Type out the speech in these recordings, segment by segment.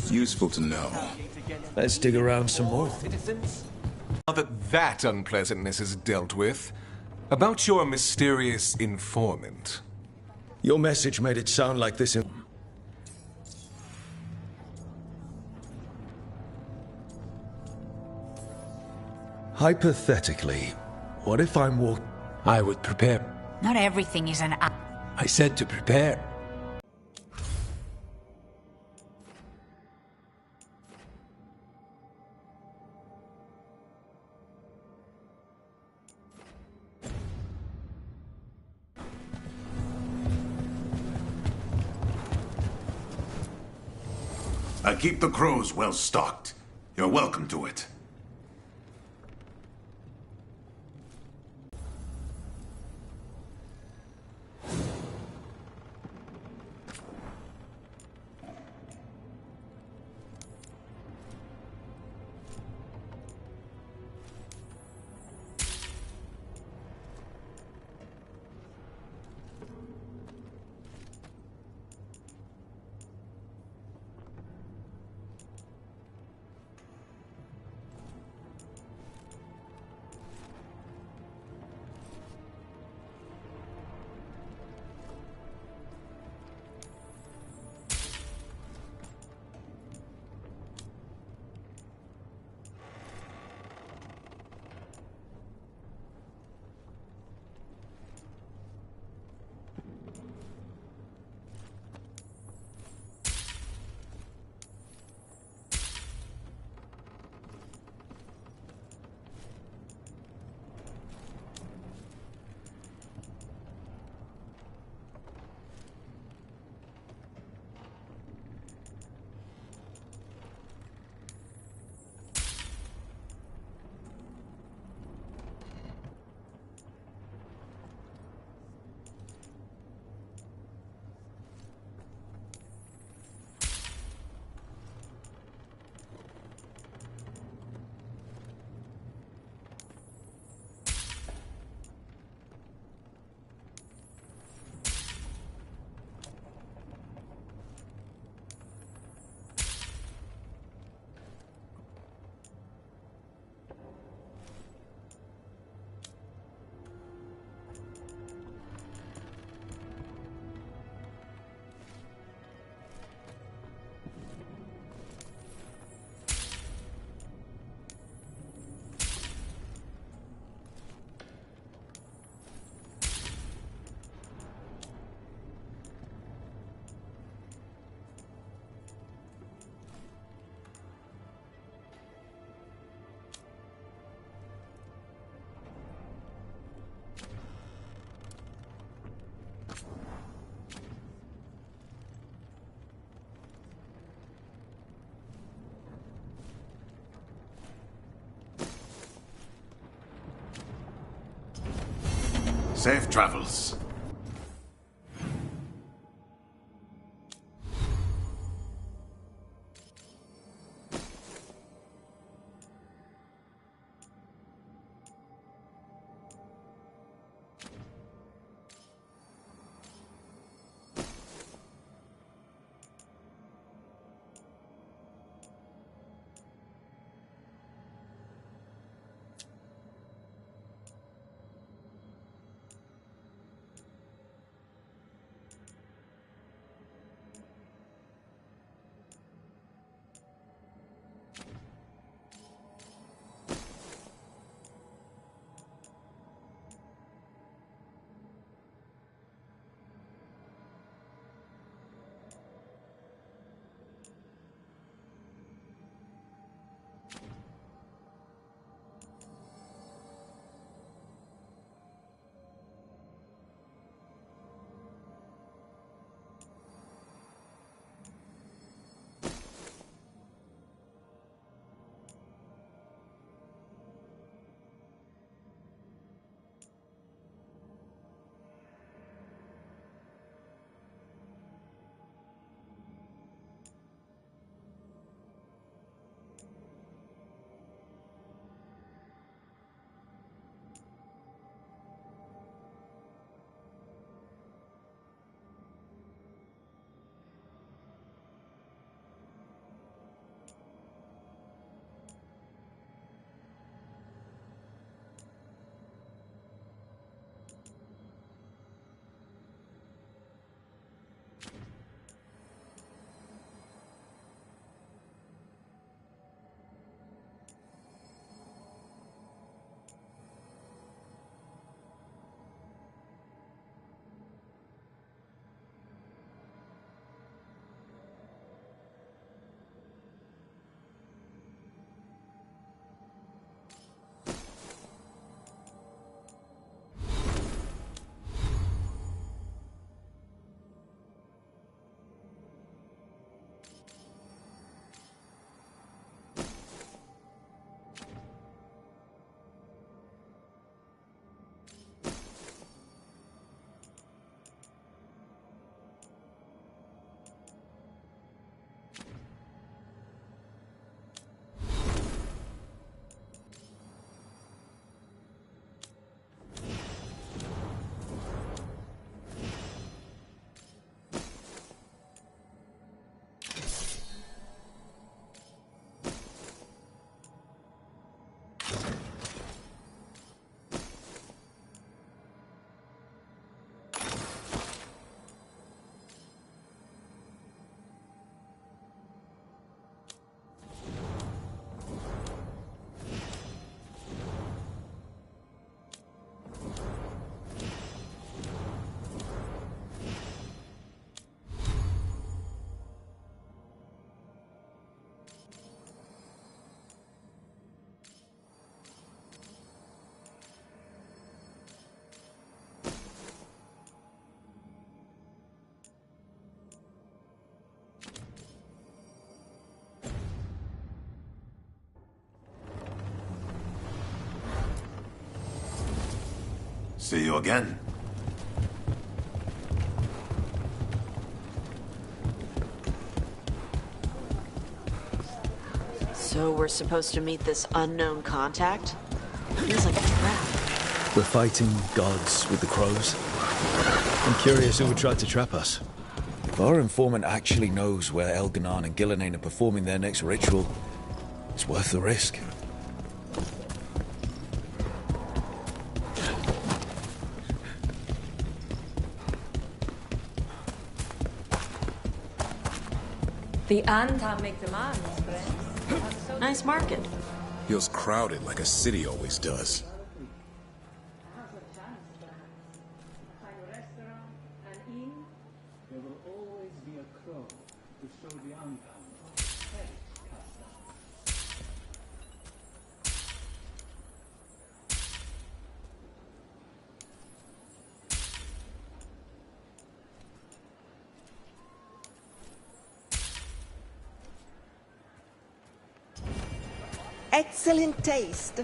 Useful to know. Let's dig around some more. Now that unpleasantness is dealt with, about your mysterious informant. Your message made it sound like this. Hypothetically, what if I'm I would prepare. Not everything is an... I said to prepare. I keep the crows well stocked. You're welcome to it. Safe travels. See you again. So we're supposed to meet this unknown contact? Feels like a trap. We're fighting gods with the crows. I'm curious who would try to trap us. If our informant actually knows where Elganon and Gillenane are performing their next ritual, it's worth the risk. The Anta make demands, friends. Nice market. Feels crowded like a city always does. Excellent taste.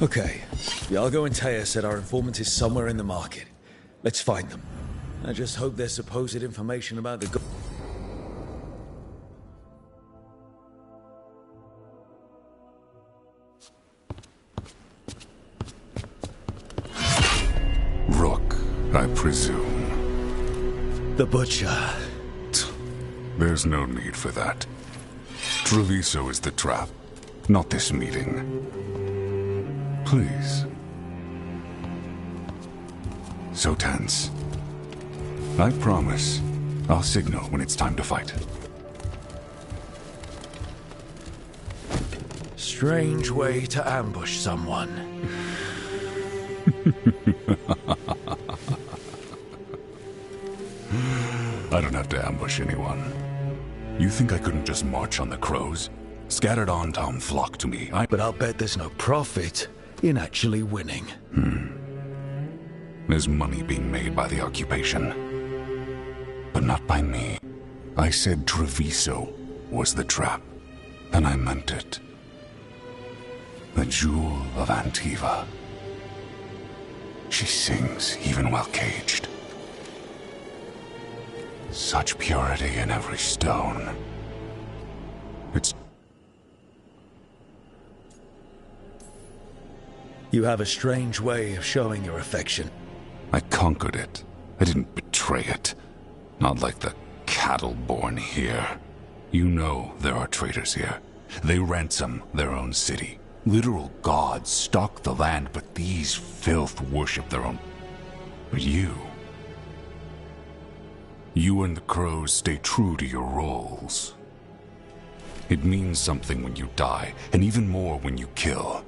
Okay. Yargo and Taya said our informant is somewhere in the market. Let's find them. I just hope their supposed information about the Rook, I presume. The Butcher. There's no need for that. Treviso is the trap, not this meeting. Please. So tense. I promise, I'll signal when it's time to fight. Strange way to ambush someone. I don't have to ambush anyone. You think I couldn't just march on the crows? Scattered on town flock to me. But I'll bet there's no profit in actually winning. There's money being made by the occupation. But not by me. I said Treviso was the trap. And I meant it. The Jewel of Antiva. She sings even while caged. Such purity in every stone. It's... You have a strange way of showing your affection. I conquered it. I didn't betray it. Not like the cattle born here. You know there are traitors here. They ransom their own city. Literal gods stalk the land, but these filth worship their own... But you and the crows stay true to your roles. It means something when you die, and even more when you kill.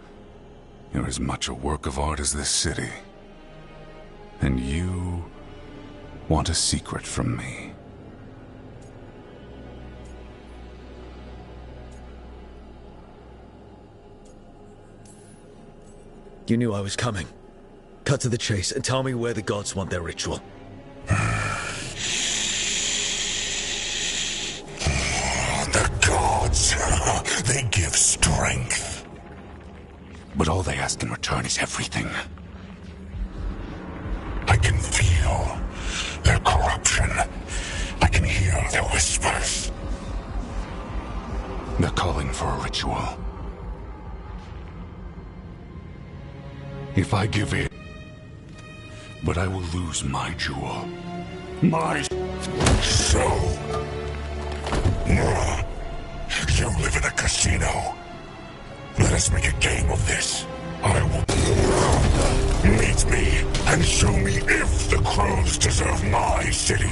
You're as much a work of art as this city. And you want a secret from me. You knew I was coming. Cut to the chase and tell me where the gods want their ritual. The gods, they give strength. But all they ask in return is everything. I can feel their corruption. I can hear their whispers. They're calling for a ritual. If I give in, but I will lose my jewel. My soul. You live in a casino. Let us make a game of this. I will... and show me if the crows deserve my city.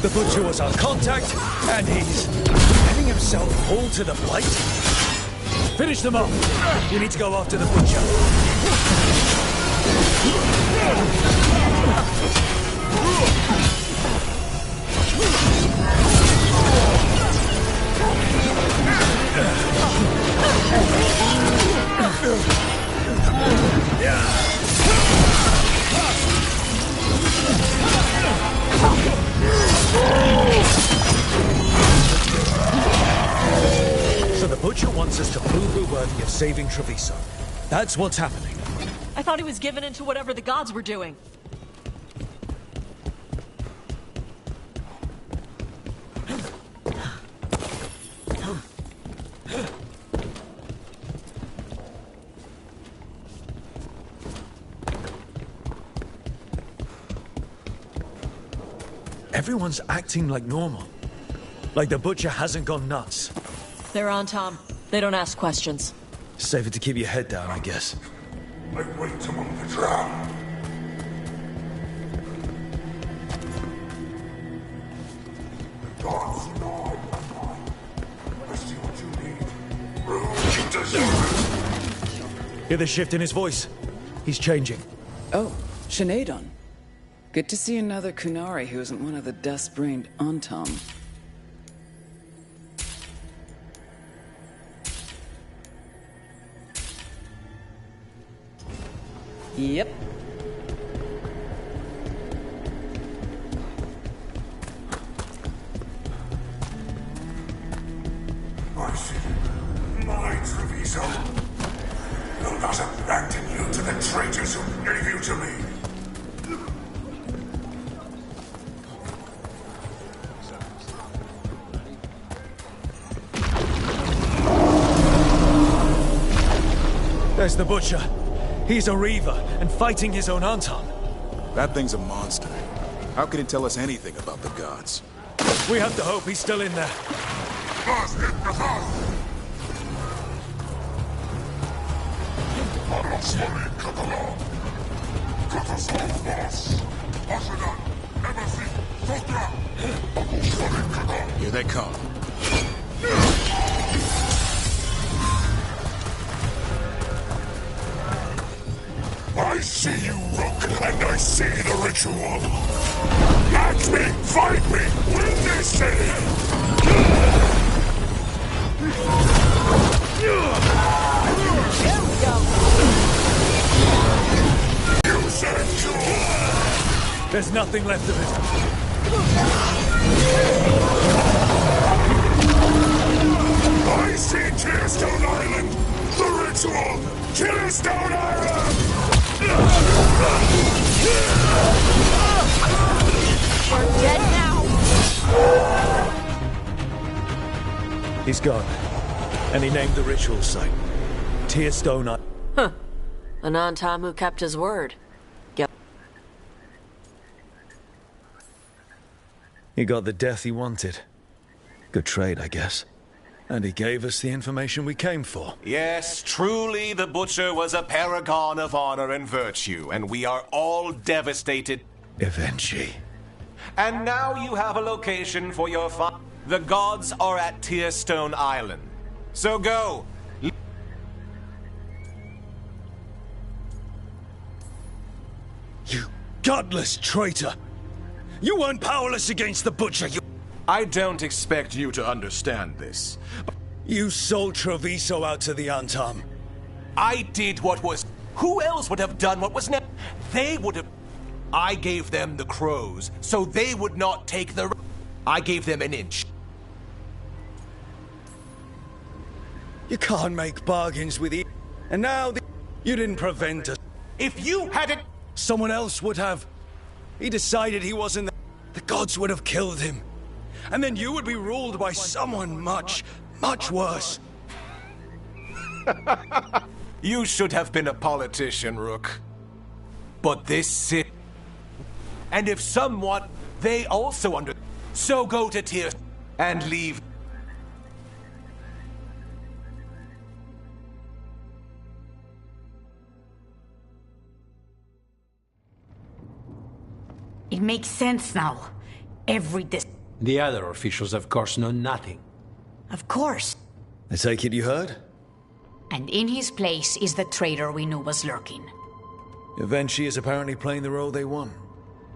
The butcher was our contact, and he's letting himself fall to the fight. Finish them off. We need to go after the butcher. So the butcher wants us to prove we're worthy of saving Treviso. That's what's happening. I thought he was given into whatever the gods were doing. Everyone's acting like normal. Like the butcher hasn't gone nuts. They're on, Tom. They don't ask questions. Safer to keep your head down, I guess. I wait among the drowned. The gods know I see what you need. You deserve it. Hear the shift in his voice? He's changing. Oh, Sineadon. Good to see another Kunari who isn't one of the dust-brained Antam. Yep. I see. My Treviso. You'll not abandon you to the traitors who gave you to me. There's the butcher. He's a Reaver and fighting his own Anton. That thing's a monster. How can it tell us anything about the gods? We have to hope he's still in there. Here they come. I see you, Rook, and I see the ritual. Match me, fight me, win this city! There we go. You said sure! There's nothing left of it. I see Tearstone Island! The ritual! Tearstone Island! We're dead now. He's gone. And he named the ritual site. Tearstone Island. Huh. An Antam who kept his word. Yep. He got the death he wanted. Good trade, I guess. And he gave us the information we came for. Yes, truly the Butcher was a paragon of honor and virtue, and we are all devastated. Eventually. And now you have a location for your The gods are at Tearstone Island. So go. You godless traitor! You weren't powerless against the Butcher, you... I don't expect you to understand this. You sold Treviso out to the Antam. I did what was... Who else would have done what was They would have... I gave them the crows, so they would not take the... I gave them an inch. You can't make bargains with it. And now you didn't prevent us. If you hadn't... Someone else would have. He decided he wasn't there. The gods would have killed him. And then you would be ruled by someone much, much worse. You should have been a politician, Rook. But this city... And if somewhat, they also So go to Tyr and leave. It makes sense now. The other officials, of course, know nothing. Of course. I take it you heard? And in his place is the traitor we knew was lurking. Eventually is apparently playing the role they want.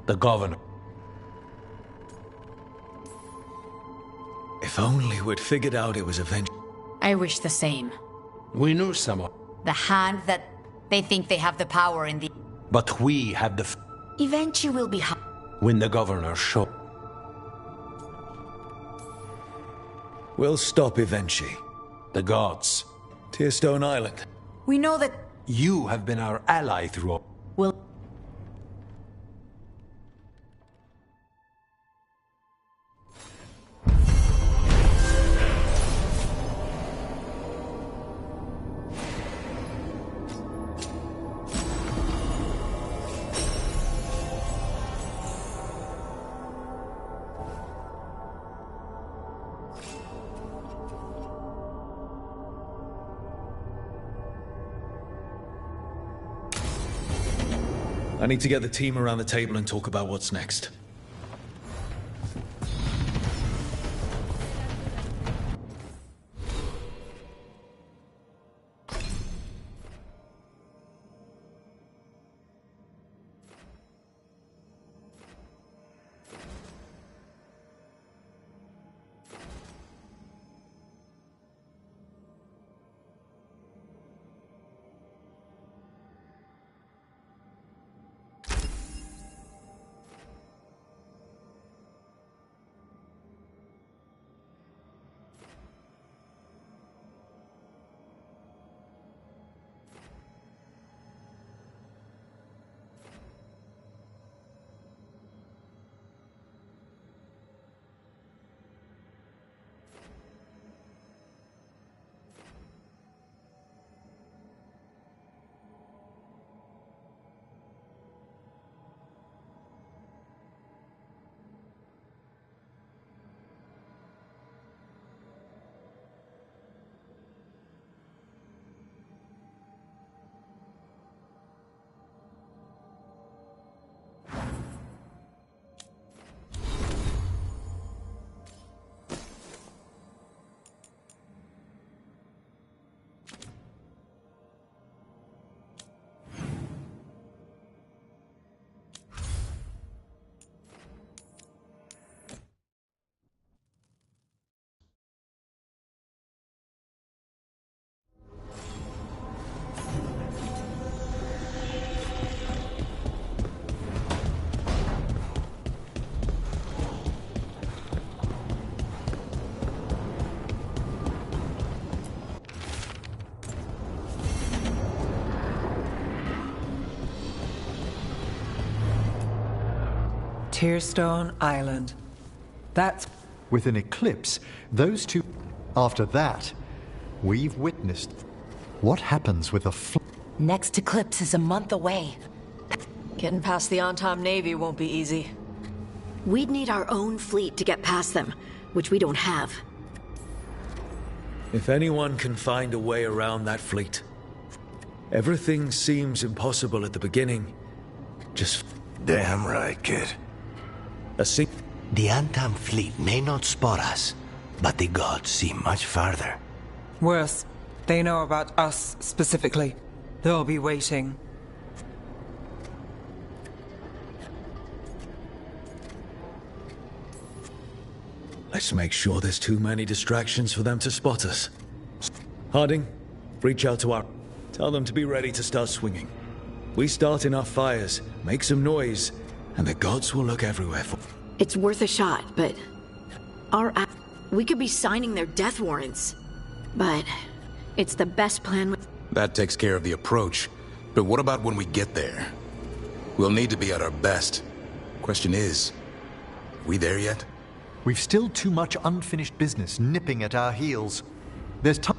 The governor. If only we'd figured out it was Eventually. I wish the same. We knew someone. The hand that they think they have the power in the... But we have the... Eventually will be... When the governor shows. We'll stop Eventually. The gods. Tearstone Island. We know that... You have been our ally through... Will... I need to get the team around the table and talk about what's next. Tearstone Island. That's... With an eclipse, those two... After that, we've witnessed... What happens with a Next eclipse is a month away. Getting past the on-time Navy won't be easy. We'd need our own fleet to get past them, which we don't have. If anyone can find a way around that fleet. Everything seems impossible at the beginning. Just... Damn right, kid. The Antam fleet may not spot us, but the gods see much farther. Worse, they know about us specifically. They'll be waiting. Let's make sure there's too many distractions for them to spot us. Harding, reach out to our... Tell them to be ready to start swinging. We start enough fires, make some noise, and the gods will look everywhere for... It's worth a shot, but... We could be signing their death warrants. But... It's the best plan with... That takes care of the approach. But what about when we get there? We'll need to be at our best. Question is... We there yet? We've still too much unfinished business nipping at our heels. There's time...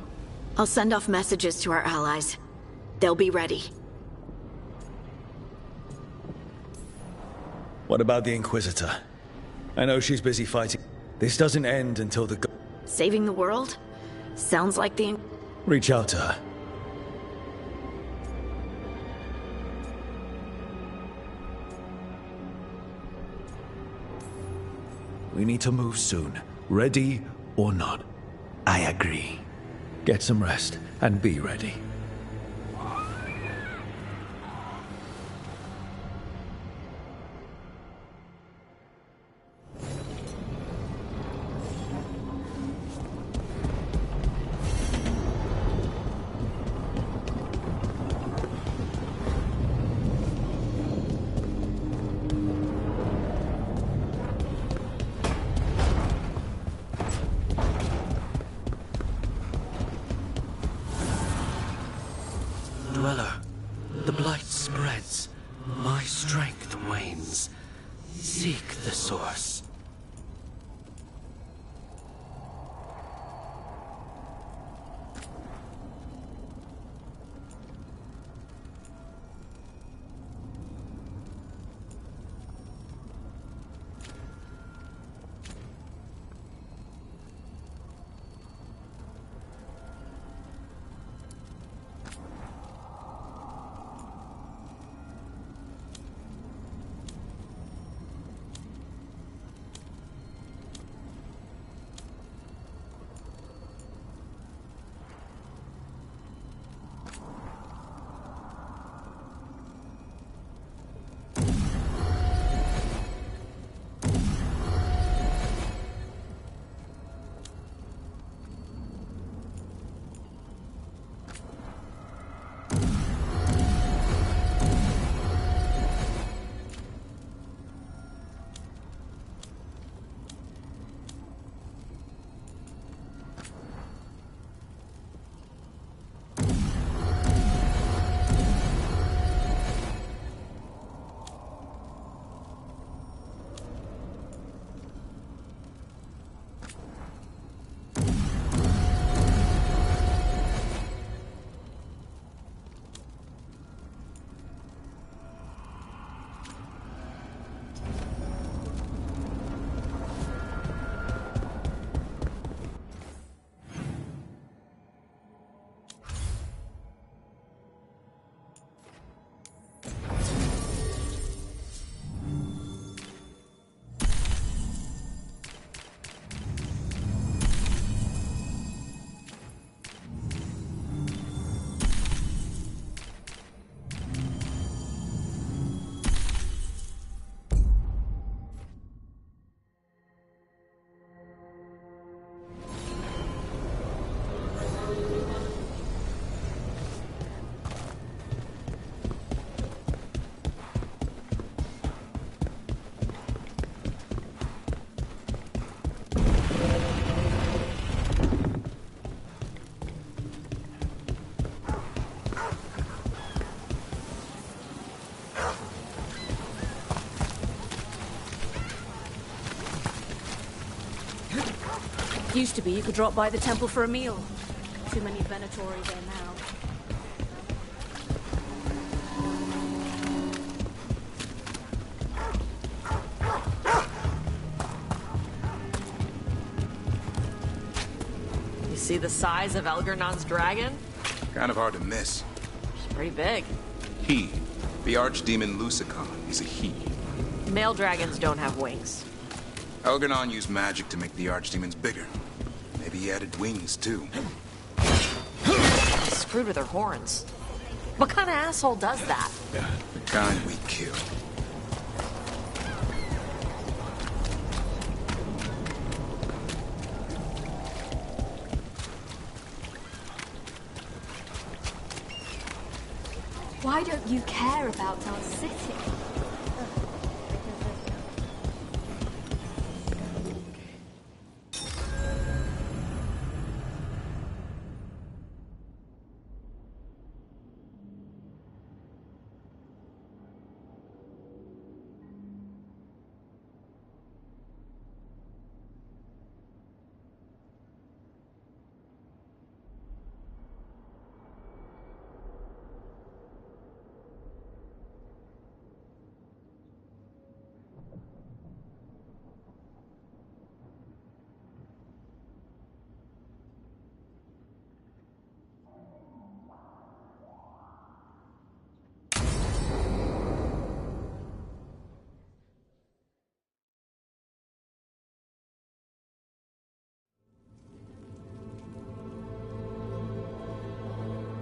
I'll send off messages to our allies. They'll be ready. What about the Inquisitor? I know she's busy fighting. This doesn't end until the... Saving the world? Sounds like the... Reach out to her. We need to move soon, ready or not. I agree. Get some rest and be ready. Dweller, the blight spreads. My strength wanes. Seek the source. Used to be you could drop by the temple for a meal. Too many Venatori there now. You see the size of Elgernon's dragon? Kind of hard to miss. It's pretty big. He, the archdemon Lusicon, is a he. Male dragons don't have wings. Elgernon used magic to make the archdemons bigger. Maybe he added wings, too. Screwed with her horns. What kind of asshole does that? The kind we kill. Why don't you care about our city?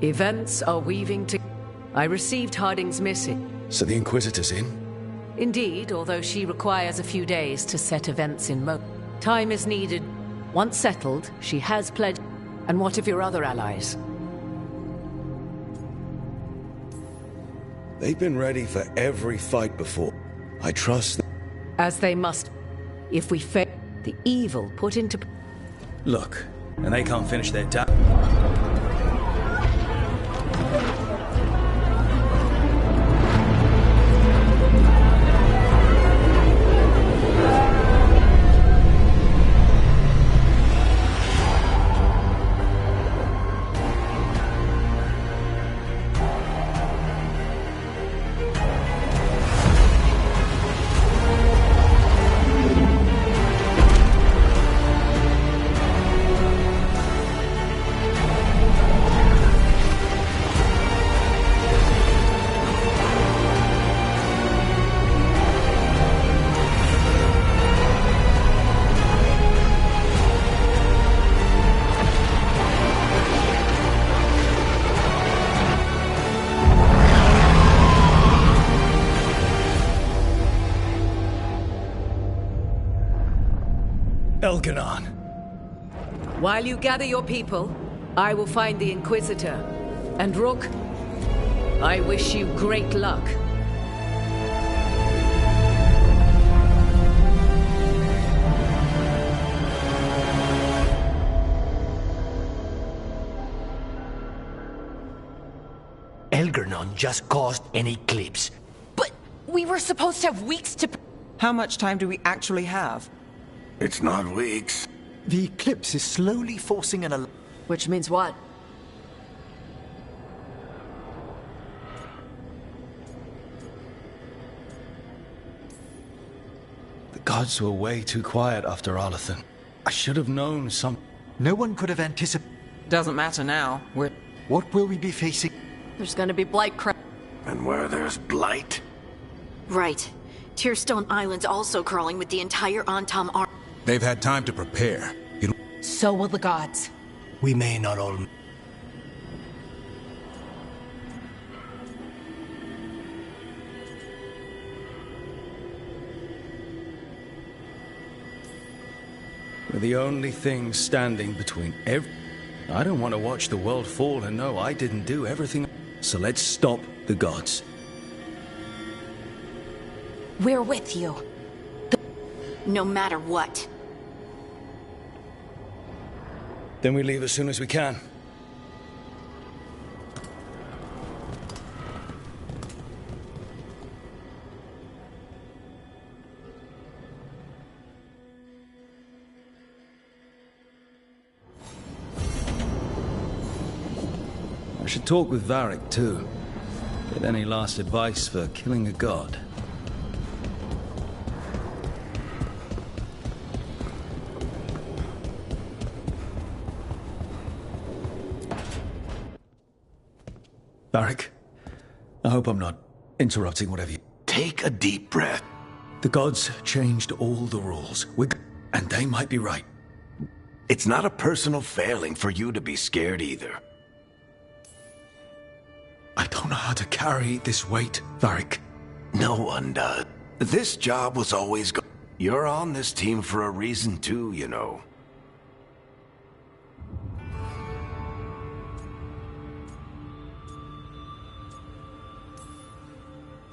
Events are weaving together. I received Harding's message. So the Inquisitor's in? Indeed, although she requires a few days to set events in motion. Time is needed. Once settled, she has pledged. And what of your other allies? They've been ready for every fight before. I trust them. As they must. If we fail, the evil put into... Look, and they can't finish their task. Elganon. While you gather your people, I will find the Inquisitor. And Rook, I wish you great luck. Elganon just caused an eclipse. But we were supposed to have weeks to... How much time do we actually have? It's not weeks. The eclipse is slowly forcing an... Which means what? The gods were way too quiet after Arlathan. I should have known some... No one could have anticipated... Doesn't matter now. What will we be facing? There's gonna be blight And where there's blight? Right. Tearstone Island's also crawling with the entire Antam army. They've had time to prepare. So will the gods. We may not all... We're the only thing standing between I don't want to watch the world fall and know I didn't do everything. So let's stop the gods. We're with you. No matter what. Then we leave as soon as we can. I should talk with Varric too. Get any last advice for killing a god. Varric, I hope I'm not interrupting whatever you... Take a deep breath. The gods changed all the rules. And they might be right. It's not a personal failing for you to be scared either. I don't know how to carry this weight, Varric. No one does. This job was always You're on this team for a reason too, you know.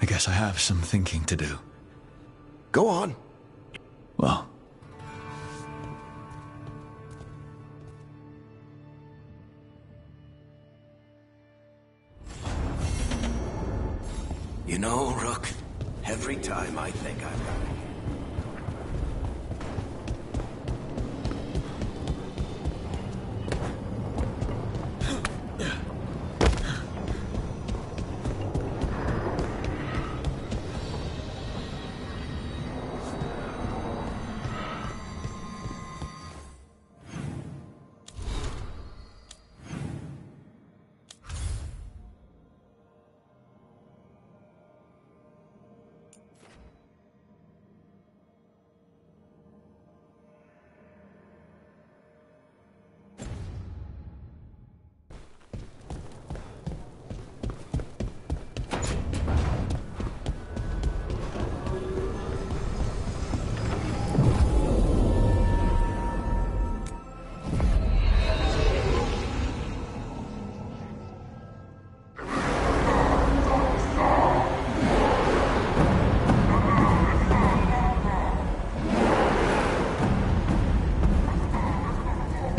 I guess I have some thinking to do. Go on. Well... You know, Rook, every time I think I've got it.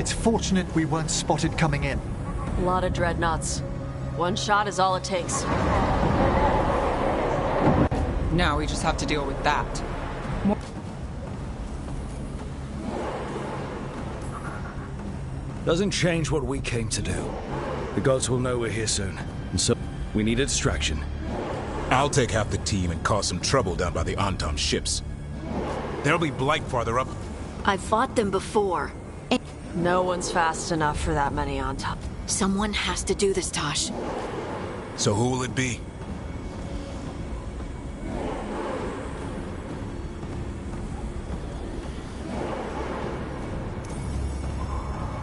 It's fortunate we weren't spotted coming in. A lot of dreadnoughts. One shot is all it takes. Now we just have to deal with that. Doesn't change what we came to do. The gods will know we're here soon, and so we need a distraction. I'll take half the team and cause some trouble down by the Antam ships. There'll be Blight farther up. I fought them before. No one's fast enough for that many on top. Someone has to do this, Tosh. So who will it be?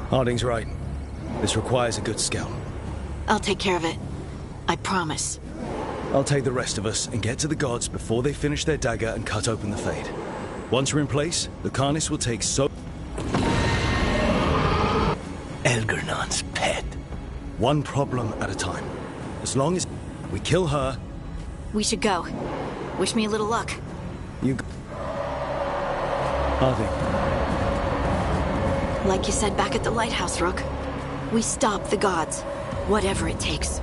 Harding's right. This requires a good scout. I'll take care of it. I promise. I'll take the rest of us and get to the gods before they finish their dagger and cut open the Fade. Once we're in place, the Carnis will take Elgernon's pet. one problem at a time. As long as we kill her... We should go. Wish me a little luck. Harding. Like you said back at the lighthouse, Rook. We stop the gods. Whatever it takes.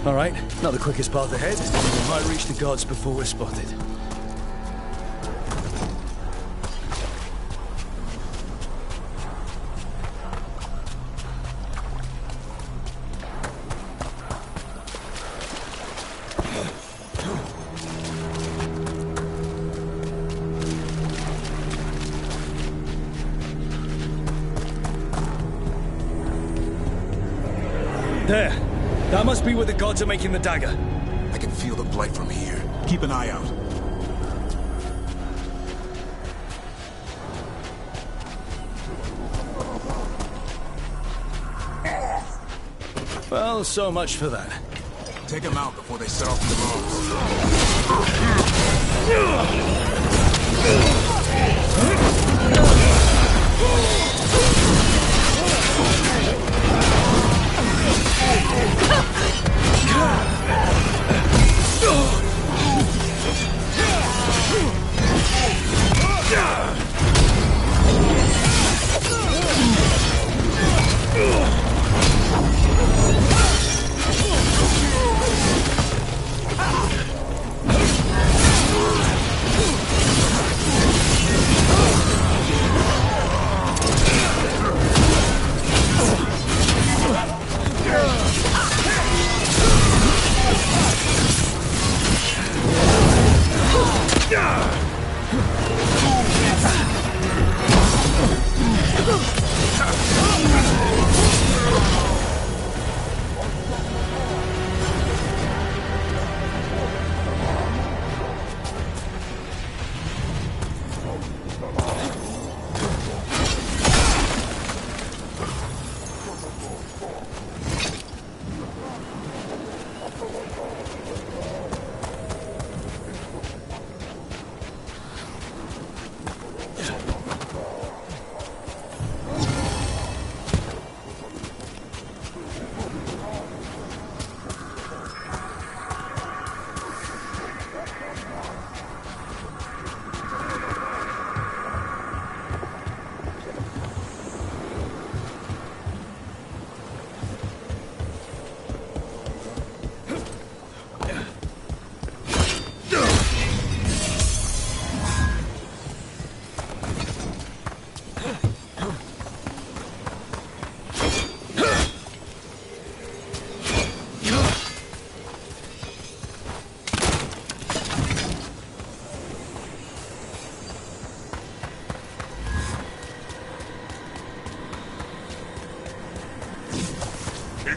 All right, not the quickest path ahead. We might reach the gods before we're spotted. There! That must be where the gods are making the dagger. I can feel the Blight from here. Keep an eye out. Well, so much for that. Take them out before they set off the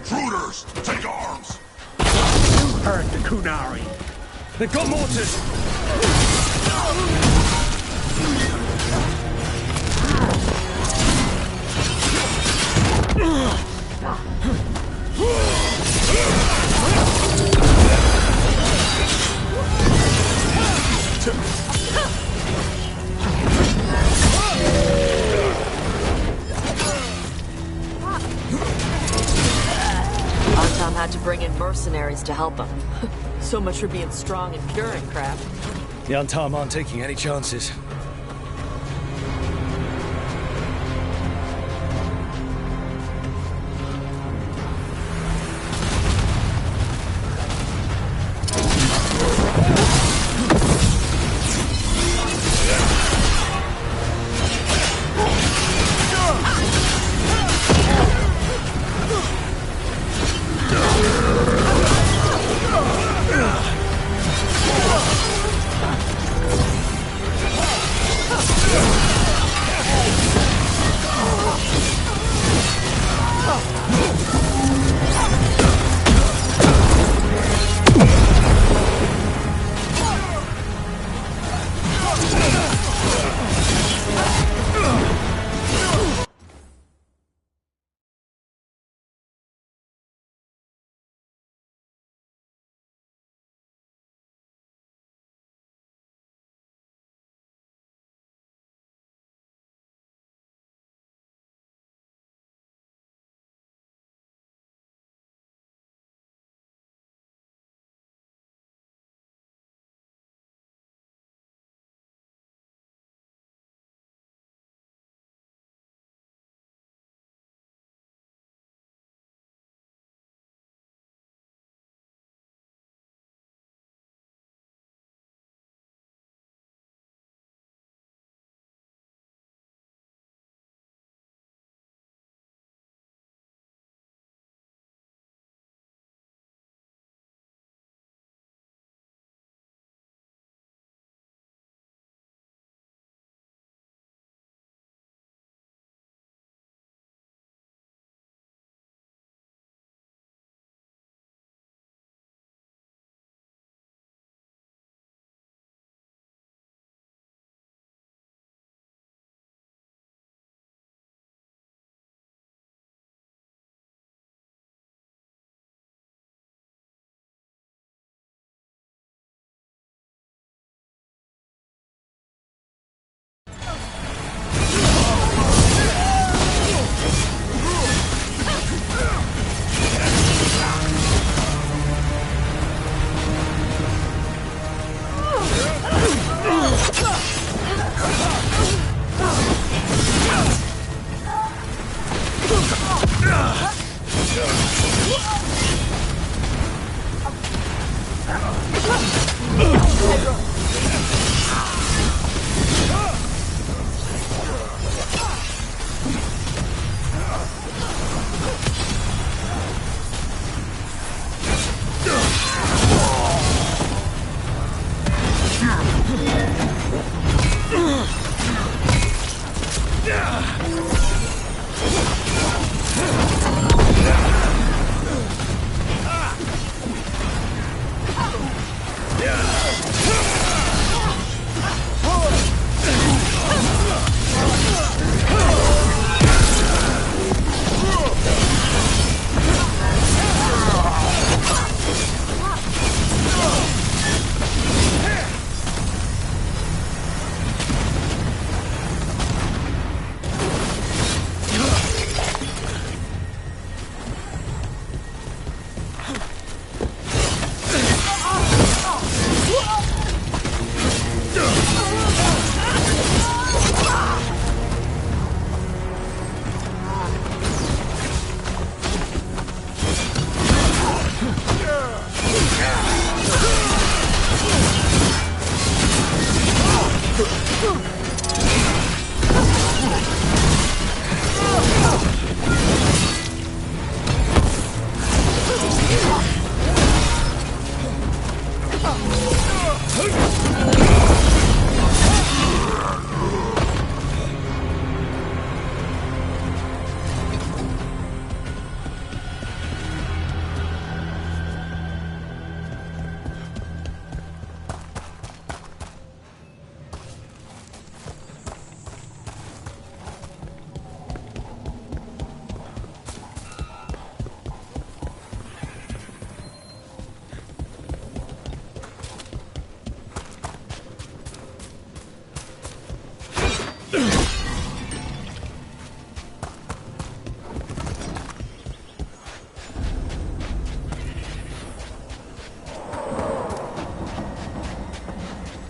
Intruders! Take arms! You heard the Kunari. They've got mortars! had to bring in mercenaries to help him. So much for being strong and pure and crap. The Antam aren't taking any chances.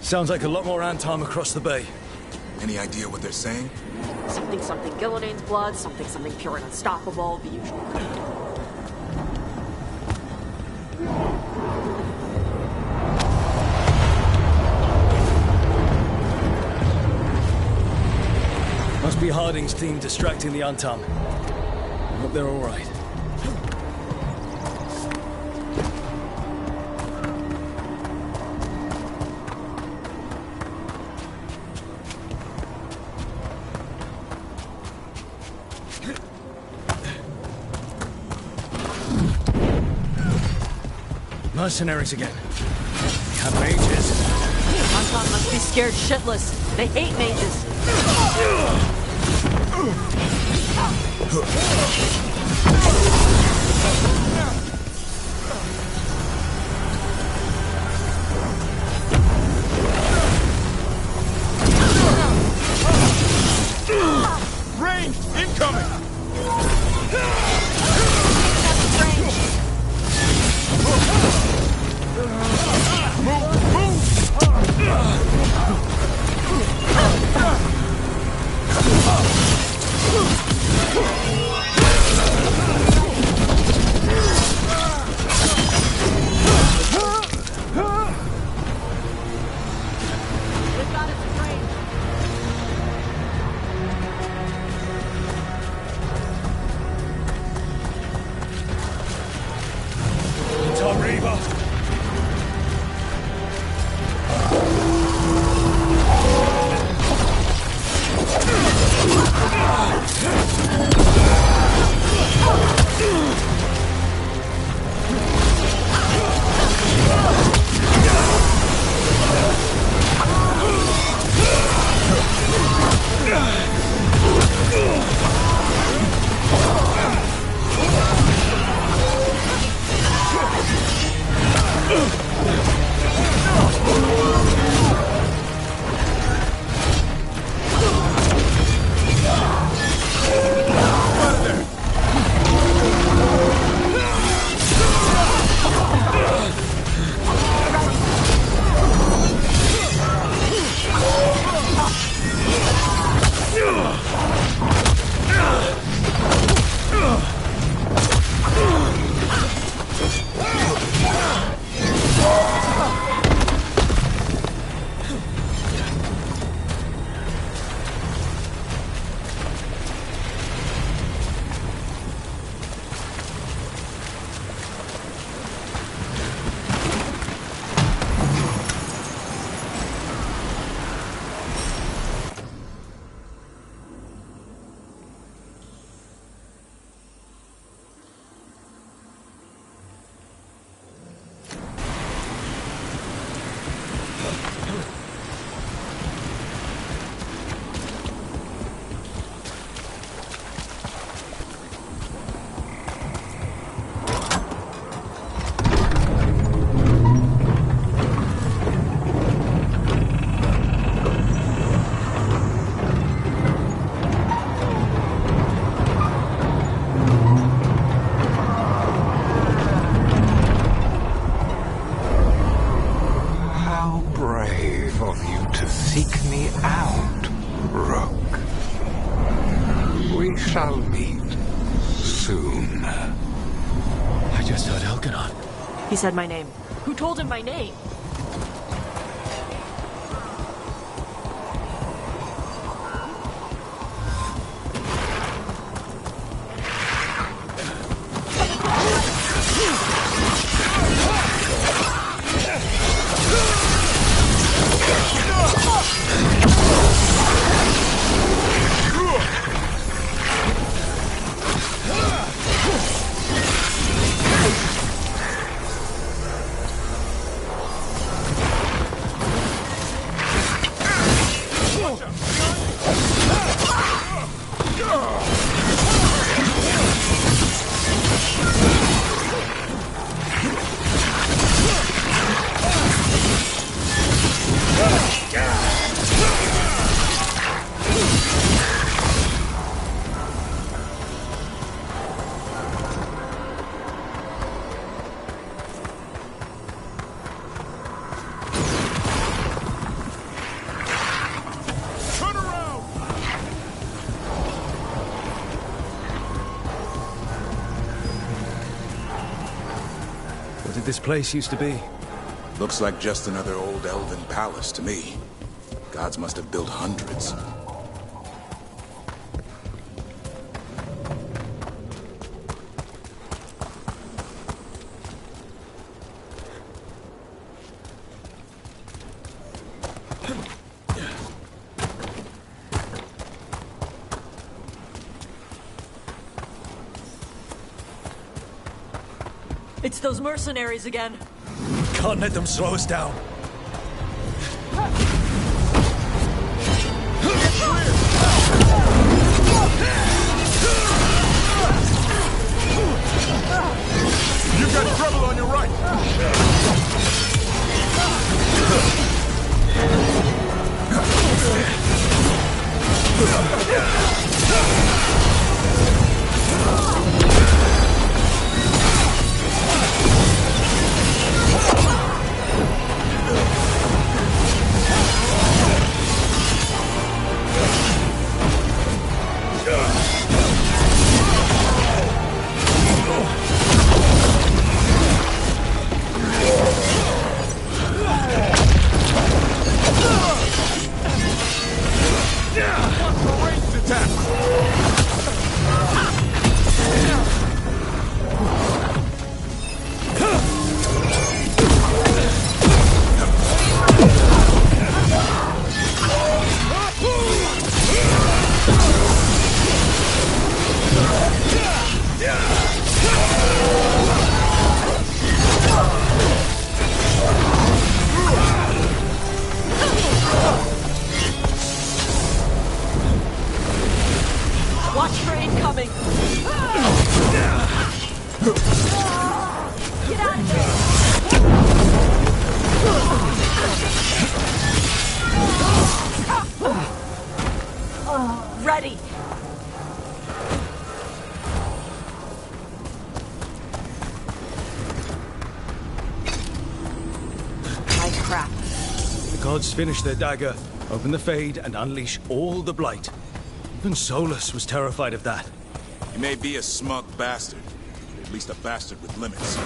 Sounds like a lot more Antam across the bay. Any idea what they're saying? Something, something Gillidane's blood, something, something pure and unstoppable, the usual. Must be Harding's team distracting the Antam. I hope they're all right. Mercenaries again. We have mages. Anton must be scared shitless. They hate mages. Range incoming! shall meet soon. I just heard Elganon. He said my name. Who told him my name? did this place used to be? Looks like just another old elven palace to me. Gods must have built hundreds. It's those mercenaries again. Can't let them slow us down. You've got trouble on your right. Watch for incoming. Get out of here. Ready. My crap. The gods finish their dagger, open the Fade, and unleash all the blight. Even Solus was terrified of that. He may be a smug bastard, but at least a bastard with limits.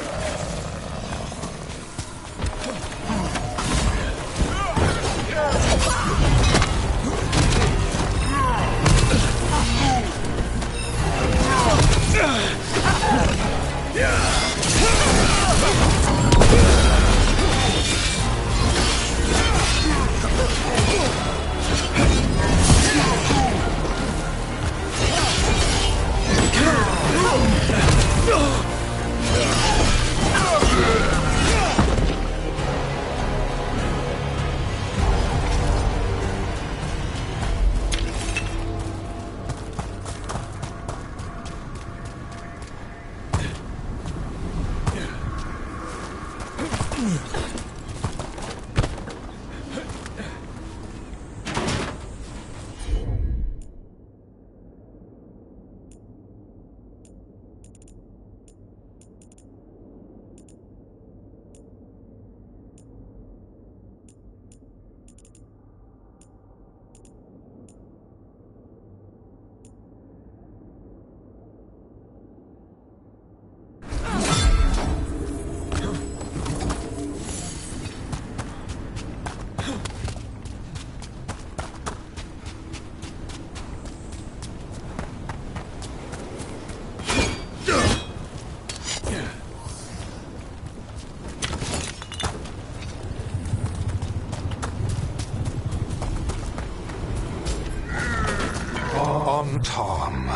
On Tom,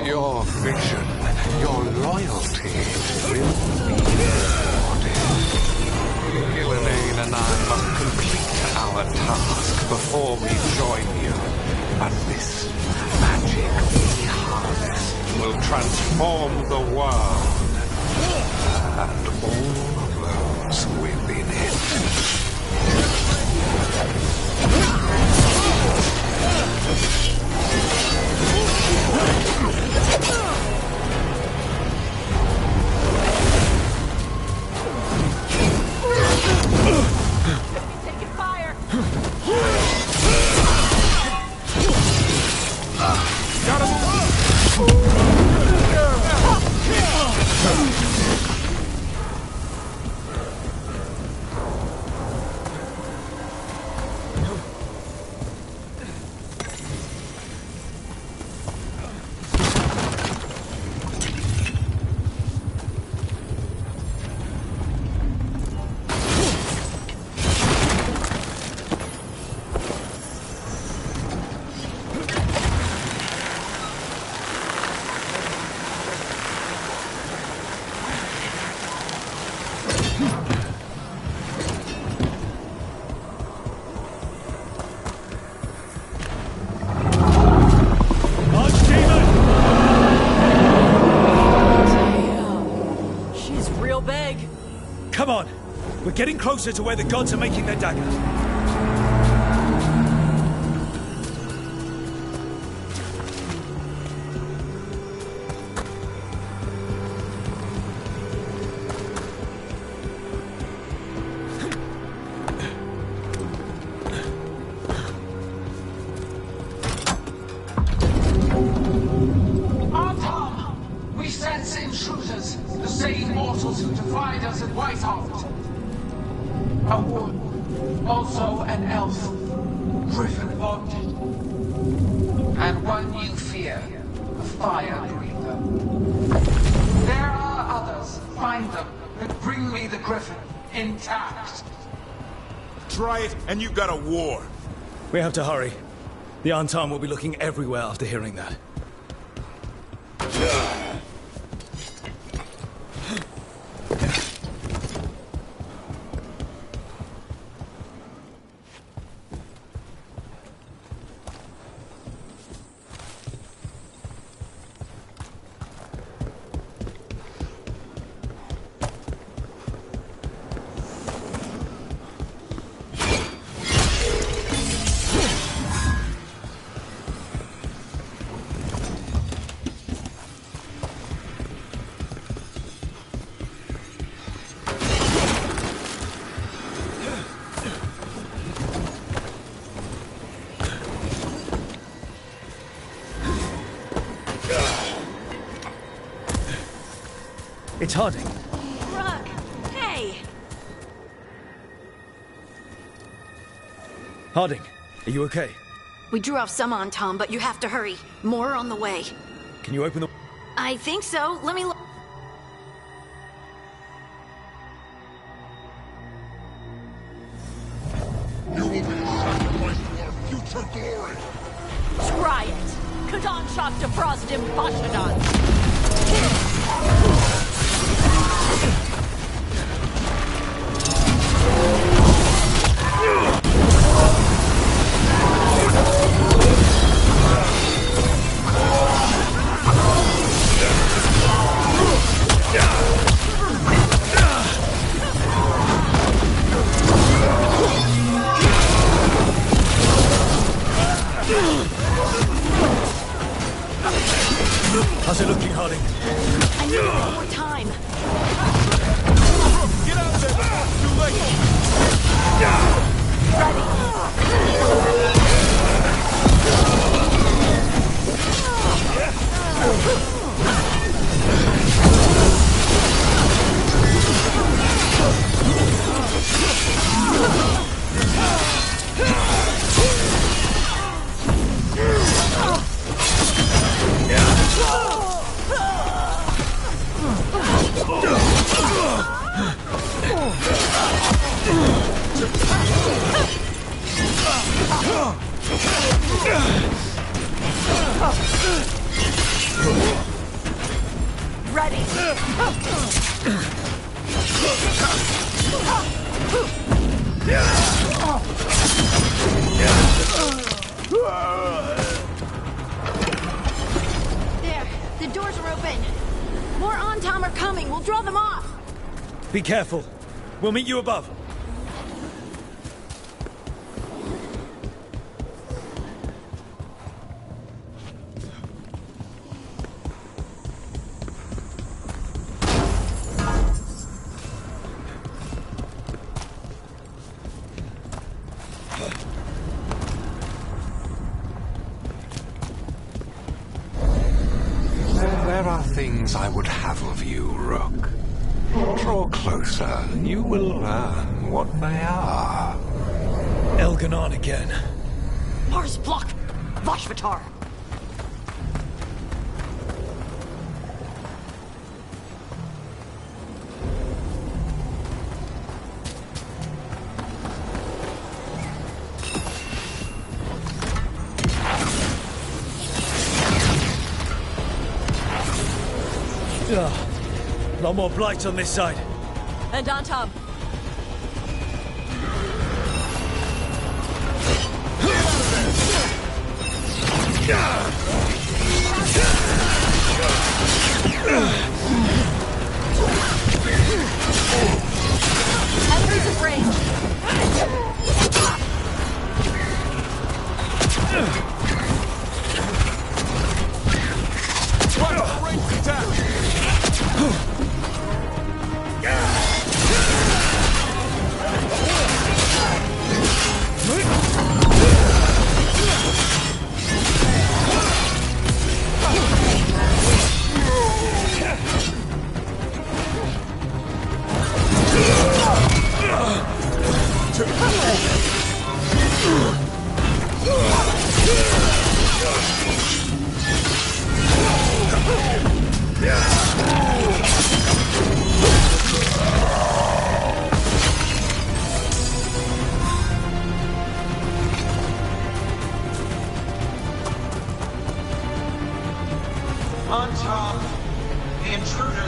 your vision, your loyalty will be rewarded. Gillenane and I must complete our task before we join you. But this magic we harness will transform the world and all of those within it. Taking fire. Come on! We're getting closer to where the gods are making their daggers. We sense intruders, the same mortals who defied us at Whitehoft. A woman, also an elf, griffin bonded. And one you fear, a fire breather. There are others, find them, and bring me the griffin, intact. Try it, and you got a war. We have to hurry. The Antam will be looking everywhere after hearing that. It's Harding. Rook, hey! Harding, are you okay? We drew off some on Tom, but you have to hurry. More on the way. Can you open the... I think so. Let me look. You will be sacrificed to our future glory! Try it! Kadan Shock Defrostim Bashadan! How's it looking, Harding? I need one more time. Get out there before it's too late! Ready! There, the doors are open. More Antam are coming. We'll draw them off. Be careful. We'll meet you above. There are things I would have of you, Rook. Draw closer, and you will learn what they are. Elganon again. Mars block! Vashvatar! A lot more blight on this side. And Antam!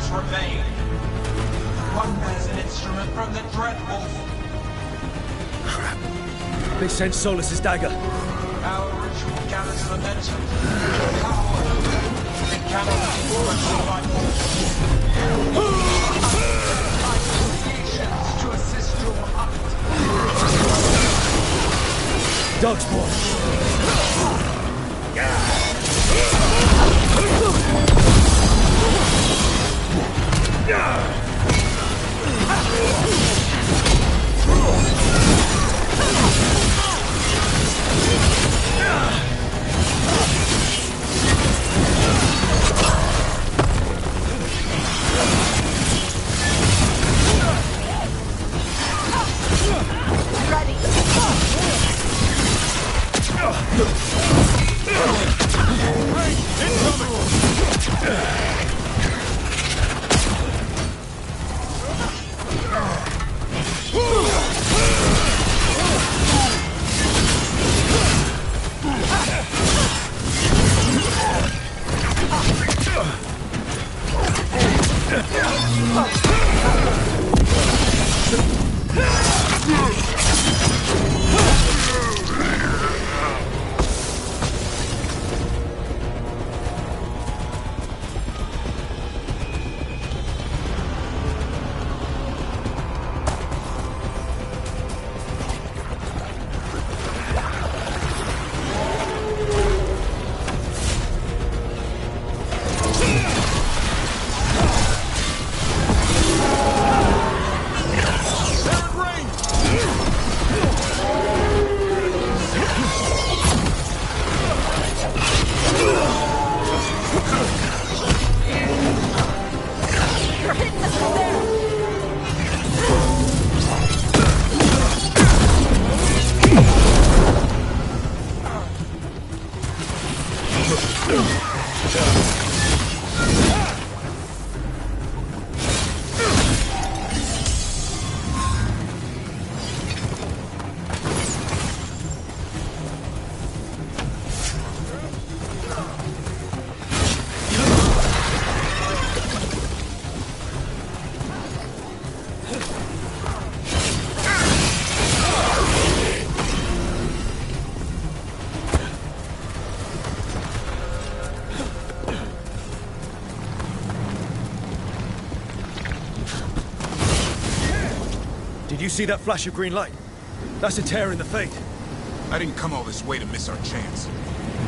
must remain. One bears an instrument from the Dread Wolf. Crap. They sent Solus's dagger. Our ritual gathers momentum. Power. It cannot be broken by to assist your hunt. Dog's born. Did you see that flash of green light? That's a tear in the fate. I didn't come all this way to miss our chance.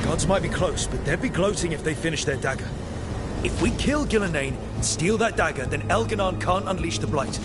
Gods might be close, but they'd be gloating if they finish their dagger. If we kill Gillenane and steal that dagger, then Elganon can't unleash the Blight.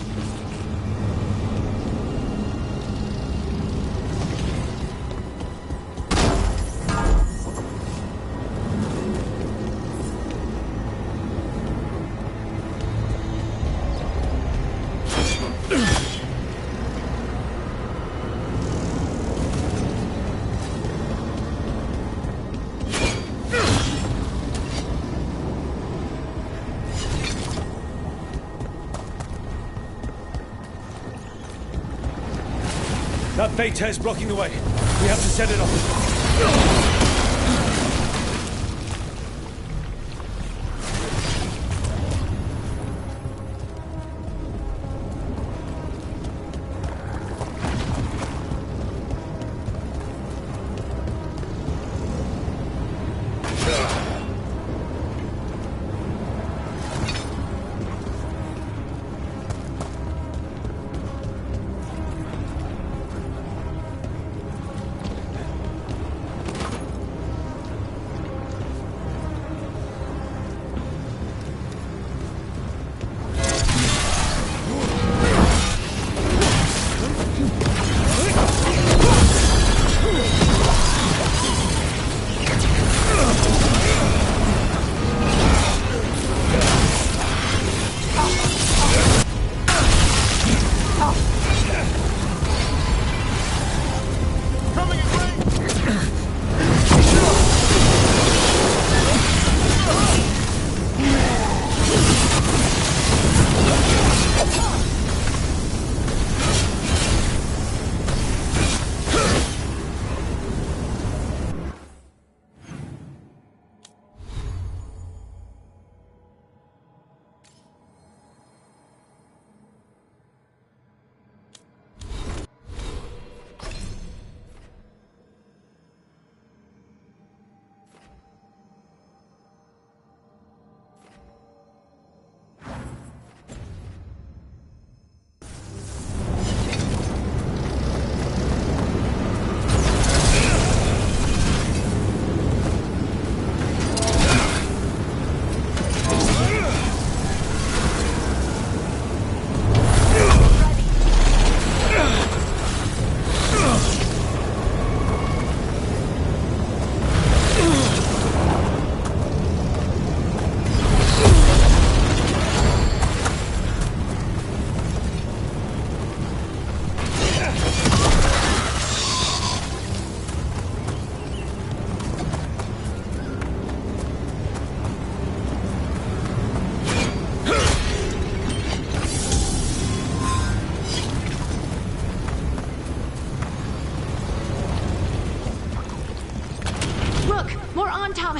That fate tear's blocking the way. We have to set it off.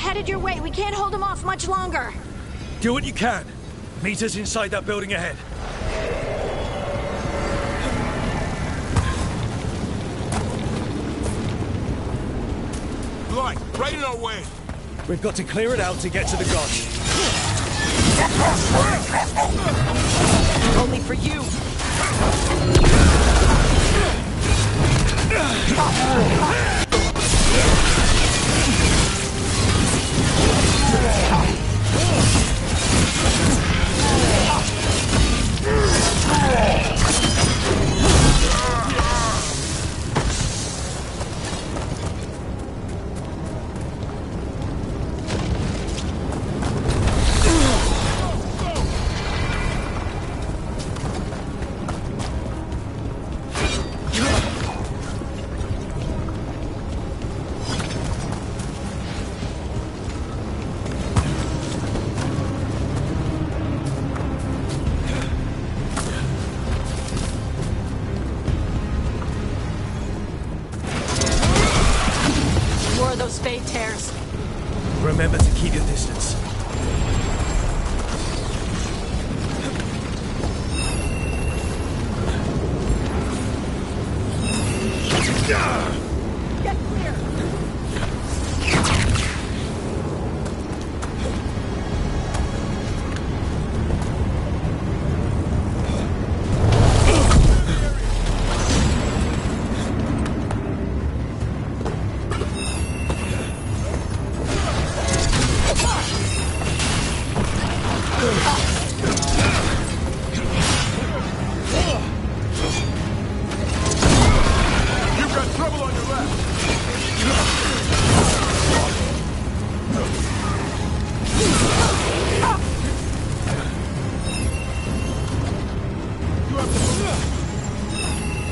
headed your way. We can't hold them off much longer. Do what you can. Meet us inside that building ahead. Right in our way. We've got to clear it out to get to the gods. Only for you. Those fade tears. Remember to keep your distance. Get clear.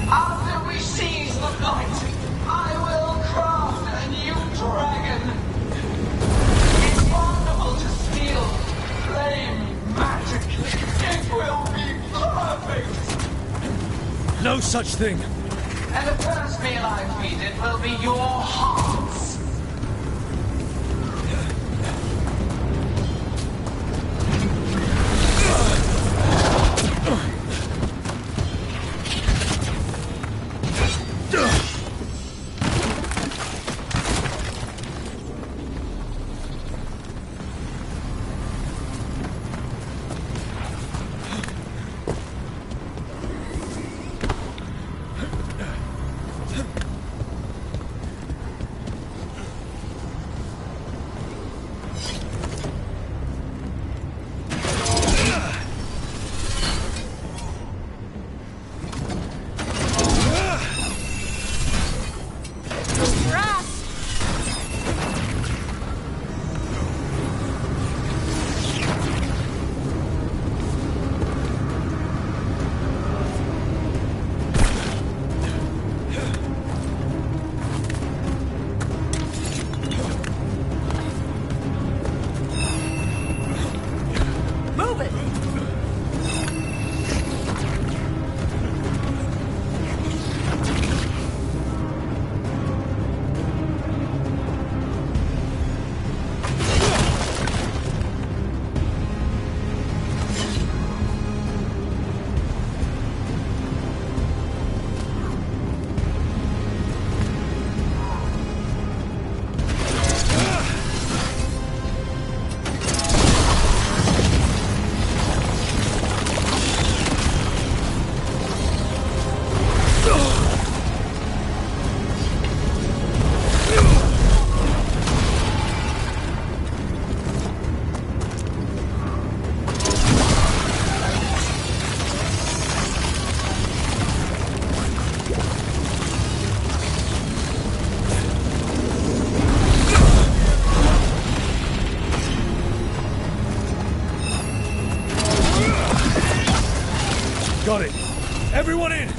After we seize the light, I will craft a new dragon. It's wonderful to steal flame magic. It will be perfect. No such thing. And the first meal I feed it will be your hearts. Got it. Everyone in!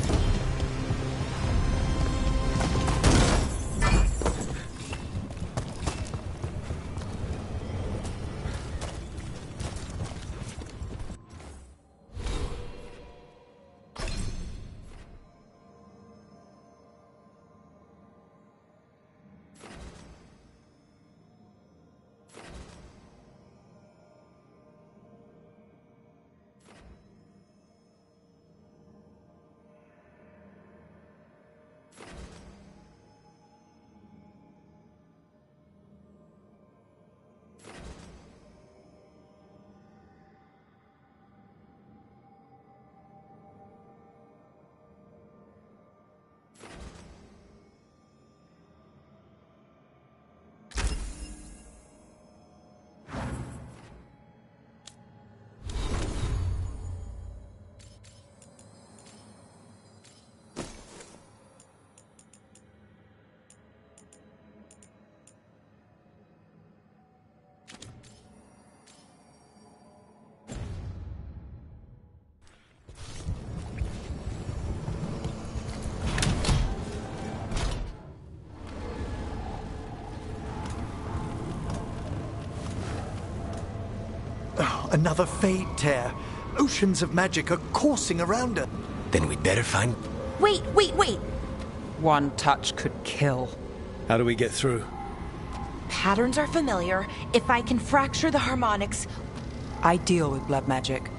Another fade tear. Oceans of magic are coursing around her. Then we'd better find... Wait! One touch could kill. How do we get through? Patterns are familiar. If I can fracture the harmonics... I deal with blood magic.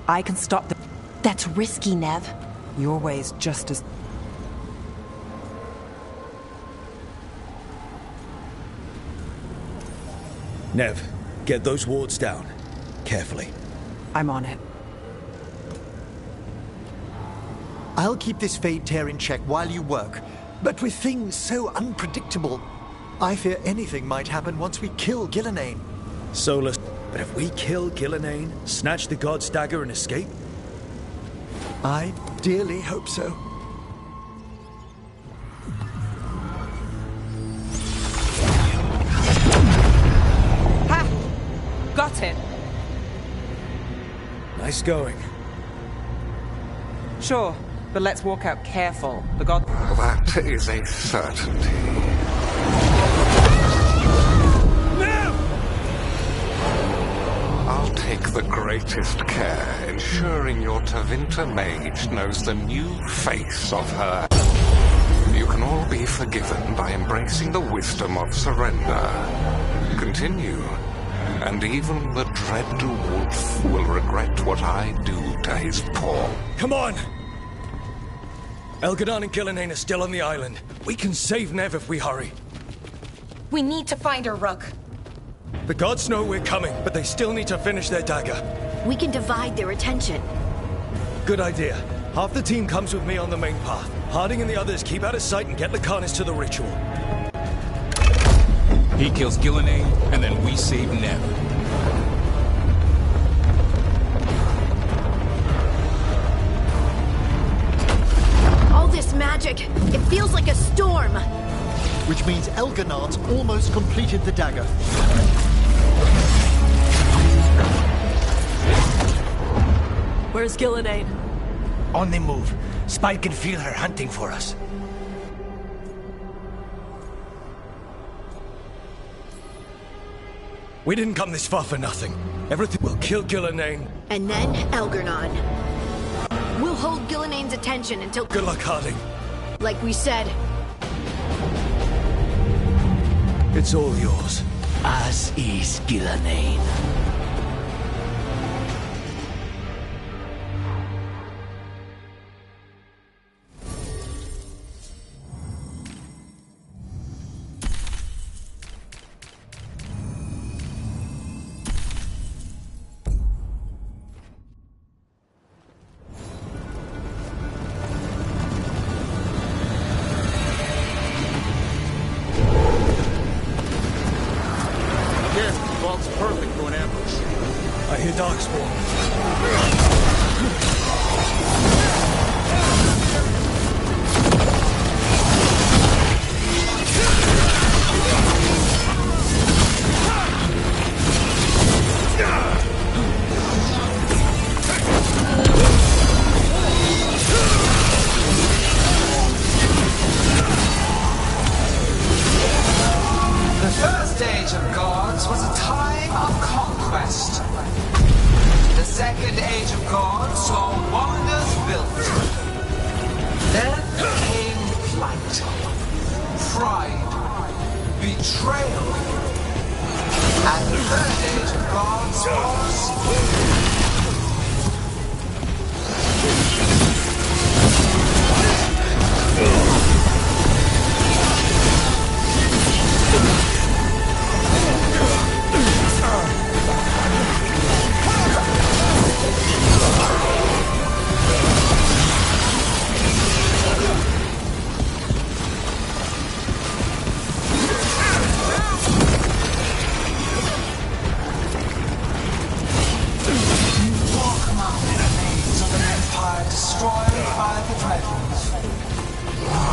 I can stop the... That's risky, Nev. Your way's just as... Nev, get those wards down. Carefully. I'm on it. I'll keep this fade tear in check while you work. But with things so unpredictable, I fear anything might happen once we kill Gillenane. Solus, but if we kill Gillenane, snatch the God's dagger and escape? I dearly hope so. Ha! Got it. Nice going. Sure, but let's walk out careful. The god... That is a certainty. I'll take the greatest care, ensuring your Tevinter mage knows the new face of her. You can all be forgiven by embracing the wisdom of surrender. Continue, and even the dread wolf will regret what I do to his paw. Come on! Elgadon and Gillenane are still on the island. We can save Nev if we hurry. We need to find her, Rook. The gods know we're coming, but they still need to finish their dagger. We can divide their attention. Good idea. Half the team comes with me on the main path. Harding and the others keep out of sight and get Lucanus to the ritual. He kills Gillenane, and then we save Nev. All this magic, it feels like a storm. Which means Elganaan's almost completed the dagger. Where's Gillenane? On the move. Spike can feel her hunting for us. We didn't come this far for nothing. Everything will kill Gillenane. And then Elgarnon. We'll hold Gillenane's attention until... Good luck, Harding. Like we said. It's all yours. As is Gillenane.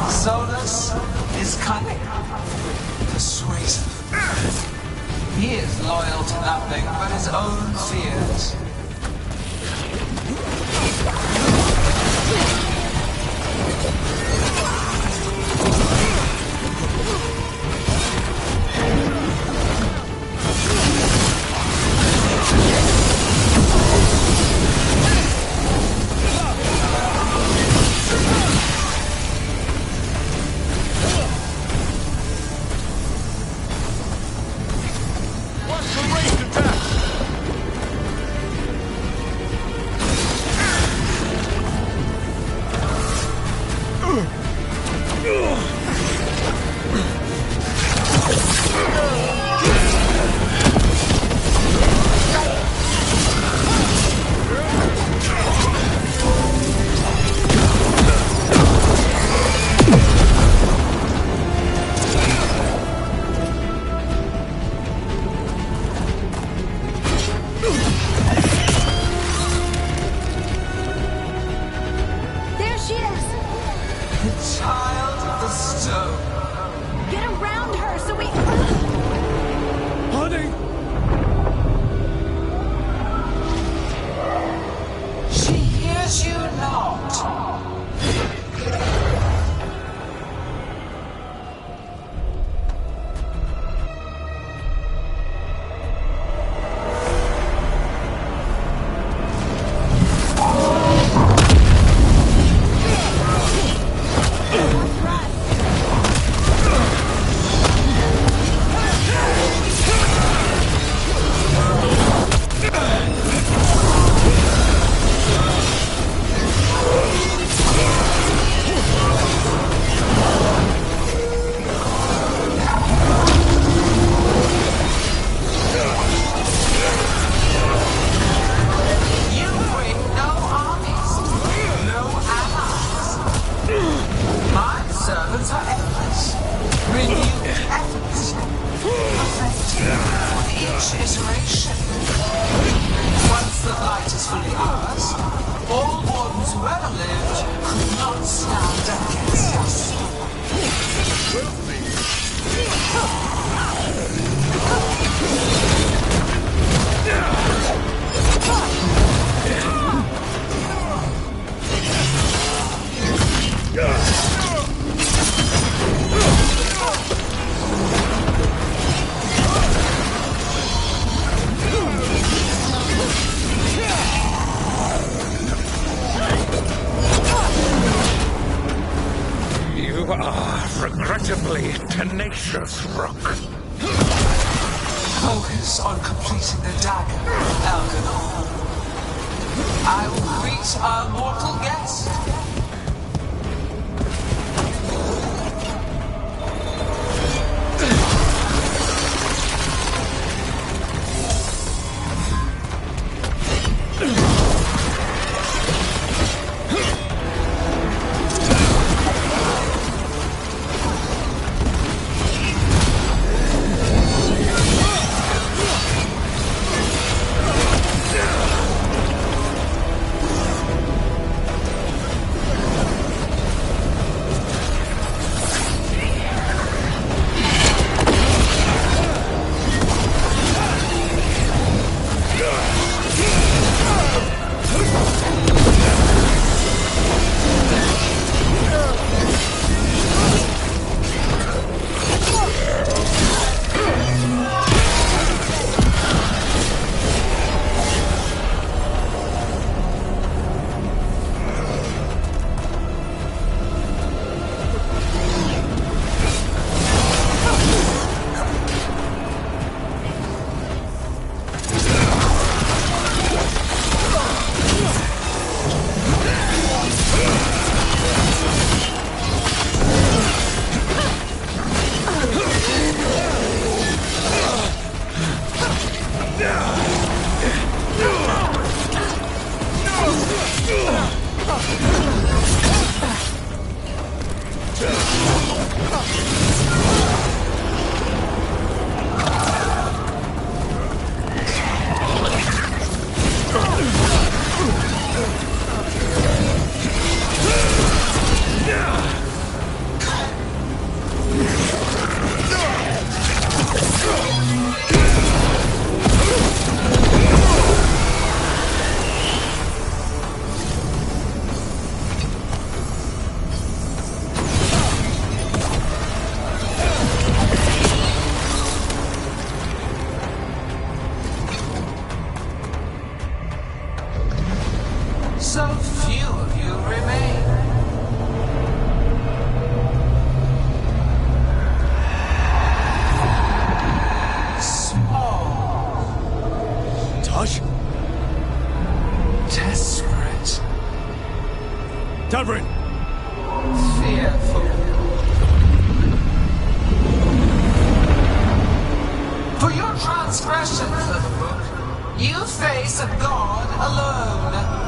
Solus is cunning, persuasive. He is loyal to nothing but his own fears. whoever lived could not stand against us. You are regrettably tenacious, Rook. Focus on completing the dagger, Elganor. I will greet our mortal guest. So few of you remain. Small. Tosh? Desperate. Tavrin! Fearful. For your transgression, Clifford, you face a god alone.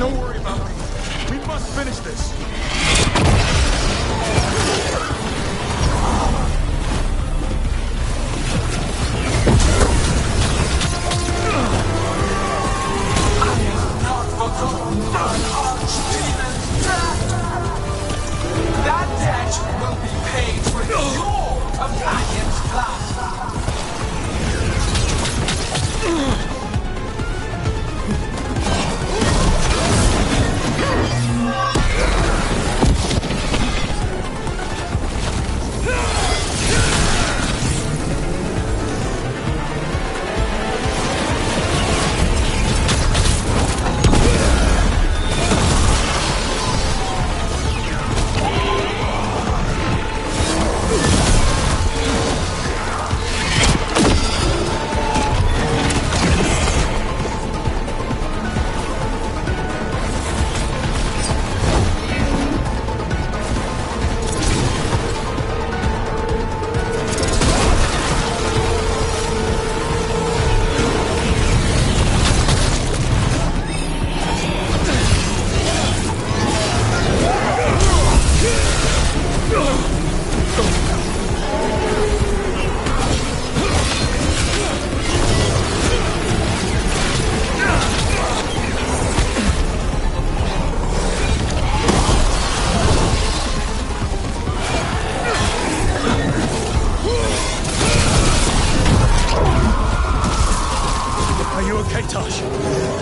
Don't worry about me. We must finish this. That debt will be paid with your companion's blood.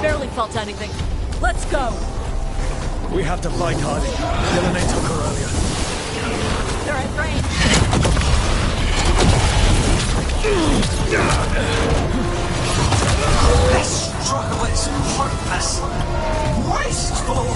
Barely felt anything. Let's go. We have to fight Hardy. Gillenay took her earlier. They're at range. This struggle is hopeless. Wasteful.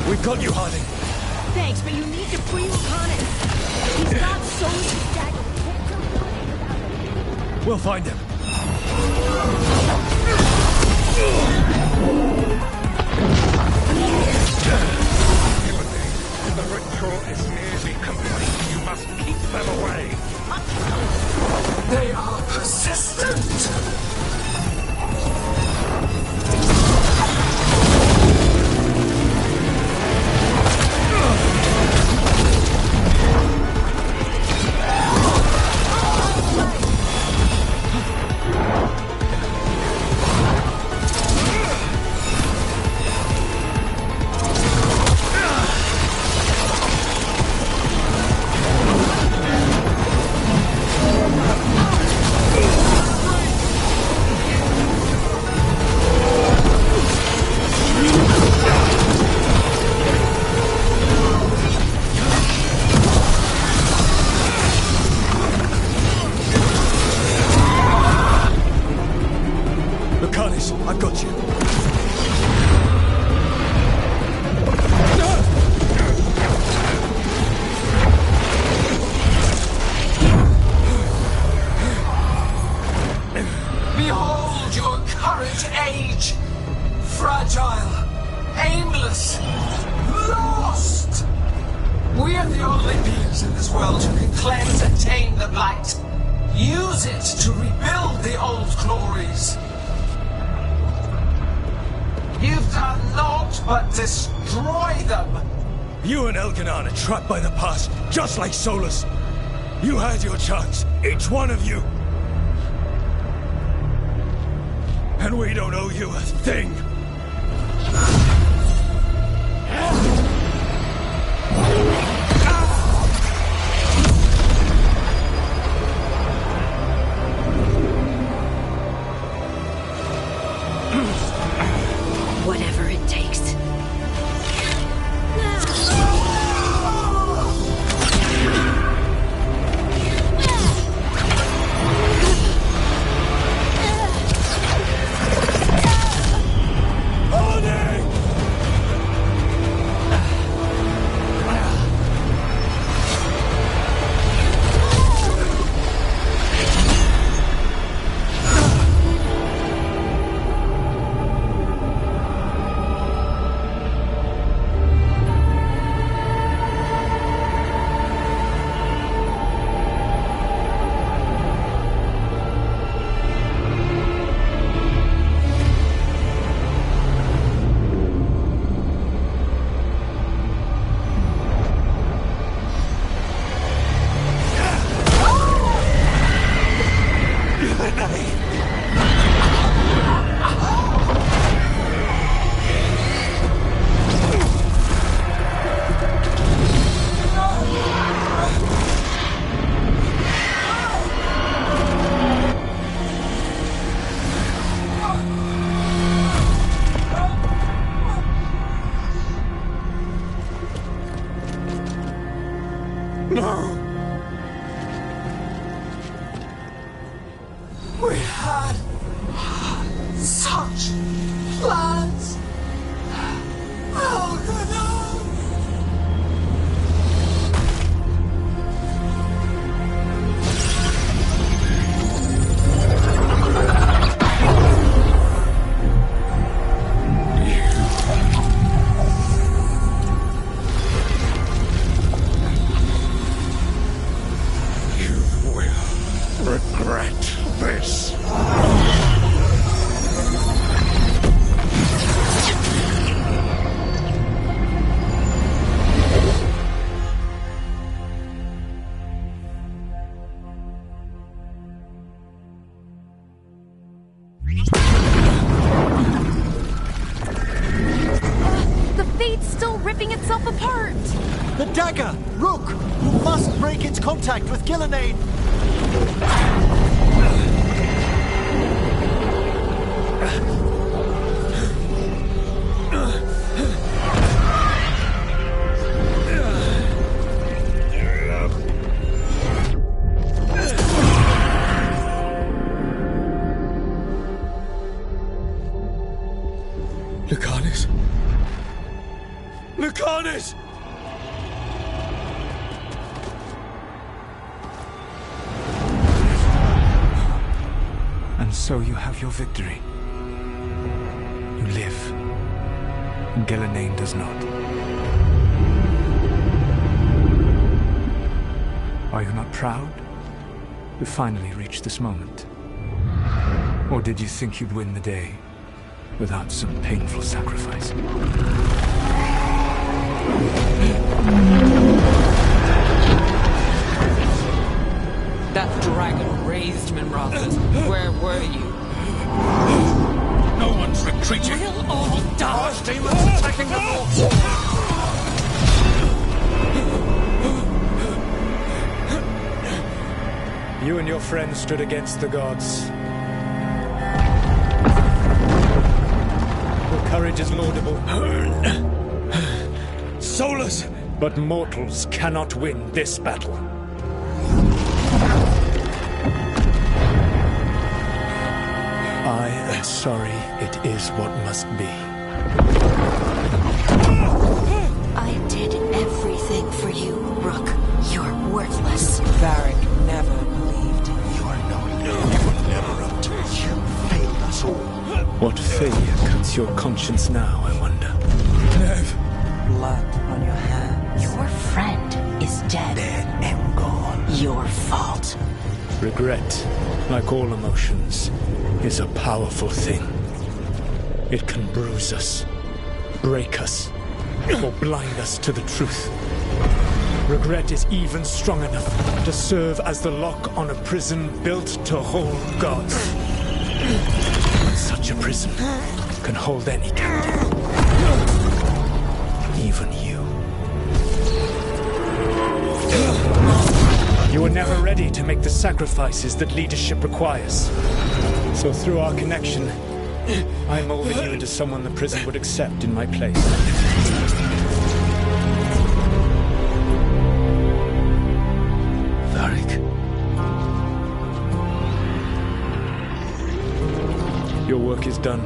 We've got you, Hardy. Thanks, but you need to free O'Connor. He's got so much dagger. We can't kill him without it. We'll find him. The ritual is nearly complete. You must keep them away. They are persistent. I've got you. Behold your current age. Fragile, aimless, lost. We are the only beings in this world who can cleanse and tame the blight. Use it to rebuild the old glories. You've done naught but destroy them. You and Elganon are trapped by the past, just like Solus. You had your chance, each one of you. And we don't owe you a thing. Whatever it takes. We had such plans. Regret this. The Fate's still ripping itself apart! The dagger! Rook! You must break its contact with Gillenane! Lucanus? Lucanus! And so you have your victory. You live. And Gillenane does not. Are you not proud to finally reach this moment? Or did you think you'd win the day without some painful sacrifice? That dragon raised Minrathas. Where were you? No one's retreating. We'll all die. Our demons attacking the fort. You and your friends stood against the gods. Your courage is laudable. Soulless! But mortals cannot win this battle. I am sorry it is what must be. I did everything for you, Rook. You're worthless. Varric never believed in you. You are no leader. You were never up to it. You failed us all. What failure cuts your conscience now, I wonder? Nev. Blood on your hands. Your friend is dead. Dead and gone. Your fault. Regret, like all emotions, is a powerful thing. It can bruise us, break us, or blind us to the truth. Regret is even strong enough to serve as the lock on a prison built to hold gods. Such a prison can hold any captive. Even you. You were never ready to make the sacrifices that leadership requires. So through our connection, I molded you into someone the prison would accept in my place. Varric. Your work is done.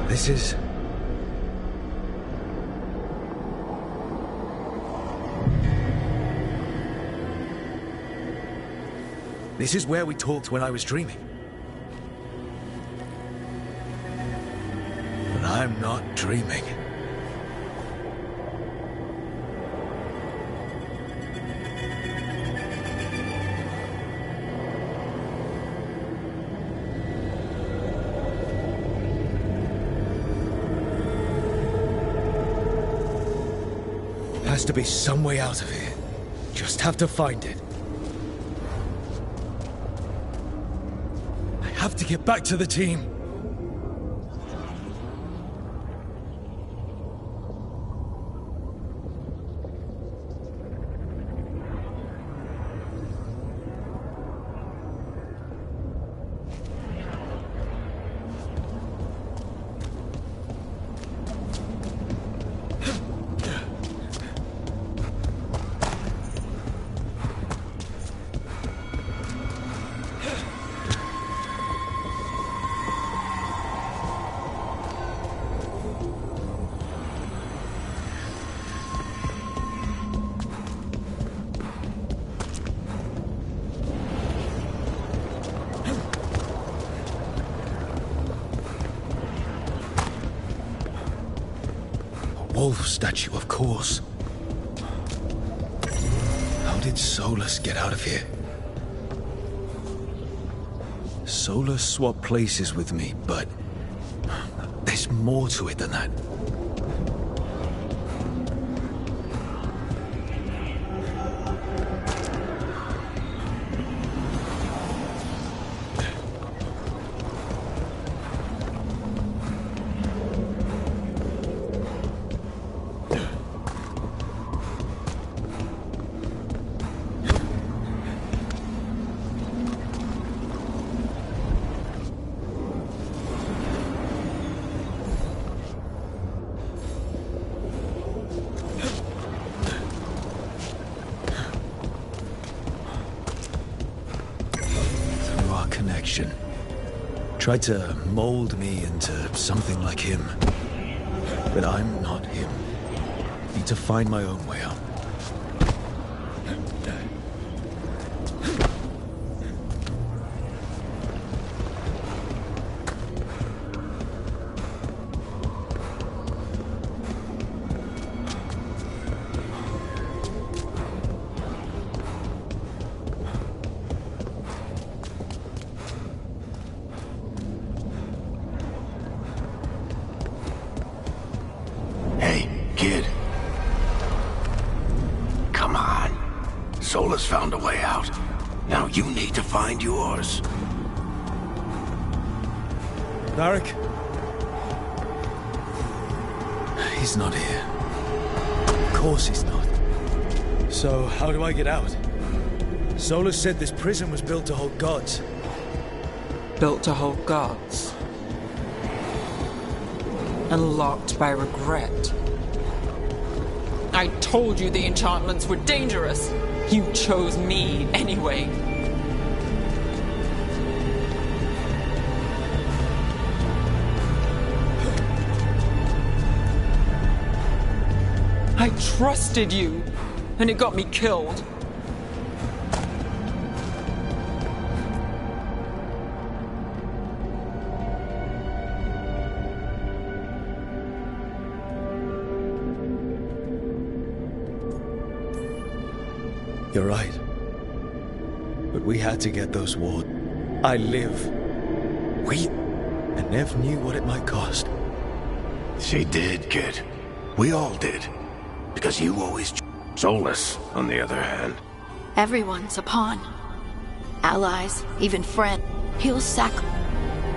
This is... This is where we talked when I was dreaming. I'm not dreaming. Has to be some way out of here. Just have to find it. I have to get back to the team. Wolf statue, of course. How did Solus get out of here? Solus swapped places with me, but there's more to it than that. Tried to mold me into something like him. But I'm not him. Need to find my own way out. Solus found a way out. Now you need to find yours. Varric? He's not here. Of course he's not. So, how do I get out? Solus said this prison was built to hold gods. Built to hold gods. And locked by regret. I told you the enchantments were dangerous. You chose me anyway. I trusted you, and it got me killed. You're right. But we had to get those wards. I live. And Nev knew what it might cost. She did, kid. We all did. Because you always... Solus, on the other hand. Everyone's a pawn. Allies, even friends. He'll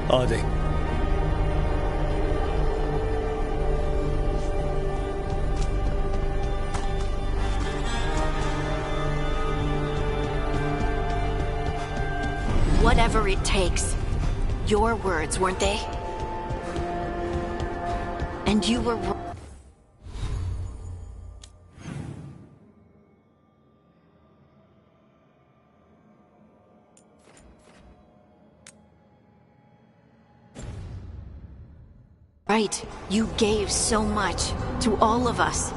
Ardy. Whatever it takes. Your words, weren't they? And you were wrong. Right. You gave so much to all of us.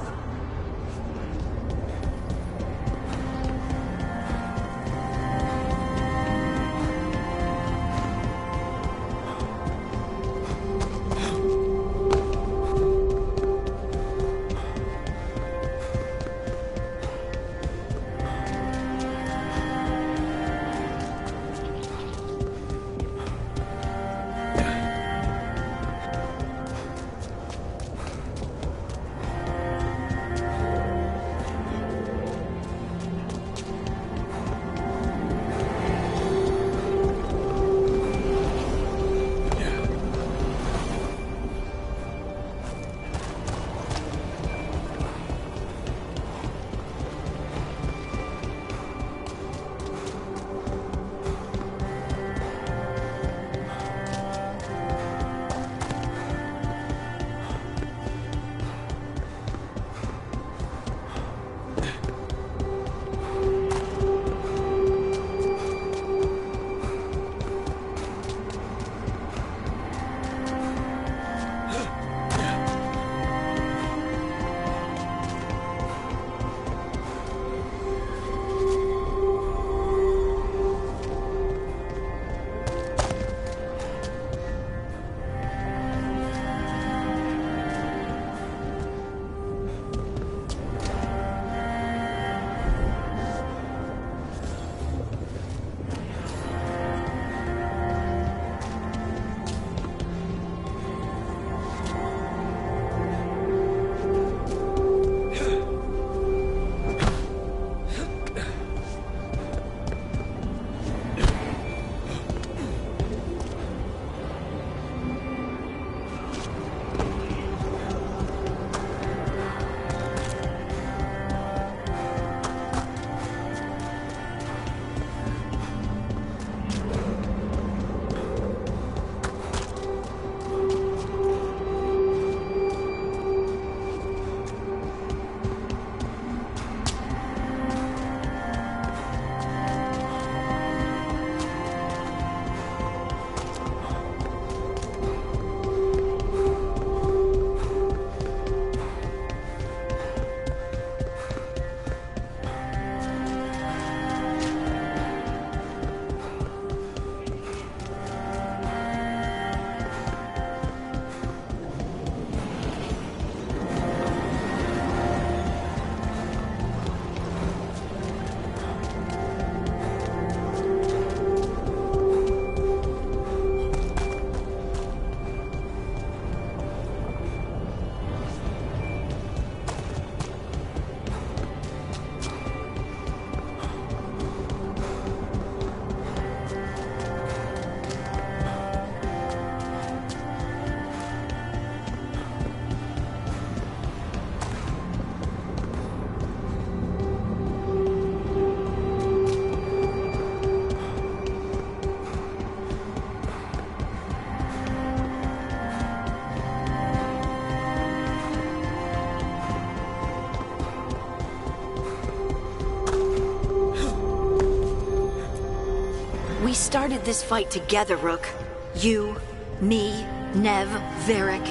started this fight together, Rook. You, me, Nev, Varric.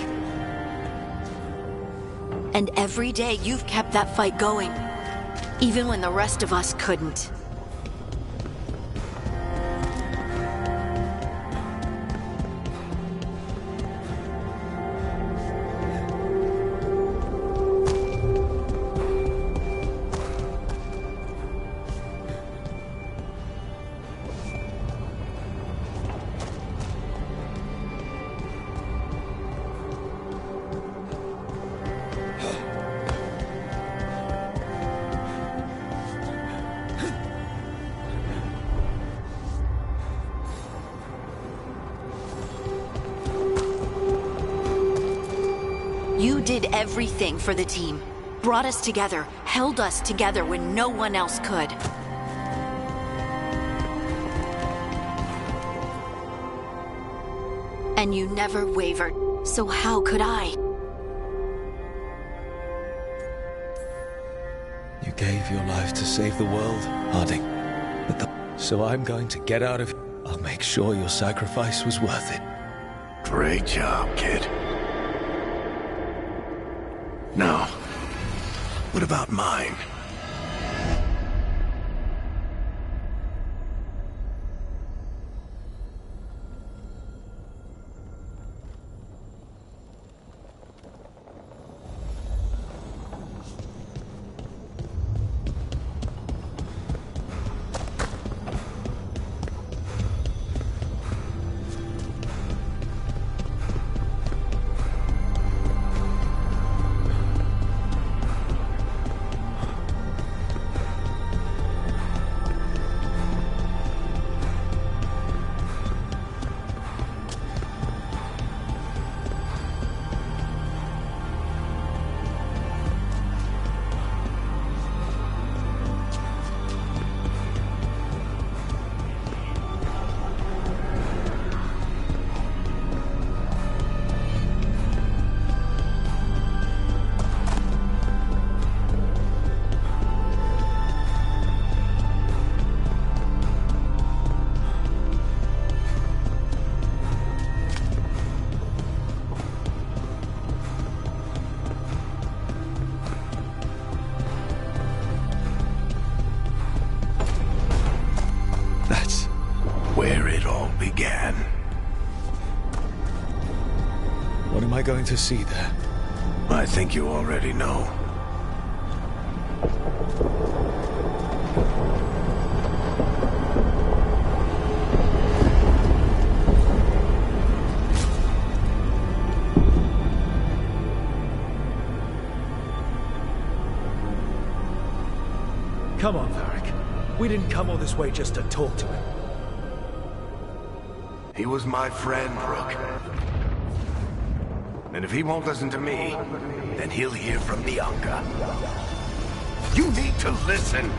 And every day you've kept that fight going, even when the rest of us couldn't. You did everything for the team. Brought us together, held us together when no one else could. And you never wavered, so how could I? You gave your life to save the world, Harding. So I'm going to get out of... I'll make sure your sacrifice was worth it. Great job, kid. Now, what about mine? Where it all began. What am I going to see there? I think you already know. Come on, Varric. We didn't come all this way just to talk to him. He was my friend, Rook. And if he won't listen to me, then he'll hear from Bianca. You need to listen!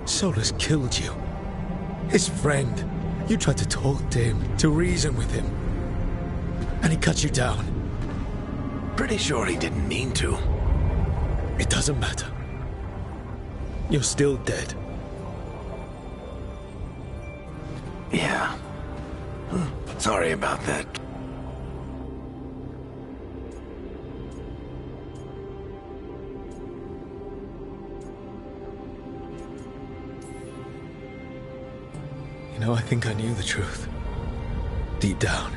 Solus killed you. His friend. You tried to talk to him, to reason with him. And he cut you down. Pretty sure he didn't mean to. It doesn't matter. You're still dead. Yeah. Sorry about that. You know, I think I knew the truth. Deep down.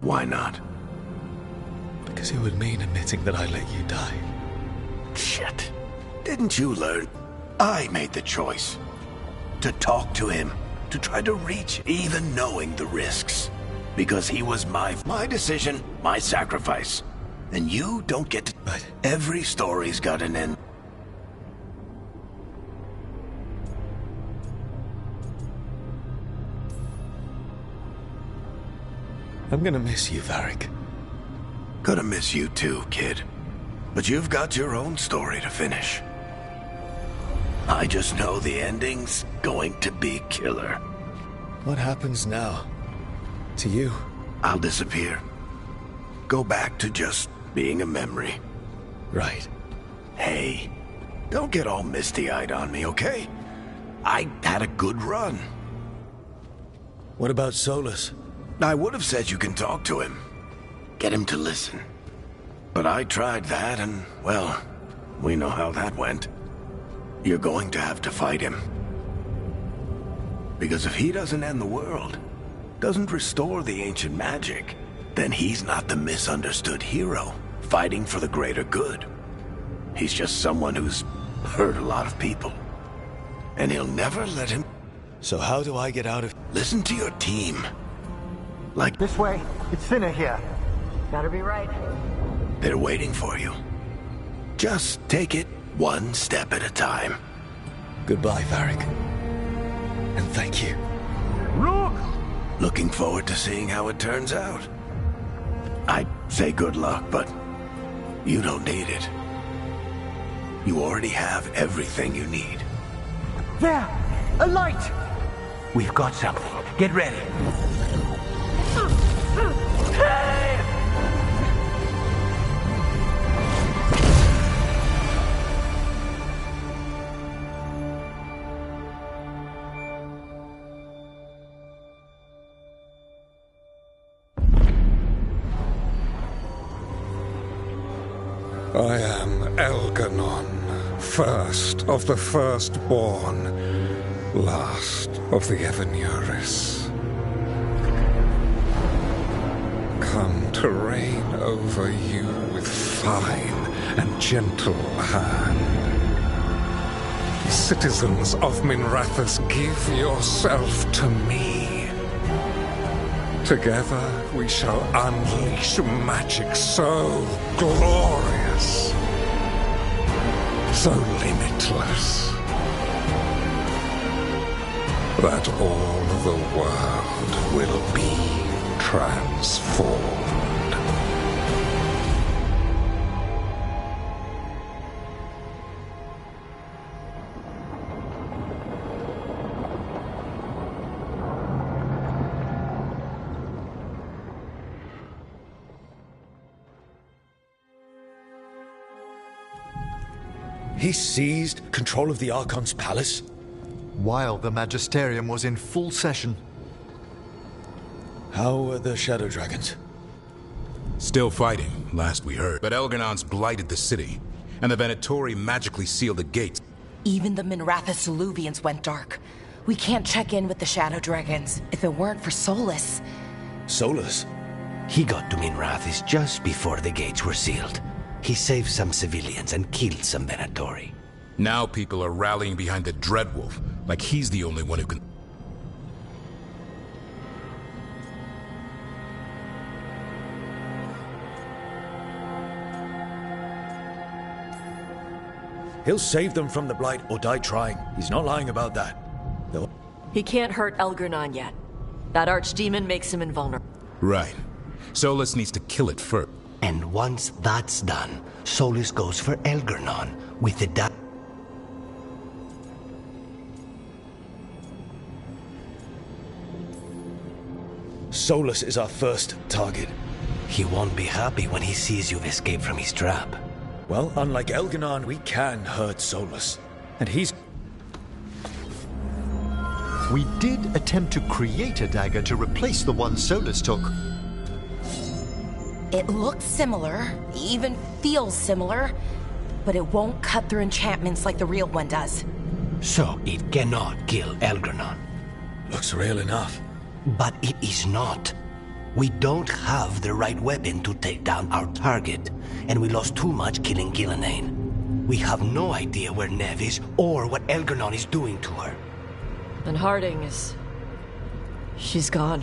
Why not? Because it would mean admitting that I let you die. Shit. Didn't you learn? I made the choice. To talk to him. To try to reach, even knowing the risks. Because he was my decision, my sacrifice. And you don't get to... But every story's got an end. I'm gonna miss you, Varric. Gonna miss you too, kid. But you've got your own story to finish. I just know the ending's going to be killer. What happens now? To you? I'll disappear. Go back to just being a memory. Right. Hey, don't get all misty-eyed on me, okay? I had a good run. What about Solus? I would have said you can talk to him. Get him to listen. But I tried that and, well, we know how that went. You're going to have to fight him. Because if he doesn't end the world, doesn't restore the ancient magic, then he's not the misunderstood hero fighting for the greater good. He's just someone who's hurt a lot of people. And he'll never let him... So how do I get out of... Listen to your team. Like... This way. It's thinner here. Gotta be right. They're waiting for you. Just take it one step at a time. Goodbye, Varric. And thank you. Look! Looking forward to seeing how it turns out. I'd say good luck, but you don't need it. You already have everything you need. There! A light! We've got something. Get ready. I am Elganon, first of the firstborn, last of the Evanuris. Come to reign over you with fine and gentle hand. Citizens of Minrathous, give yourself to me. Together we shall unleash magic so glorious, so limitless, that all the world will be transformed. He seized control of the Archon's palace? While the Magisterium was in full session. How were the Shadow Dragons? Still fighting, last we heard. But Elganon's blighted the city, and the Venatori magically sealed the gates. Even the Minrathous Illuvians went dark. We can't check in with the Shadow Dragons if it weren't for Solus. Solus? He got to Minrathous just before the gates were sealed. He saved some civilians and killed some Venatori. Now people are rallying behind the Dreadwolf, like he's the only one who can... He'll save them from the Blight or die trying. He's not lying about that. No. He can't hurt Elgar'nan yet. That archdemon makes him invulnerable. Right. Solus needs to kill it first. And once that's done, Solus goes for Elgar'nan with the Solus is our first target. He won't be happy when he sees you've escaped from his trap. Well, unlike Elganon, we can hurt Solus. And he's... We did attempt to create a dagger to replace the one Solus took. It looks similar, even feels similar, but it won't cut through enchantments like the real one does. So it cannot kill Elgranon. Looks real enough. But it is not. We don't have the right weapon to take down our target, and we lost too much killing Gillenane. We have no idea where Neve is or what Elgranon is doing to her. And Harding is... she's gone.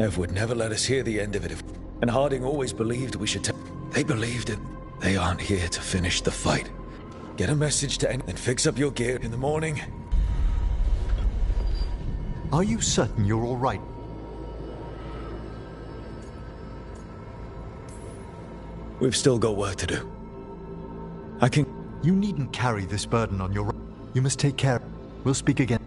Nev would never let us hear the end of it if... And Harding always believed we should They believed it. They aren't here to finish the fight. Get a message to end and fix up your gear in the morning. Are you certain you're all right? We've still got work to do. I can... You needn't carry this burden on your... You must take care. We'll speak again.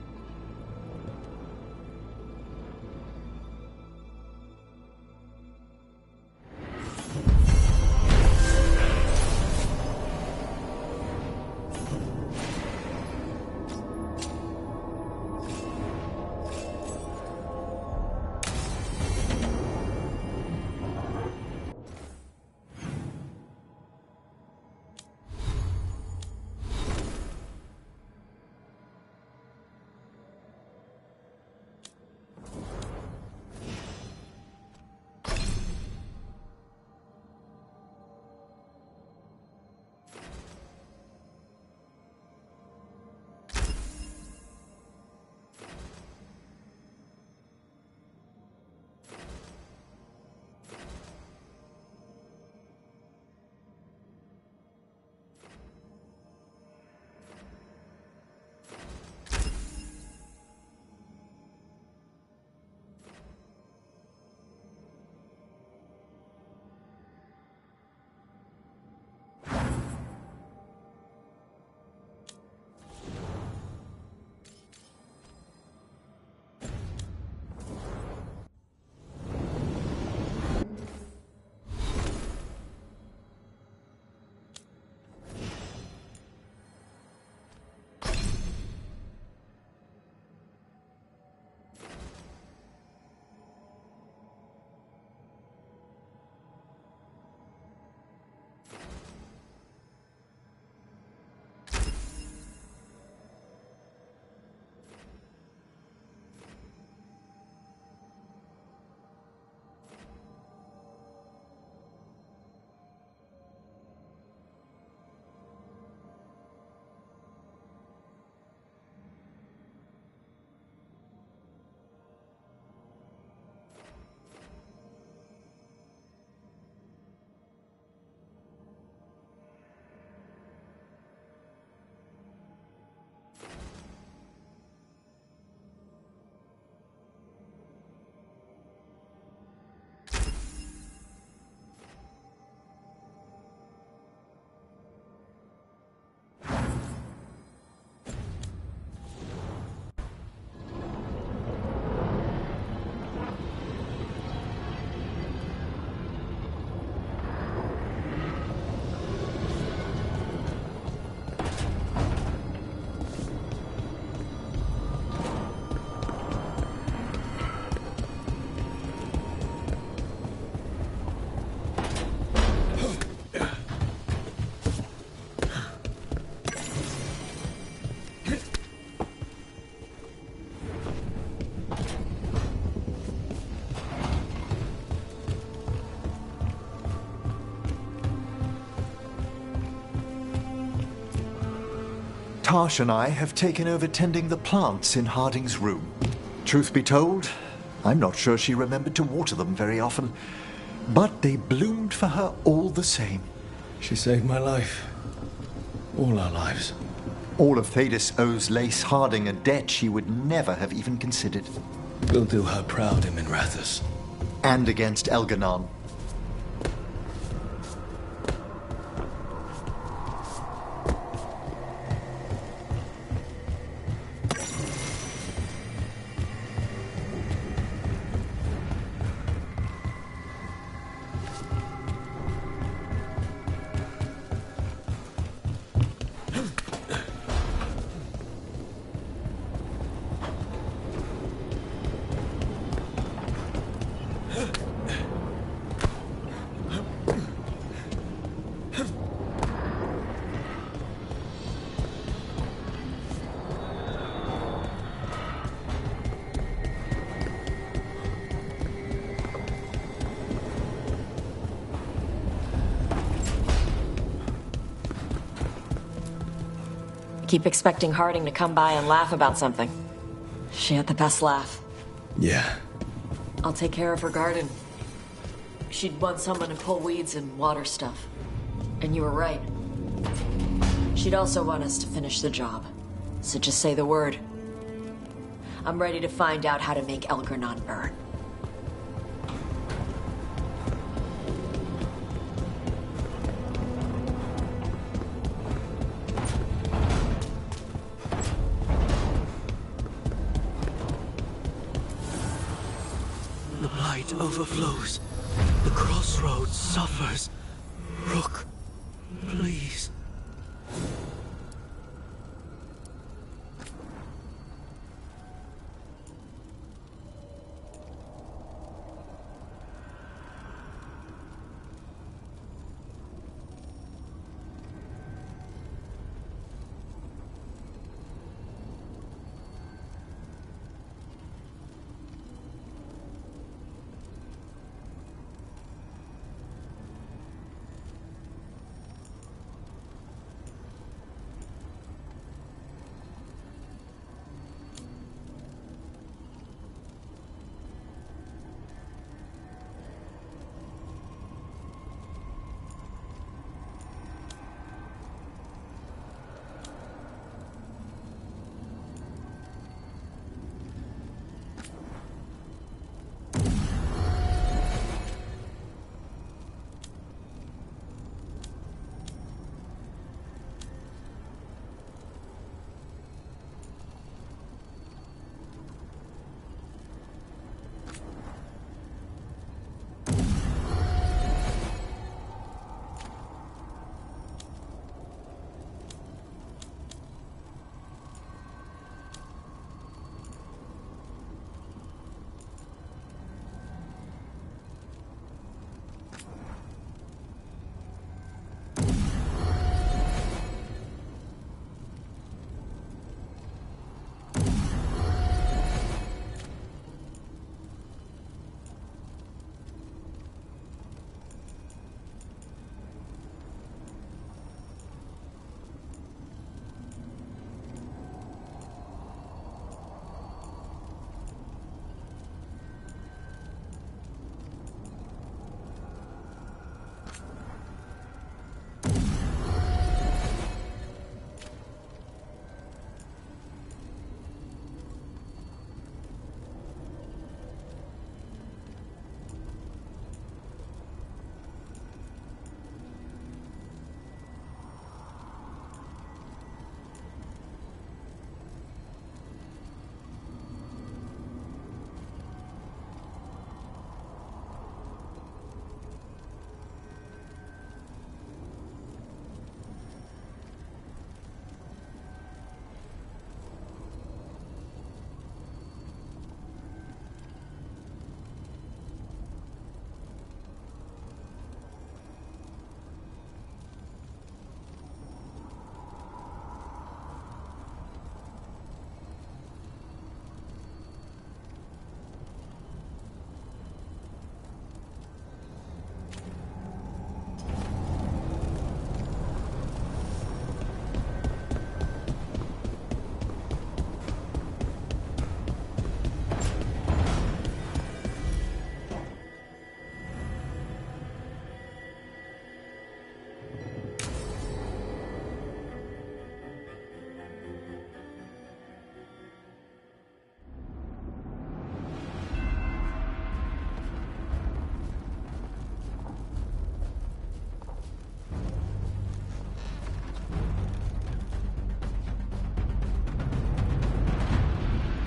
Tash and I have taken over tending the plants in Harding's room. Truth be told, I'm not sure she remembered to water them very often, but they bloomed for her all the same. She saved my life. All our lives. All of Thedas owes Lace Harding a debt she would never have even considered. We'll do her proud in Minrathous. And against Elganon. Keep expecting Harding to come by and laugh about something. She had the best laugh. Yeah. I'll take care of her garden. She'd want someone to pull weeds and water stuff. And you were right. She'd also want us to finish the job. So just say the word. I'm ready to find out how to make Elgranon burn. The blight overflows. The crossroads suffers. Rook, please.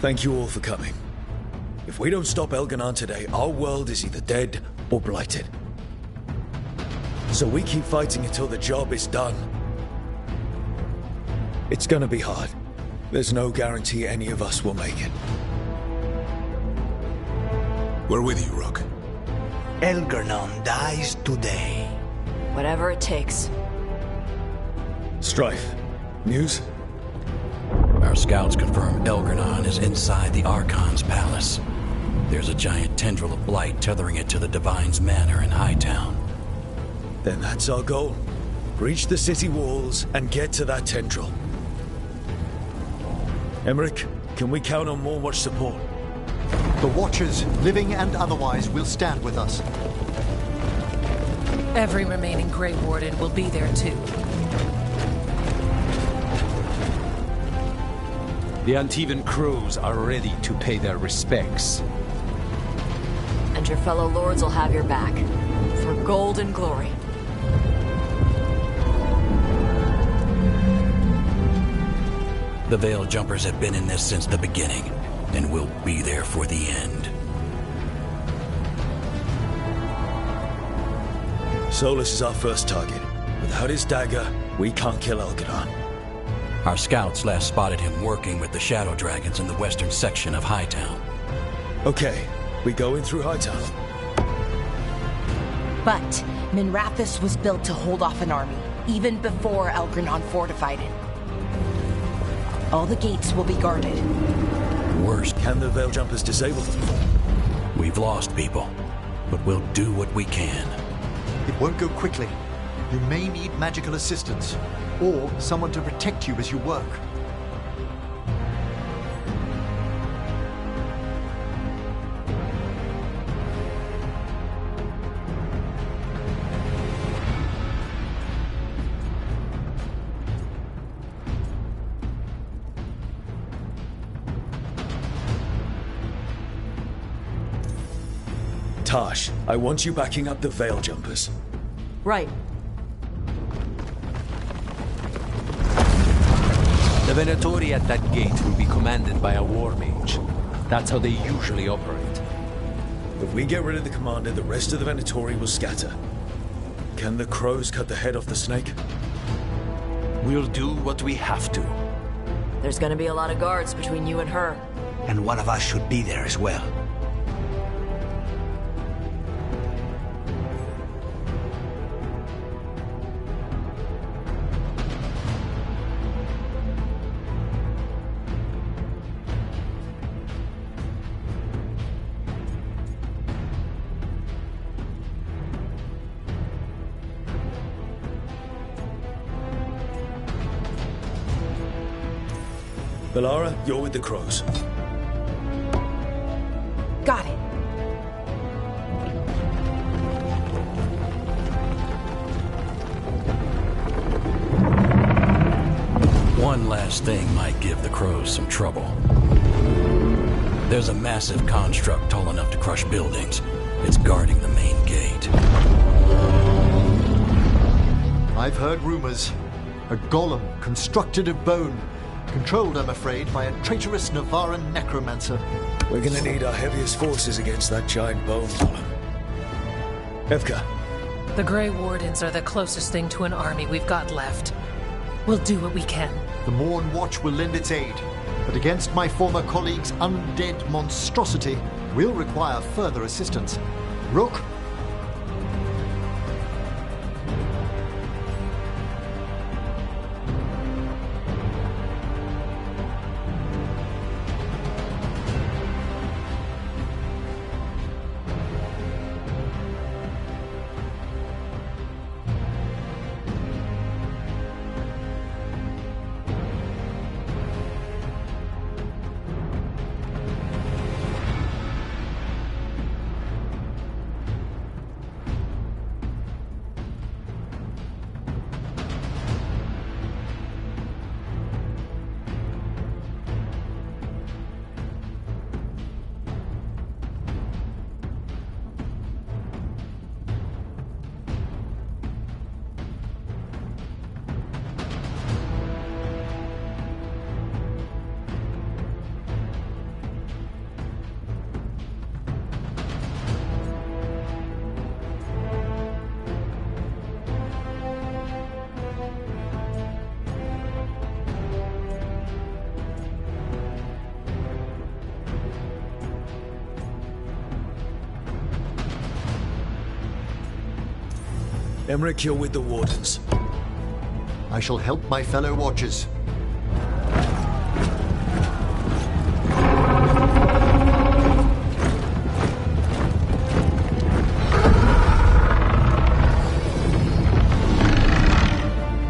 Thank you all for coming. If we don't stop Elganon today, our world is either dead or blighted. So we keep fighting until the job is done. It's gonna be hard. There's no guarantee any of us will make it. We're with you, Rook. Elganon dies today. Whatever it takes. Strife. News? Our scouts confirm Elganon is inside the Archon's palace. There's a giant tendril of blight tethering it to the Divine's manor in Hightown. Then that's our goal. Breach the city walls and get to that tendril. Emmerich, can we count on more Watch support? The Watchers, living and otherwise, will stand with us. Every remaining Grey Warden will be there too. The Antivan crows are ready to pay their respects. And your fellow lords will have your back. For gold and glory. The Veil Jumpers have been in this since the beginning, and will be there for the end. Solus is our first target. Without his dagger, we can't kill Elganon. Our scouts last spotted him working with the Shadow Dragons in the western section of Hightown. Okay, we go in through Hightown. But Minrathous was built to hold off an army, even before Elganon fortified it. All the gates will be guarded. Worst. Can the Veil Jumpers disable them? We've lost people, but we'll do what we can. It won't go quickly. You may need magical assistance, or someone to protect you as you work. Tash, I want you backing up the Veil Jumpers. Right. The Venatori at that gate will be commanded by a war mage. That's how they usually operate. If we get rid of the commander, the rest of the Venatori will scatter. Can the crows cut the head off the snake? We'll do what we have to. There's gonna be a lot of guards between you and her. And one of us should be there as well. Balara, you're with the crows. Got it. One last thing might give the crows some trouble. There's a massive construct tall enough to crush buildings. It's guarding the main gate. I've heard rumors. A golem constructed of bone. Controlled, I'm afraid, by a traitorous Navaran necromancer. We're gonna need our heaviest forces against that giant bone golem. Evka. The Grey Wardens are the closest thing to an army we've got left. We'll do what we can. The Morn Watch will lend its aid, but against my former colleague's undead monstrosity, we'll require further assistance. Rook? Emmerich, you're with the Wardens. I shall help my fellow Watchers.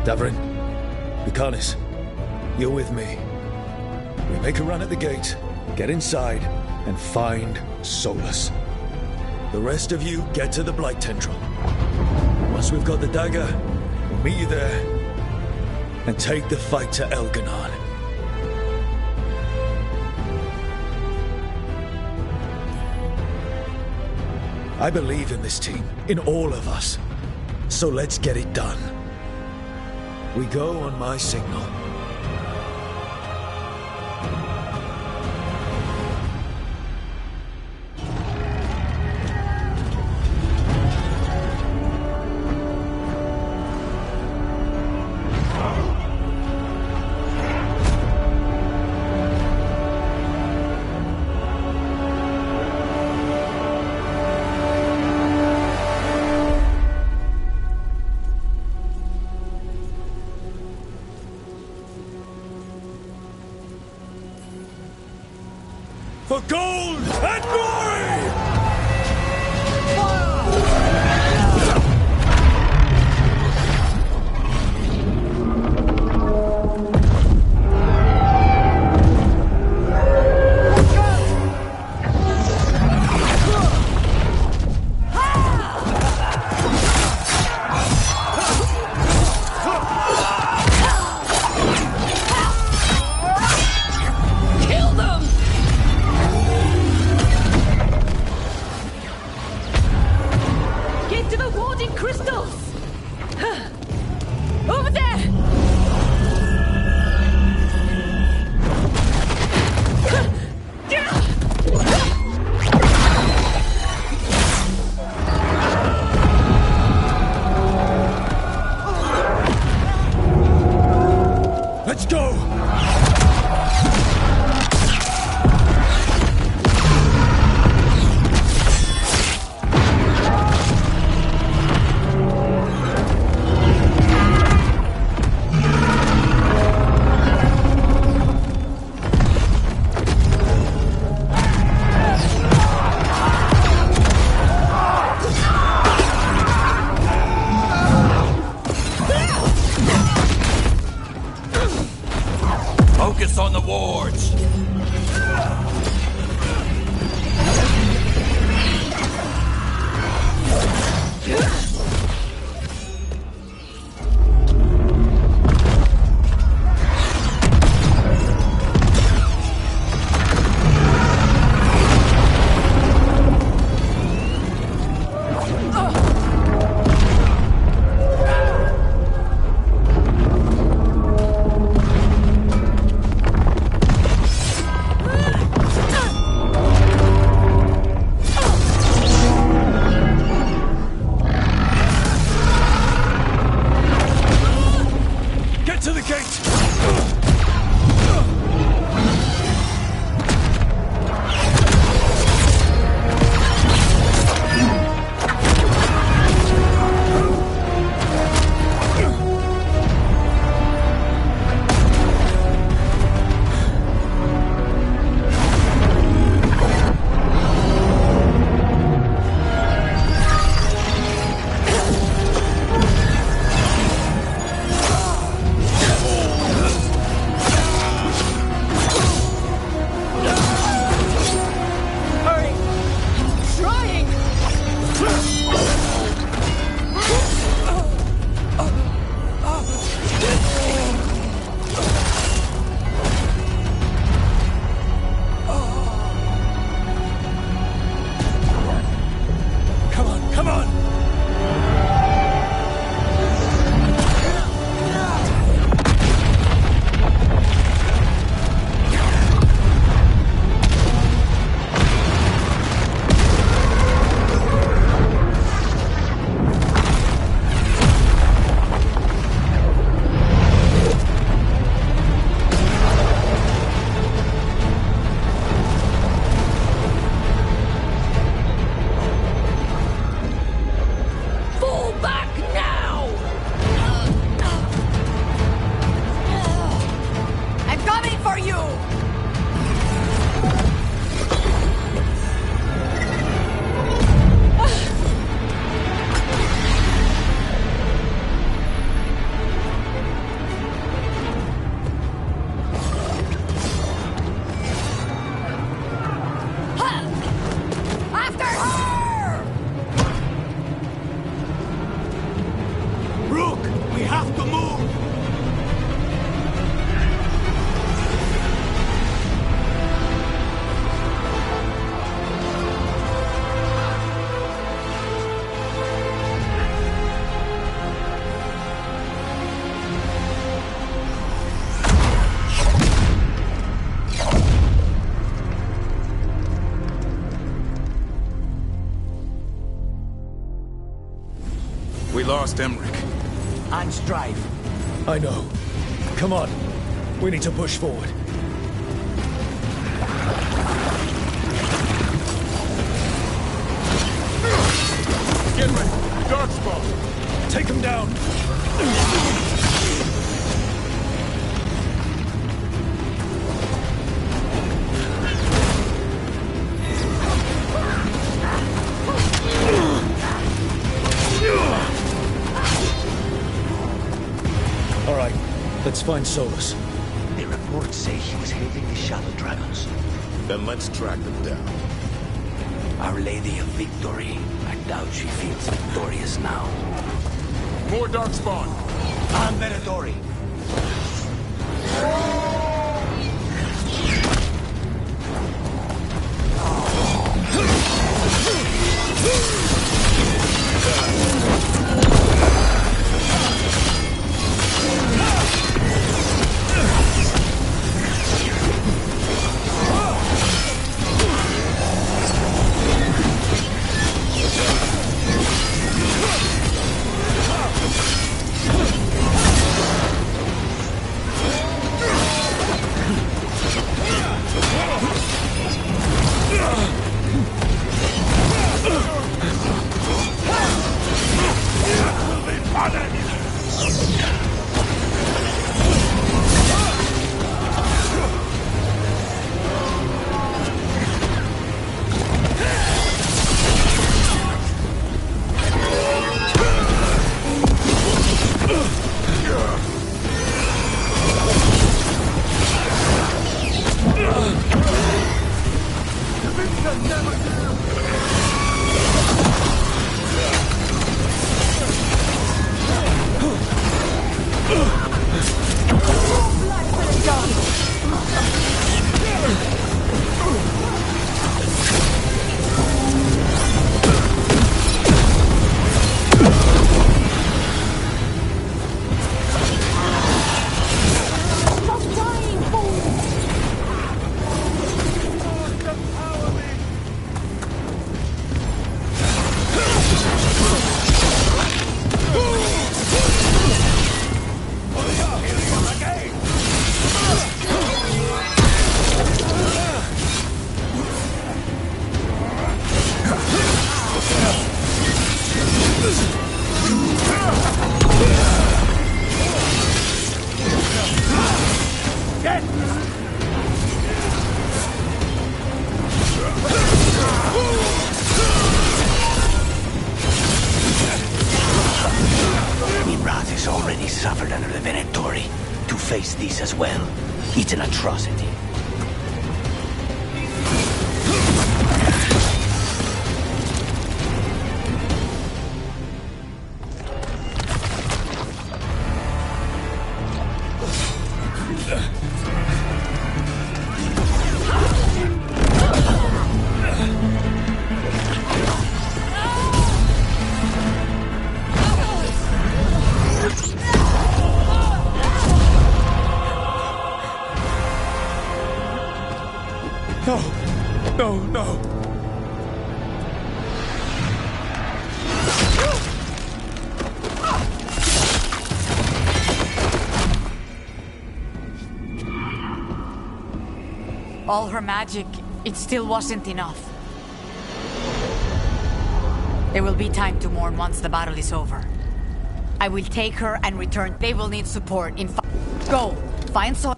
Davrin, Lucanus, you're with me. We make a run at the gate, get inside, and find Solus. The rest of you get to the Blight Tendril. Once we've got the dagger, we'll meet you there and take the fight to Elganon. I believe in this team, in all of us. So let's get it done. We go on my signal. For gold and glory! lost Emmerich. On strife. I know. Come on. We need to push forward. Get ready. Darkspawn. Take him down. All right, let's find Solus. The reports say he was hating the Shadow Dragons. Then let's track them down. Our Lady of Victory. I doubt she feels victorious now. More Darkspawn. On Venatori. Suffered under the Venatori. To face this as well, it's an atrocity. No. All her magic, it still wasn't enough. There will be time to mourn once the battle is over. I will take her and return. They will need support in Go! Find so.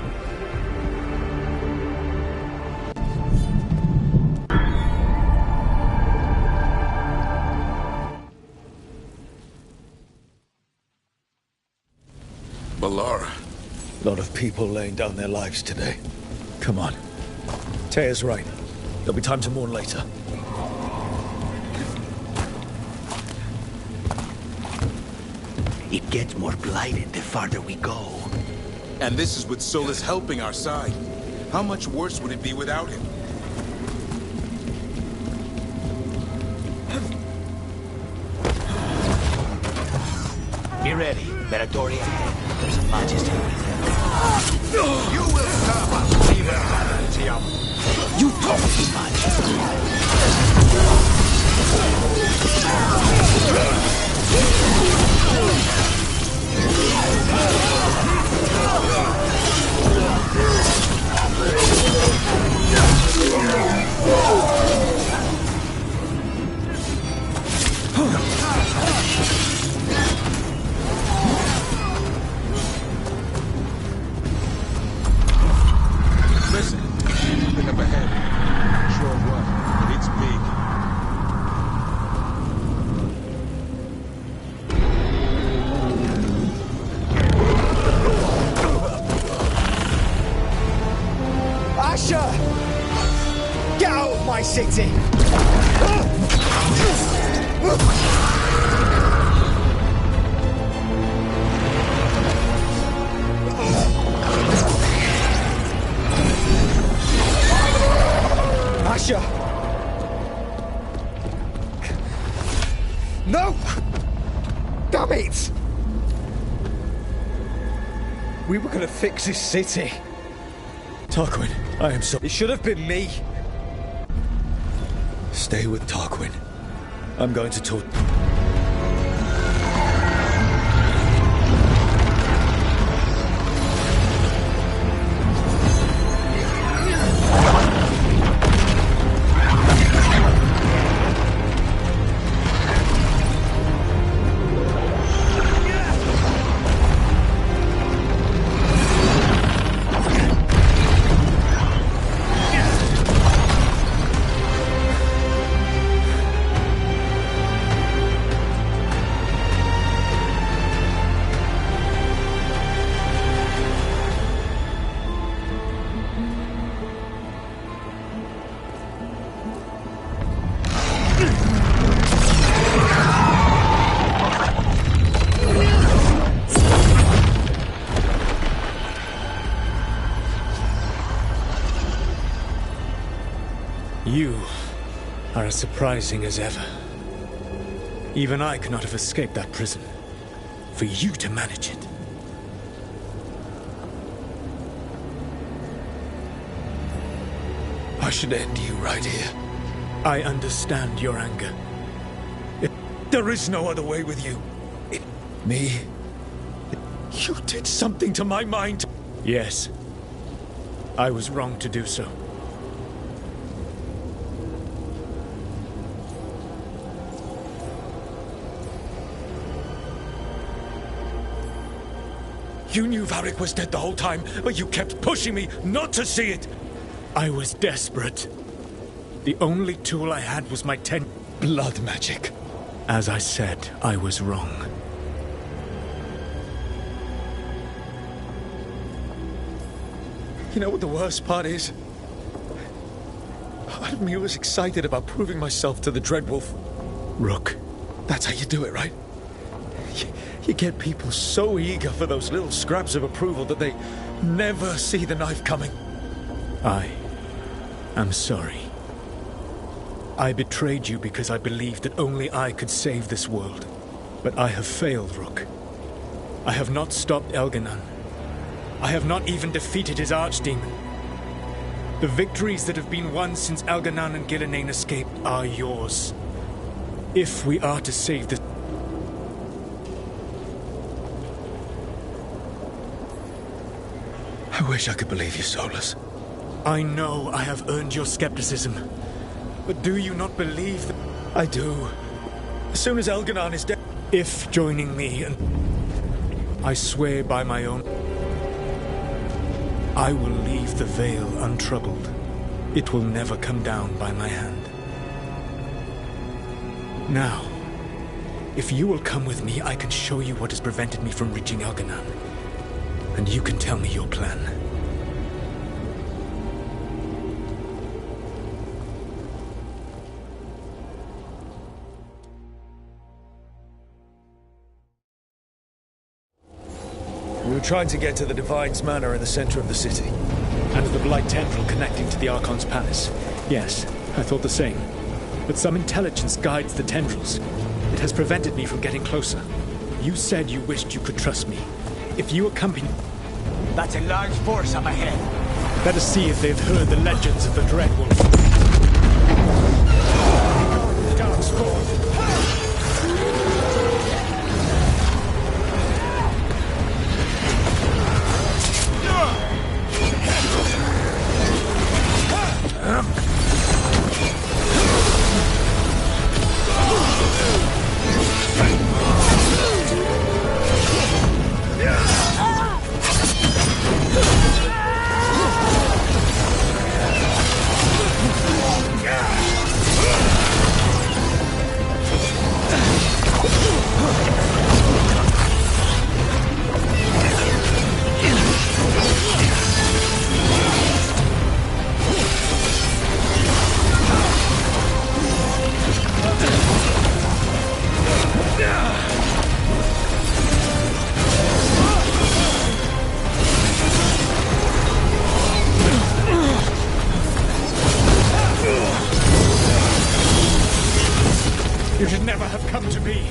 Balara. A lot of people laying down their lives today. Come on. Taya's right. There'll be time to mourn later. It gets more blighted the farther we go. And this is with Solus helping our side. How much worse would it be without him? Be ready. Venatori ahead. There's a Majesty with him. You will serve us, even Valentium. You talk too much. Get out of my city! Asha! No! Damn it! We were gonna fix this city. Tarquin, I am sorry. It should have been me. Stay with Tarquin. I'm going to talk. You are as surprising as ever. Even I could not have escaped that prison. For you to manage it. I should end you right here. I understand your anger. There is no other way with you. Me? You did something to my mind. Yes. I was wrong to do so. You knew Varric was dead the whole time, but you kept pushing me not to see it. I was desperate. The only tool I had was my blood magic. As I said, I was wrong. You know what the worst part is? Part of me was excited about proving myself to the Dreadwolf. Rook, that's how you do it, right? You get people so eager for those little scraps of approval that they never see the knife coming. I am sorry. I betrayed you because I believed that only I could save this world. But I have failed, Rook. I have not stopped Elganon. I have not even defeated his archdemon. The victories that have been won since Elganon and Gillenane escaped are yours. If we are to save this... I wish I could believe you, Solus. I know I have earned your skepticism. But do you not believe that... I do. As soon as Elganon is dead... If joining me and... I swear by my own... I will leave the veil untroubled. It will never come down by my hand. Now, if you will come with me, I can show you what has prevented me from reaching Elganon. And you can tell me your plan. We were trying to get to the Divine's Manor in the center of the city. And the Blight Tendril connecting to the Archon's Palace. Yes, I thought the same. But some intelligence guides the tendrils. It has prevented me from getting closer. You said you wished you could trust me. If you accompany... That's a large force up ahead. Let us see if they've heard the legends of the Dreadwolf. Darkspawn. You should never have come to me.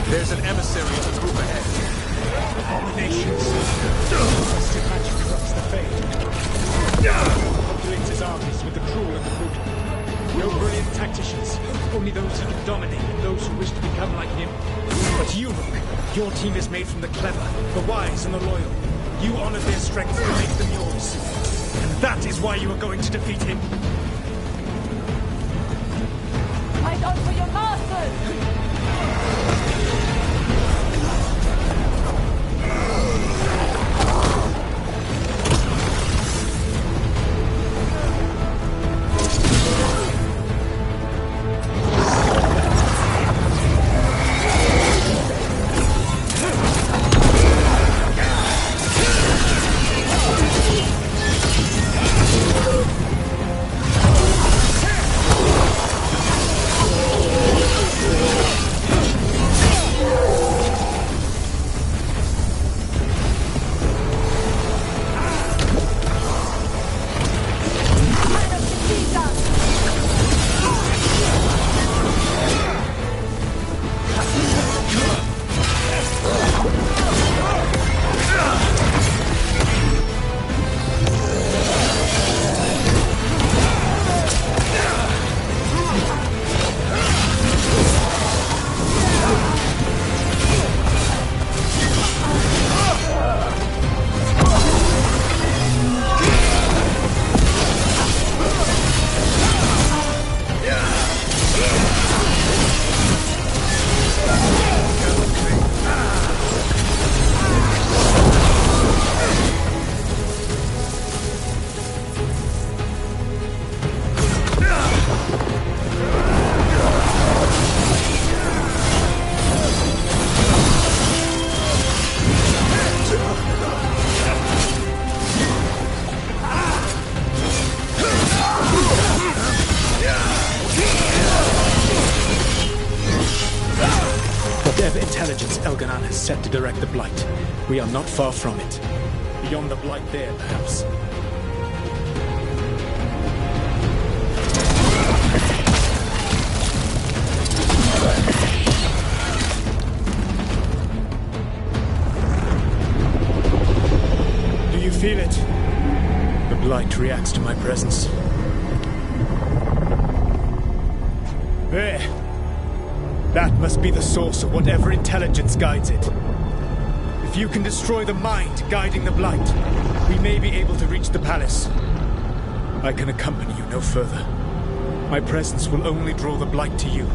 There's an emissary of the group ahead. Abominations. Mystic magic corrupts the fate. Populates his armies with the cruel and the brutal. No brilliant tacticians. Only those who can dominate and those who wish to become like him. But you, Rook, your team is made from the clever, the wise, and the loyal. You honored their strengths to make them yours. And that is why you are going to defeat him. Fight on for your masters! Whatever intelligence Elganon has set to direct the Blight, we are not far from it. Beyond the Blight there, perhaps. Do you feel it? The Blight reacts to my presence. There! That must be the source of whatever intelligence guides it. If you can destroy the mind guiding the Blight, we may be able to reach the palace. I can accompany you no further. My presence will only draw the Blight to you.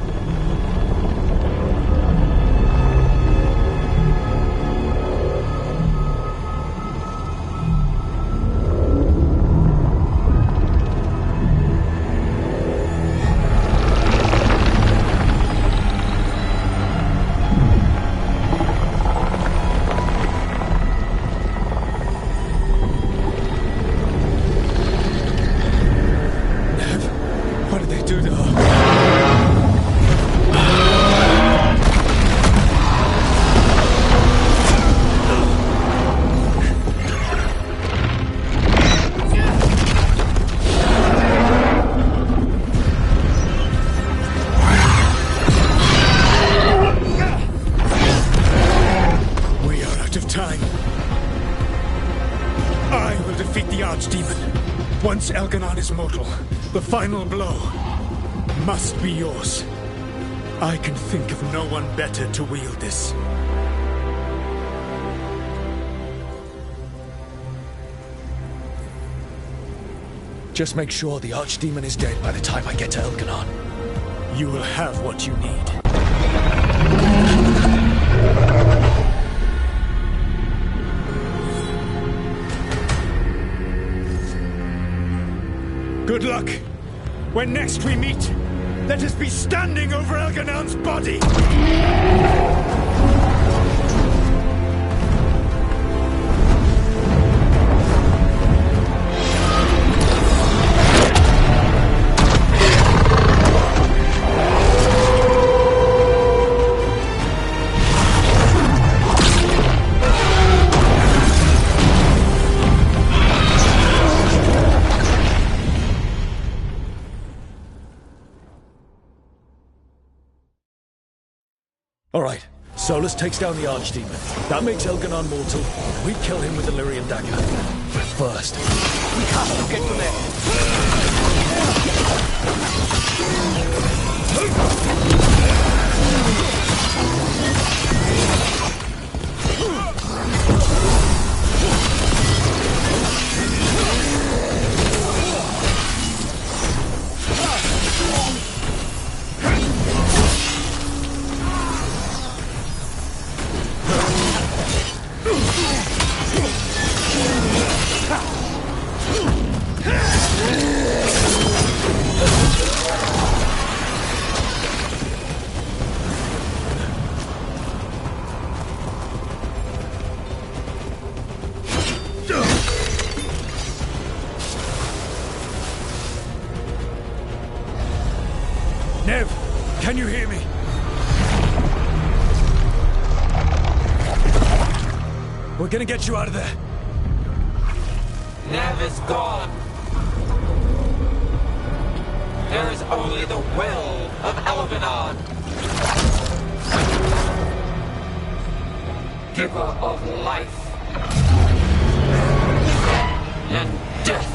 Once Elganon is mortal, the final blow must be yours. I can think of no one better to wield this. Just make sure the Archdemon is dead by the time I get to Elganon. You will have what you need. Good luck. When next we meet, let us be standing over Elganon's body! Alright, Solus takes down the Archdemon. That makes Elganon mortal. We kill him with the Lyrian dagger. But first, we have to get to Nev, can you hear me? We're gonna get you out of there. Nev is gone. There is only the will of Elganon. Giver of life and death.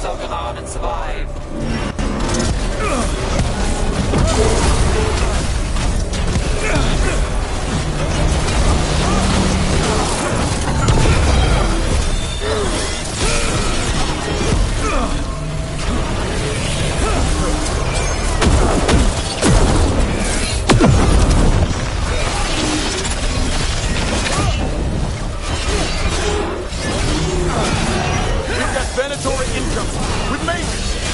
Elganon and survive. Venator incoming! We've made it!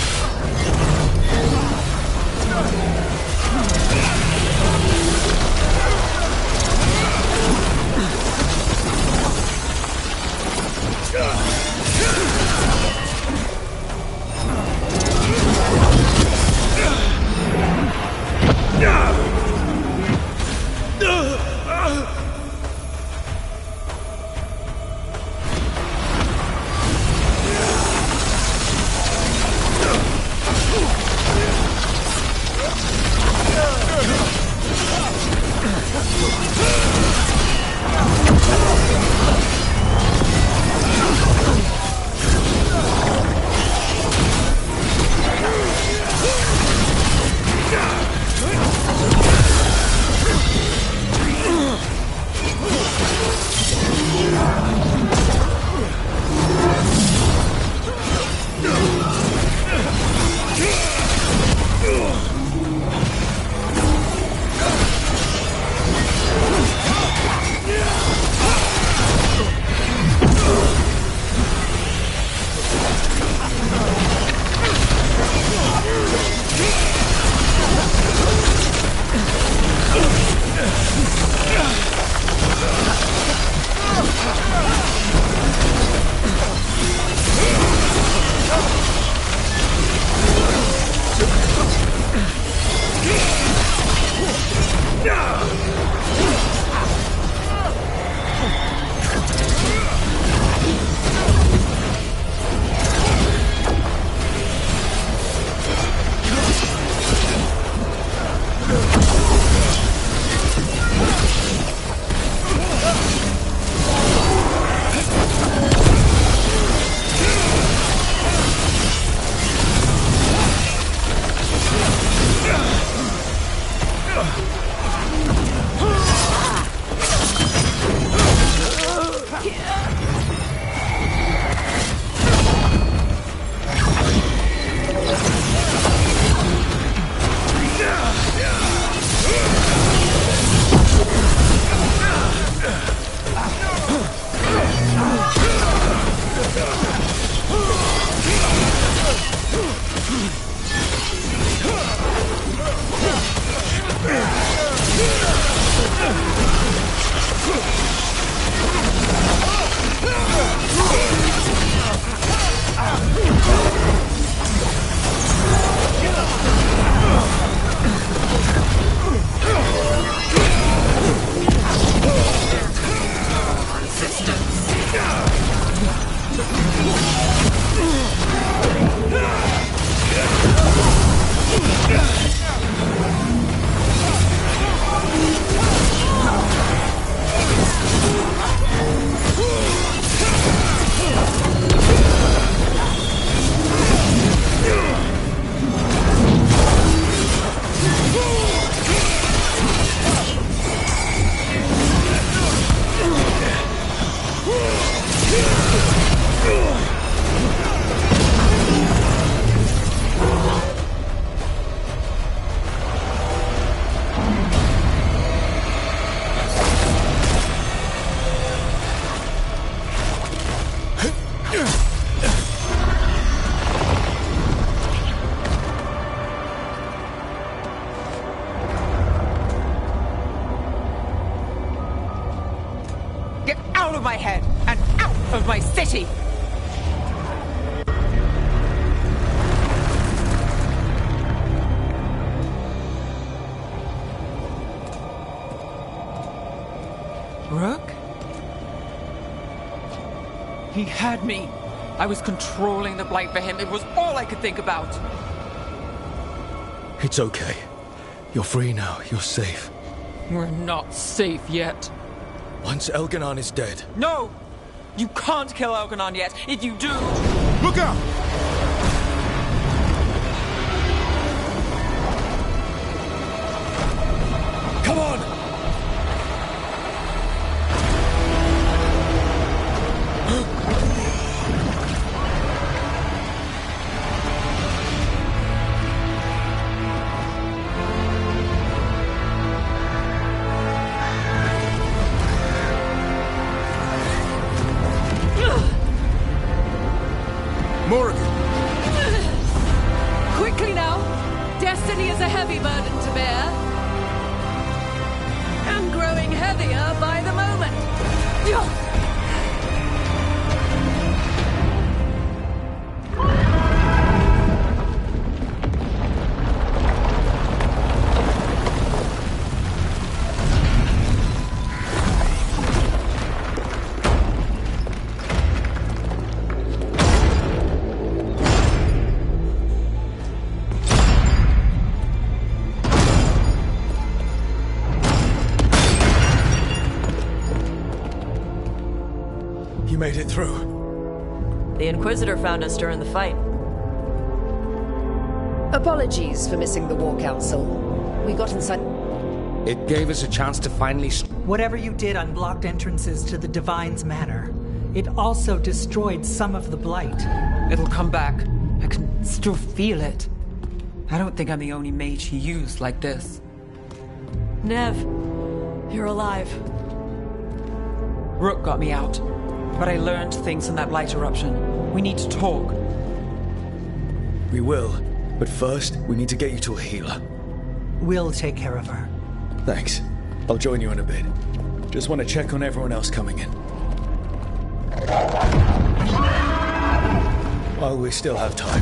of my head and out of my city! Rook? He had me. I was controlling the Blight for him. It was all I could think about. It's okay. You're free now. You're safe. We're not safe yet. Once Elganon is dead... No! You can't kill Elganon yet. If you do... Look out! Come on! Quickly now! Destiny is a heavy burden to bear. And growing heavier by the moment. You made it through. The Inquisitor found us during the fight. Apologies for missing the War Council. We got inside... It gave us a chance to finally... Whatever you did unblocked entrances to the Divine's Manor. It also destroyed some of the Blight. It'll come back. I can still feel it. I don't think I'm the only mage he used like this. Nev, you're alive. Rook got me out. But I learned things in that Blight eruption. We need to talk. We will. But first, we need to get you to a healer. We'll take care of her. Thanks. I'll join you in a bit. Just want to check on everyone else coming in. While we still have time.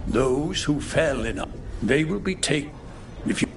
Those who fell in, they will be taken. If you...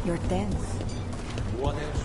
You're tense. What else?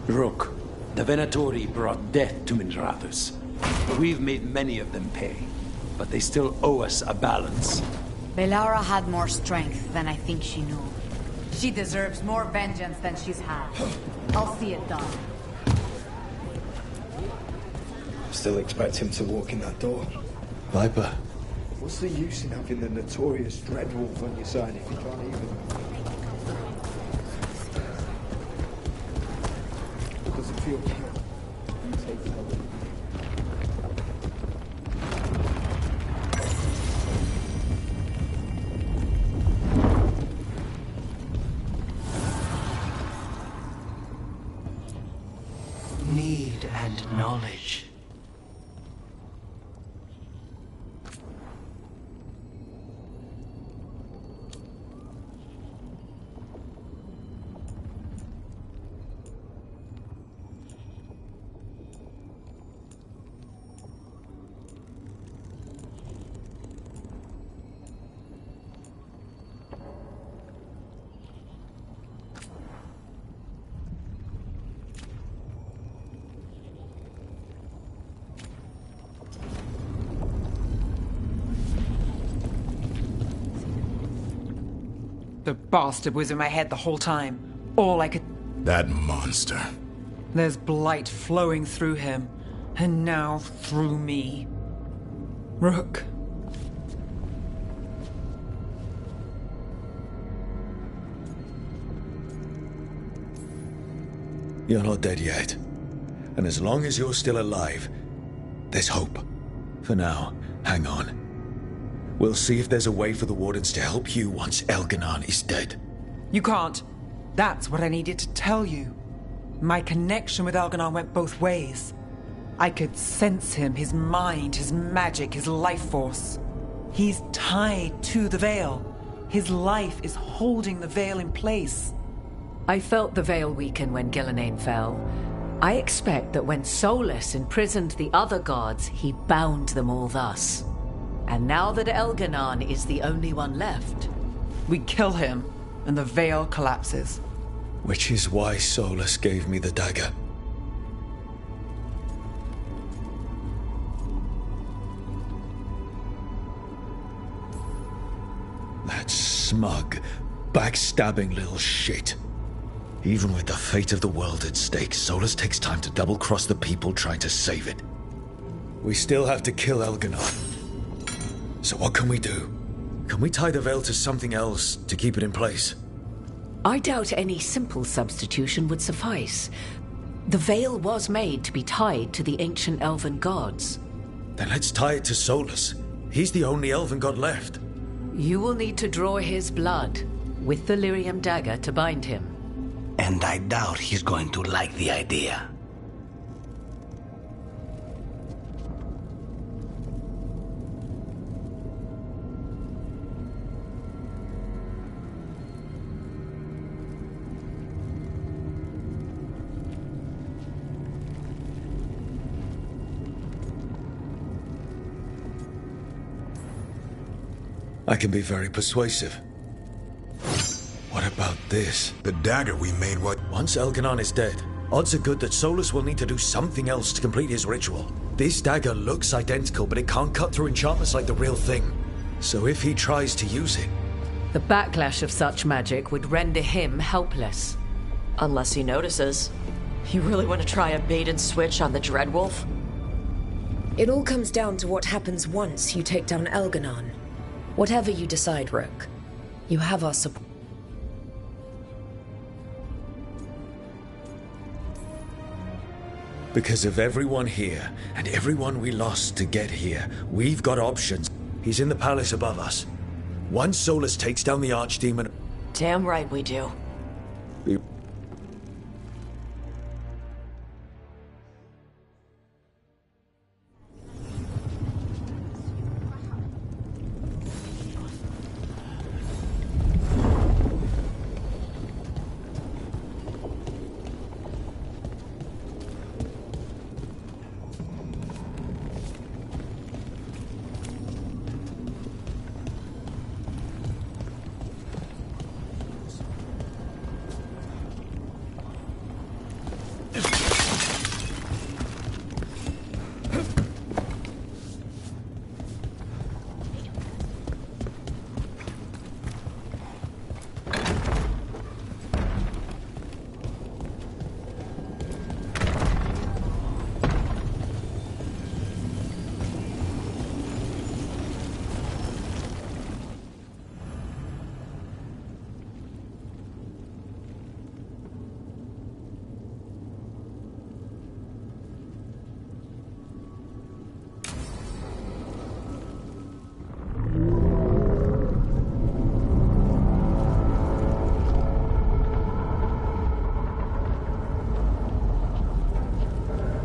Rook, the Venatori brought death to Minrathous. We've made many of them pay, but they still owe us a balance. Belara had more strength than I think she knew. She deserves more vengeance than she's had. I'll see it done. Still expect him to walk in that door. Viper. What's the use in having the notorious Dreadwolf on your side if you can't even... Does it feel cute? You take it over. Need and knowledge. The bastard was in my head the whole time. All I could... That monster. There's blight flowing through him, and now through me. Rook. You're not dead yet. And as long as you're still alive, there's hope. For now, hang on. We'll see if there's a way for the Wardens to help you once Elganon is dead. You can't. That's what I needed to tell you. My connection with Elganon went both ways. I could sense him, his mind, his magic, his life force. He's tied to the Veil. His life is holding the veil in place. I felt the veil weaken when Gillenane fell. I expect that when Solus imprisoned the other gods, he bound them all thus. And now that Elganon is the only one left... We kill him, and the veil collapses. Which is why Solus gave me the dagger. That smug, backstabbing little shit. Even with the fate of the world at stake, Solus takes time to double-cross the people trying to save it. We still have to kill Elganon. So what can we do? Can we tie the veil to something else to keep it in place? I doubt any simple substitution would suffice. The veil was made to be tied to the ancient elven gods. Then let's tie it to Solus. He's the only elven god left. You will need to draw his blood with the Lyrium dagger to bind him. And I doubt he's going to like the idea. I can be very persuasive. What about this? The dagger we made what? Once Elganon is dead, odds are good that Solus will need to do something else to complete his ritual. This dagger looks identical, but it can't cut through enchantments like the real thing. So if he tries to use it... The backlash of such magic would render him helpless. Unless he notices. You really want to try a bait and switch on the Dreadwolf? It all comes down to what happens once you take down Elganon. Whatever you decide, Rook, you have our support. Because of everyone here, and everyone we lost to get here, we've got options. He's in the palace above us. Once Solus takes down the Archdemon... Damn right we do.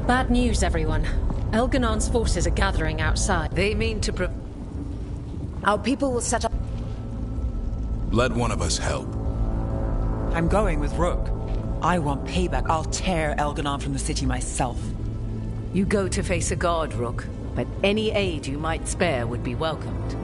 Bad news, everyone. Elganon's forces are gathering outside. They mean to Our people will set up... Let one of us help. I'm going with Rook. I want payback. I'll tear Elganon from the city myself. You go to face a god, Rook, but any aid you might spare would be welcomed.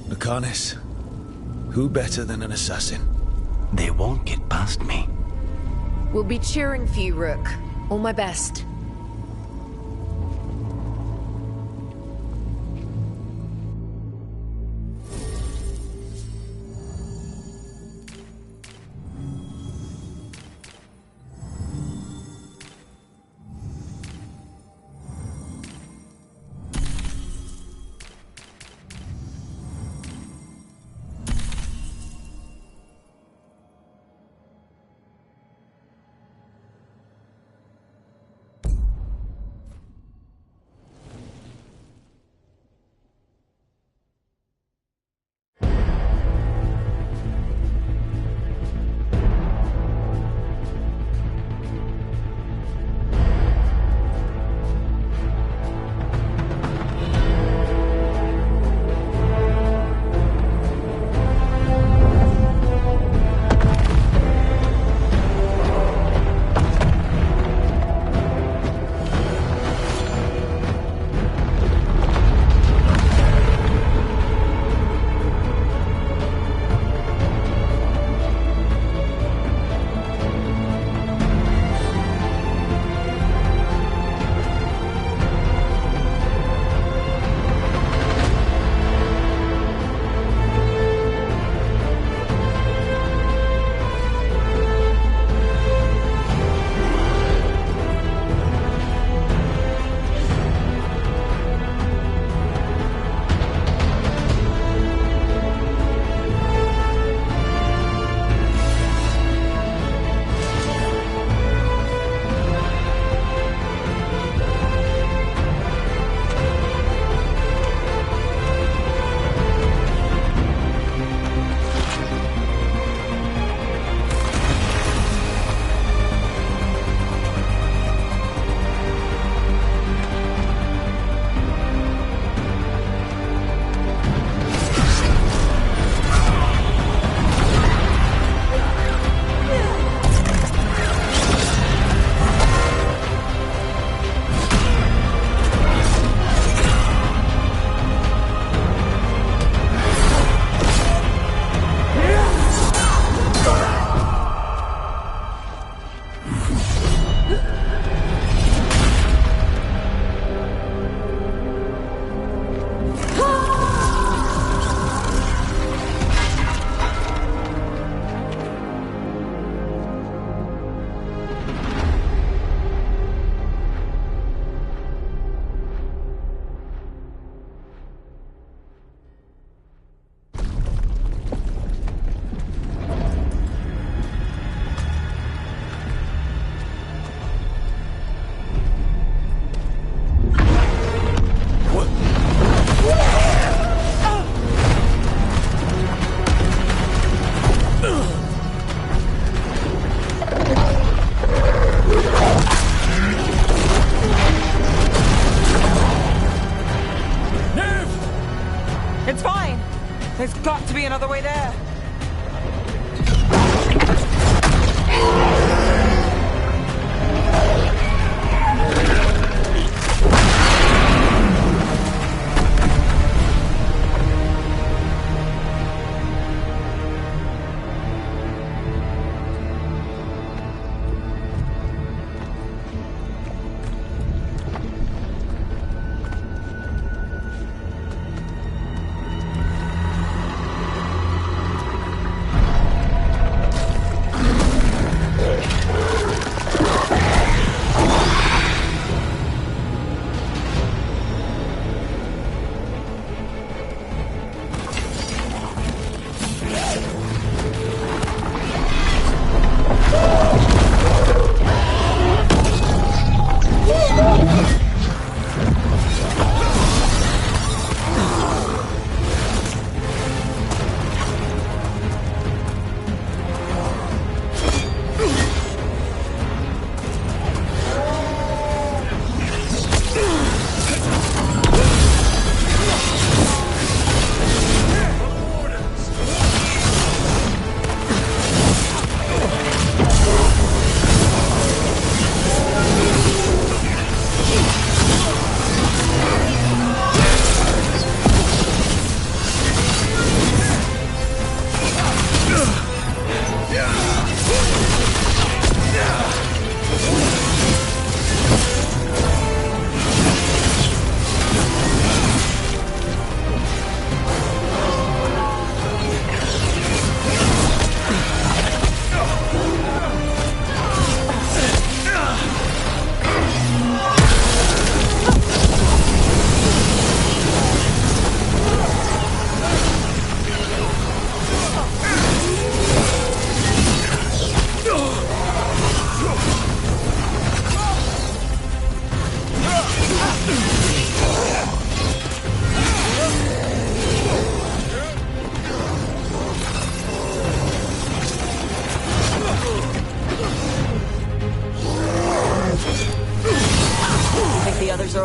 Lucanus, who better than an assassin? They won't get past me. We'll be cheering for you, Rook. All my best.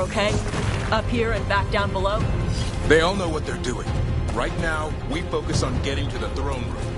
okay? Up here and back down below? They all know what they're doing. Right now, we focus on getting to the throne room.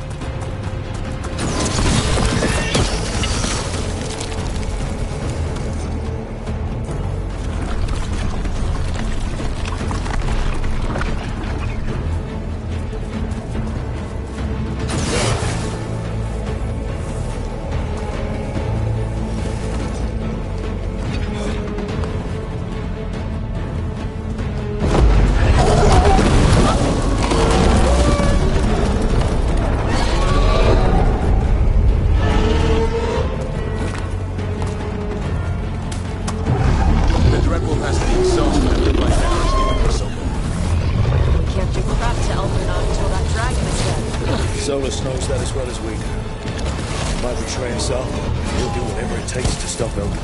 Solus knows that as well as we do. By betraying Sol, he'll do whatever it takes to stop Elgin.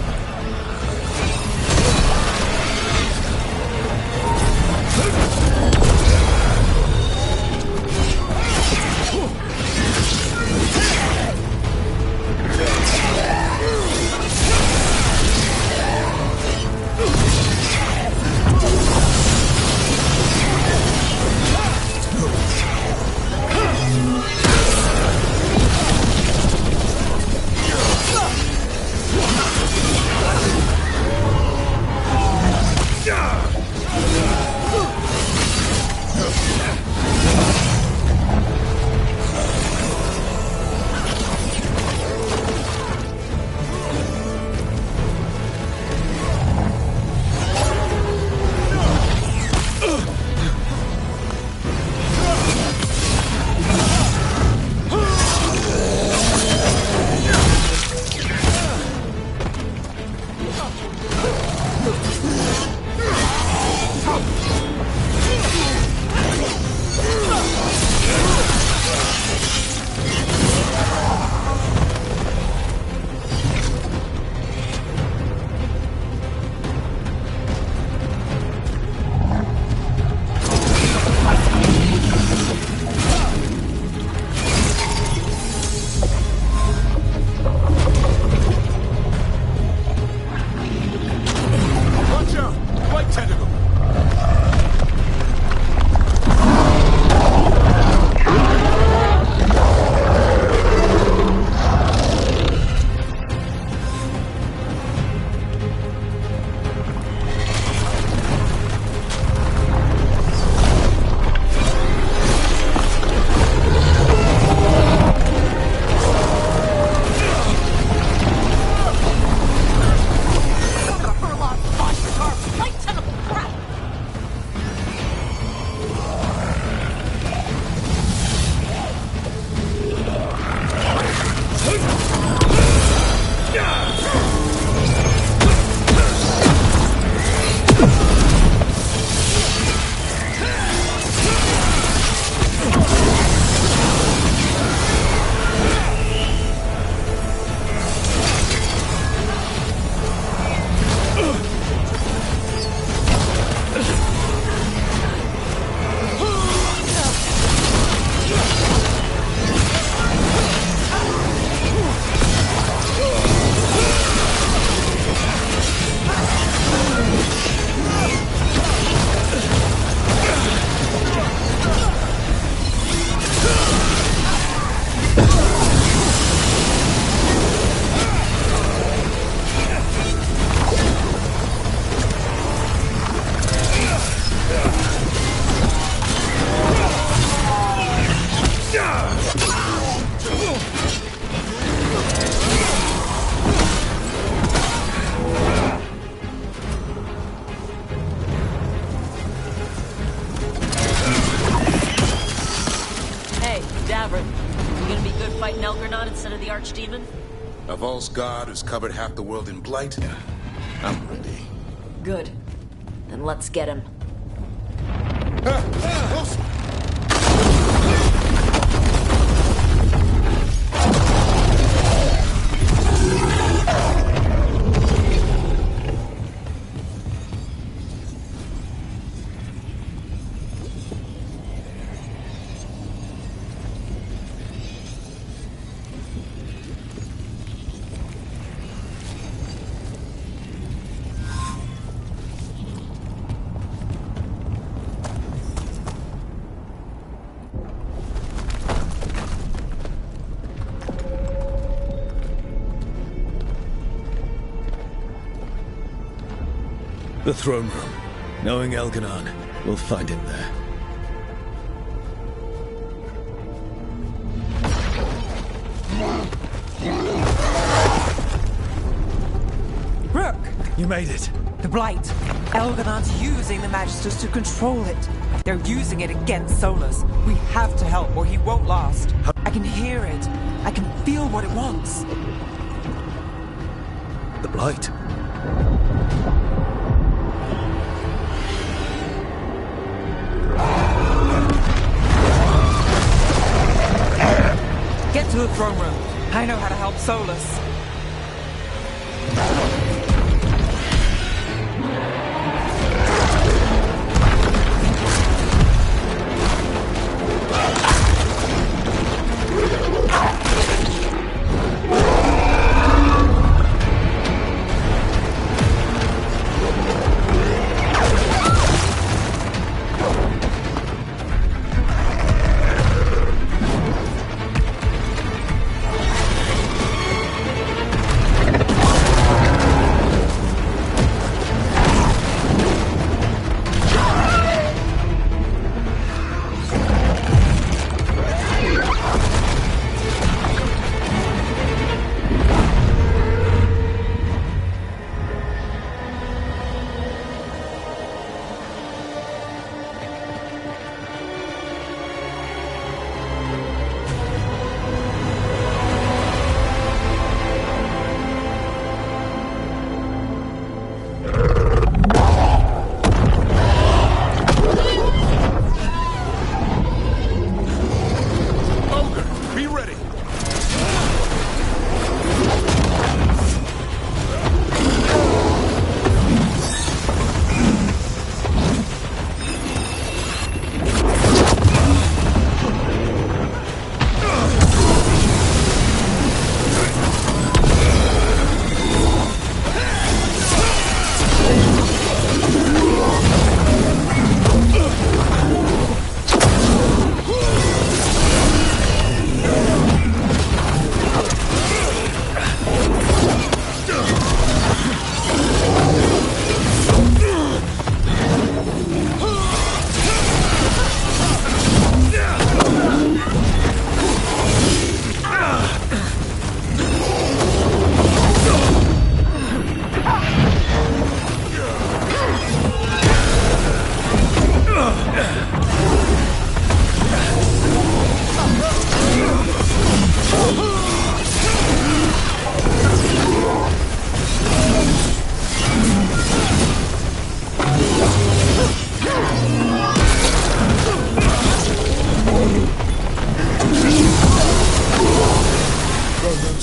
Instead of the Archdemon? A false god who's covered half the world in blight? I'm ready. Good. Then let's get him. The throne room. Knowing Elganon, we'll find him there. Rook! You made it. The Blight. Elganon's using the Magisters to control it. They're using it against Solus. We have to help or he won't last. I can hear it. I can feel what it wants. The Blight. Get to the throne room. I know how to help Solus.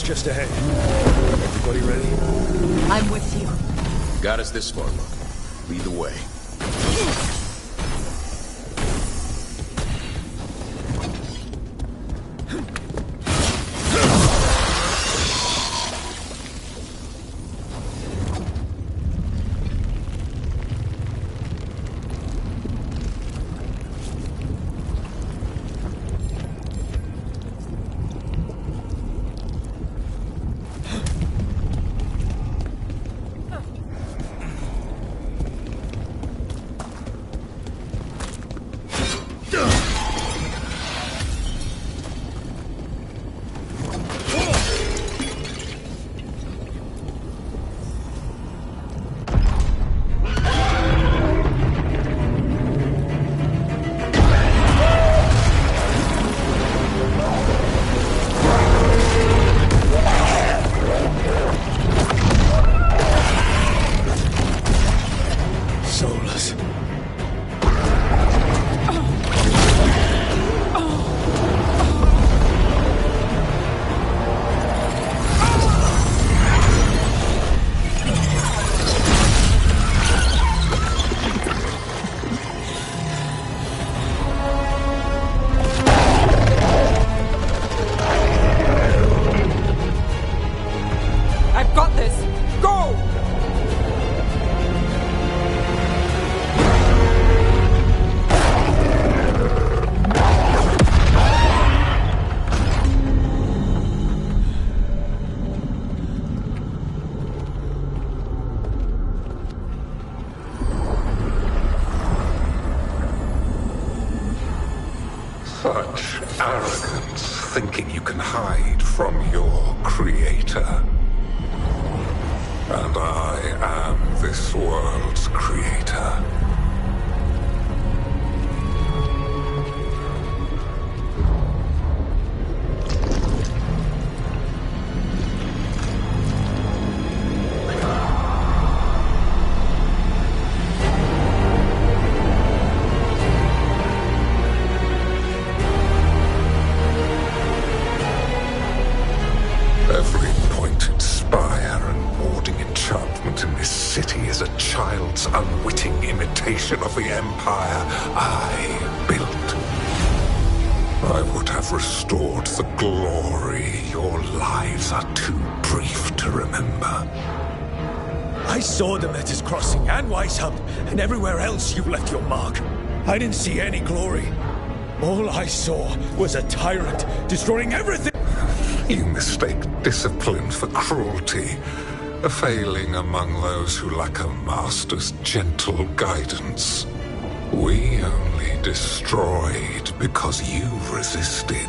Just ahead. Everybody ready? I'm with you. Got us this far, look. Lead the way. from your creator. And I am this world's creator. Every pointed spire and warding enchantment in this city is a child's unwitting imitation of the empire I built. I would have restored the glory. Your lives are too brief to remember. I saw them at his crossing and Weishaupt, and everywhere else you left your mark. I didn't see any glory. All I saw was a tyrant destroying everything. You mistake discipline for cruelty, a failing among those who lack a master's gentle guidance. We only destroyed because you resisted.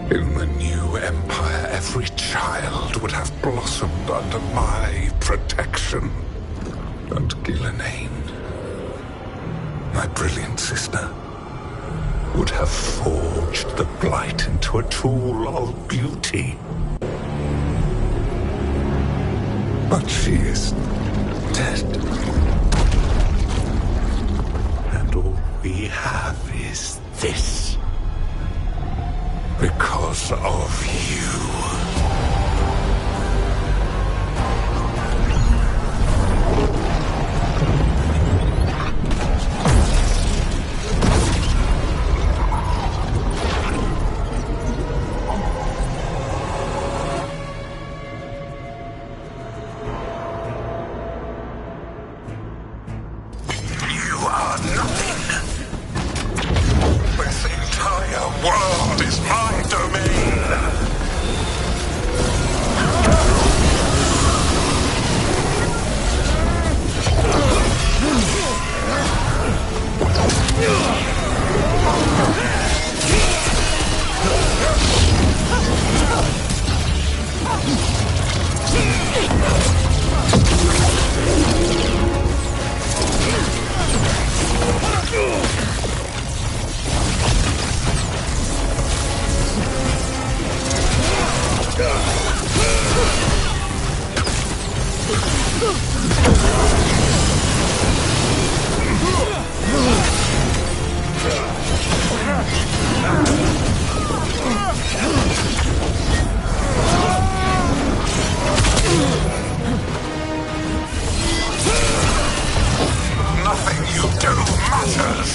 In the new empire, every child would have blossomed under my protection. And Gillenane, my brilliant sister, would have forged the blight into a tool of beauty. But she is dead. And all we have is this. Because of you. World is my domain! Nothing you do matters!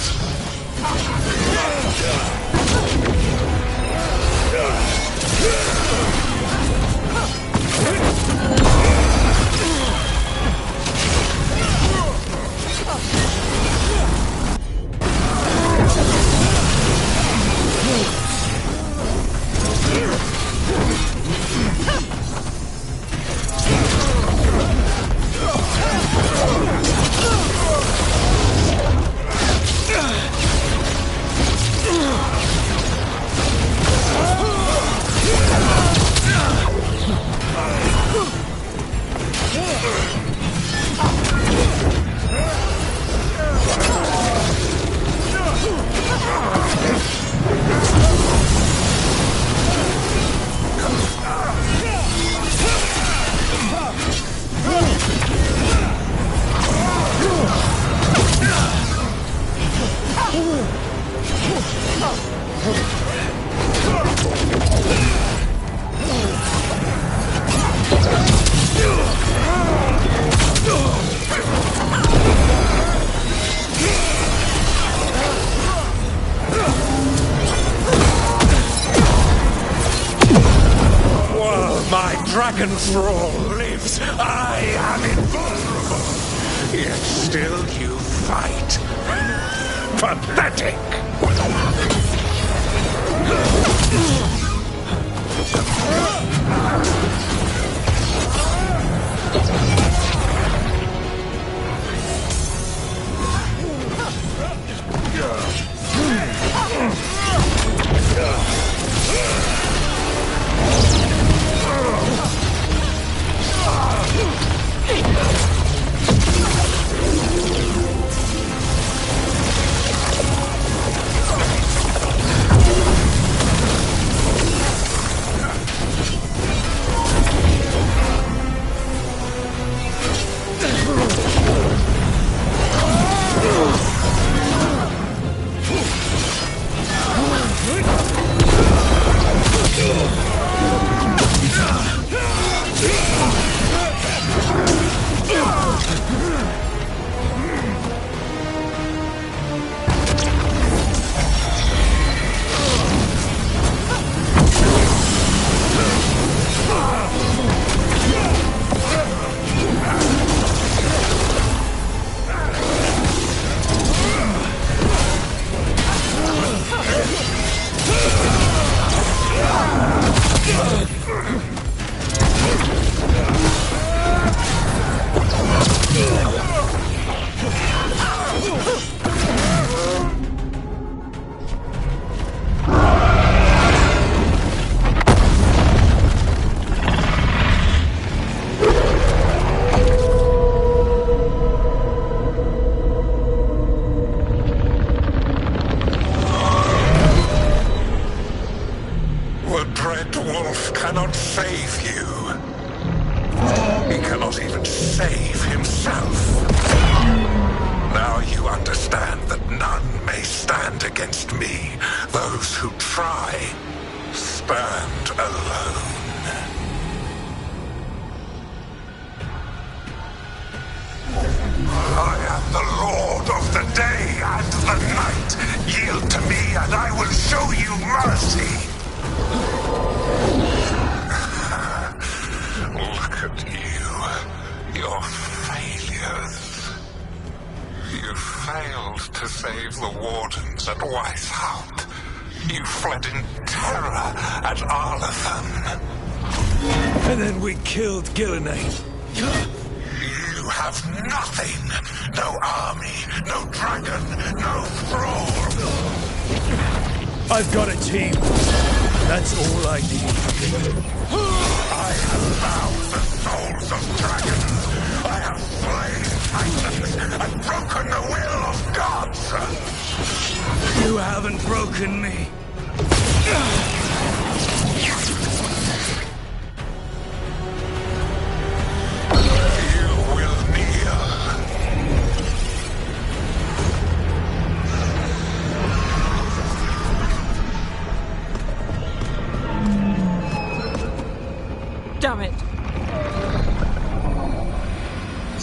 Dragon Thrall lives. I am invulnerable. Yet still you fight. Pathetic. I've got a team. That's all I need. I have bound the souls of dragons. I have slain titans and broken the will of gods. You haven't broken me. Damn it!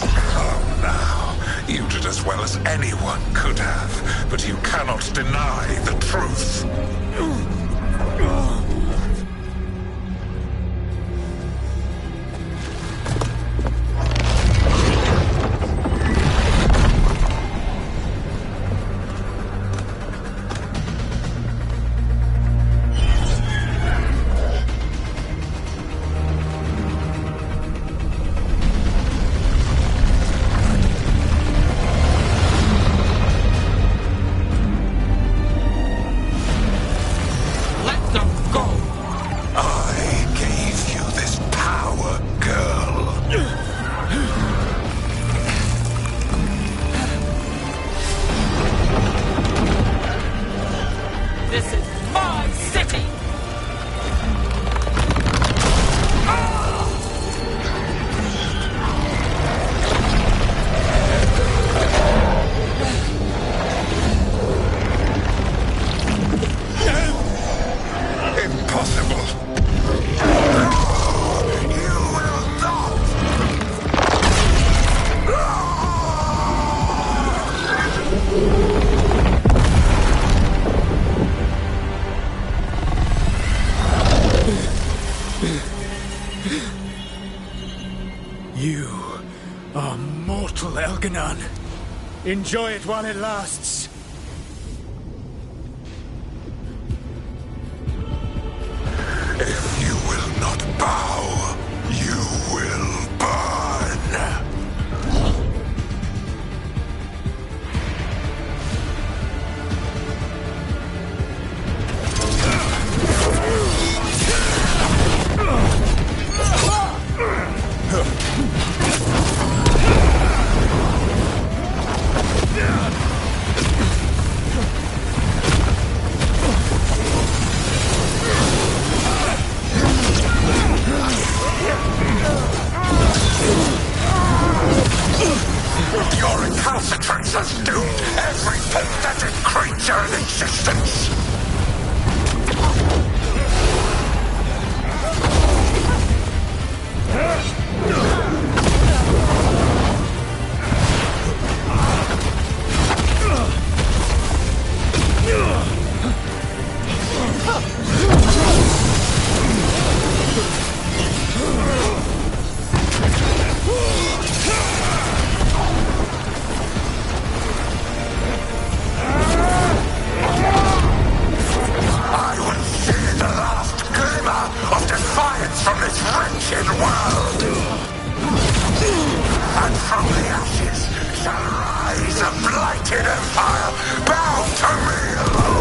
Come now. You did as well as anyone could have, but you cannot deny the truth. You are mortal, Elganon. Enjoy it while it lasts. If you will not bow, you will burn. Your recalcitrance has doomed every pathetic creature in existence! cleanse from this wretched world. And from the ashes shall rise a blighted empire bound to me alone.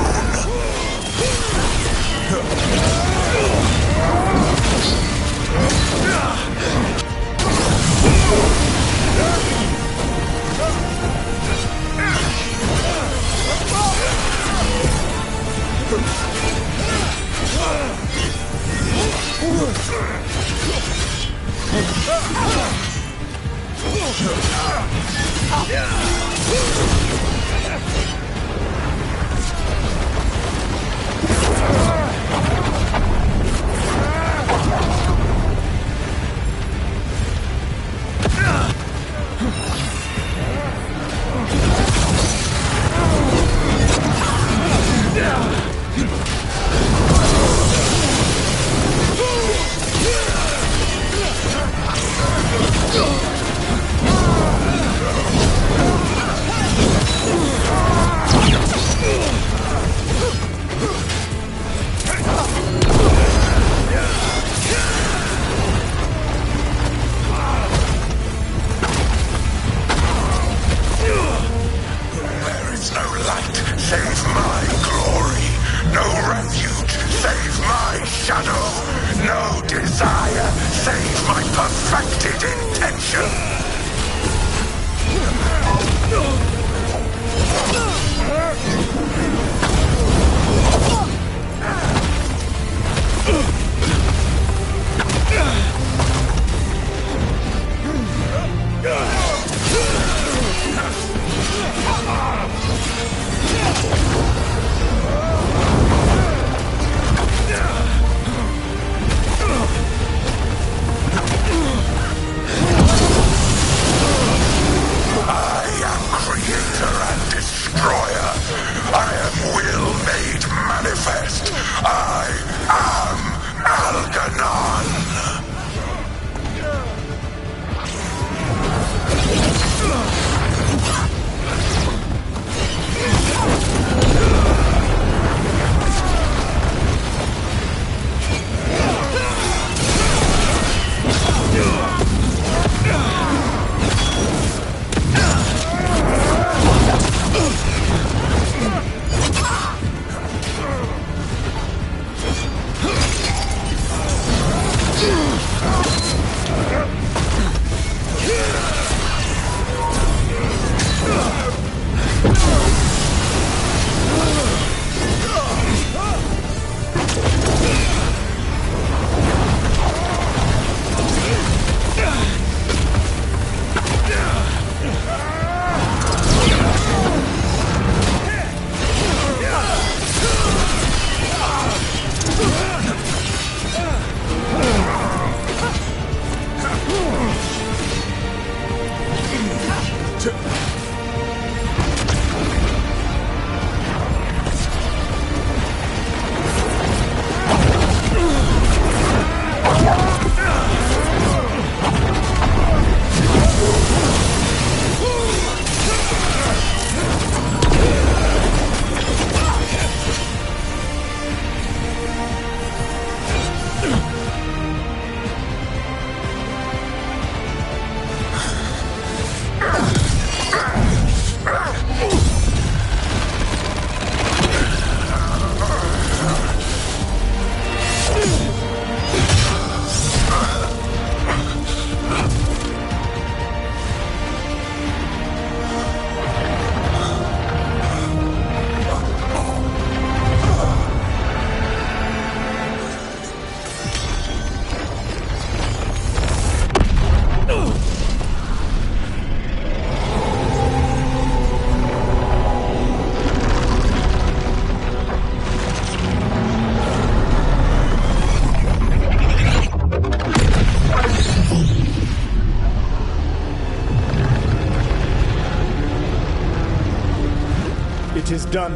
It is done.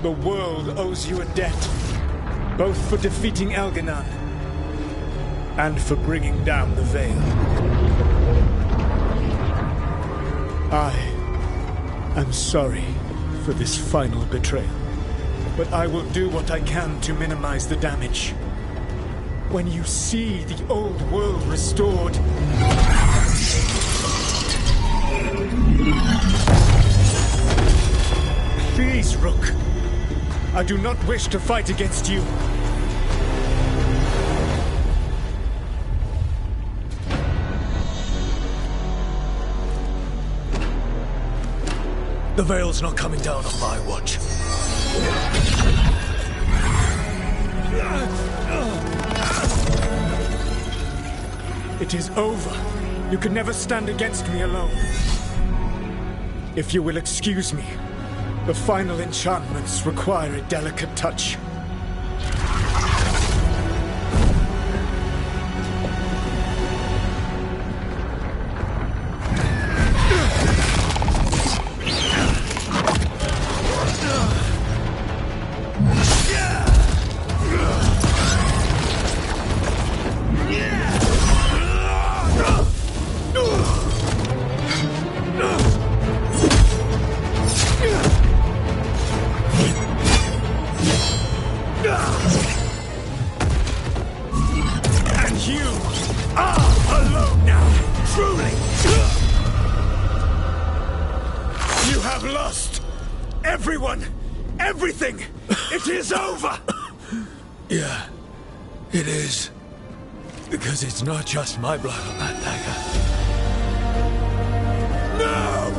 The world owes you a debt, both for defeating Elganon and for bringing down the Veil. I am sorry for this final betrayal, but I will do what I can to minimize the damage. when you see the old world restored. Please, Rook. I do not wish to fight against you. The Veil's not coming down on my watch. It is over. You can never stand against me alone. If you will excuse me, the final enchantments require a delicate touch. Everything! It is over! Yeah, it is. Because it's not just my blood on that dagger. No!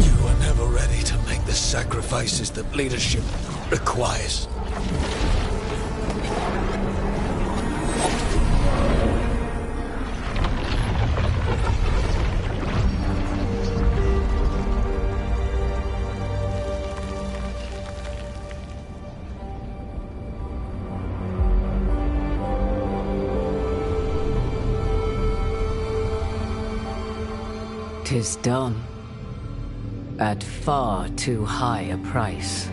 You are never ready to make the sacrifices that leadership requires. Tis done. At far too high a price.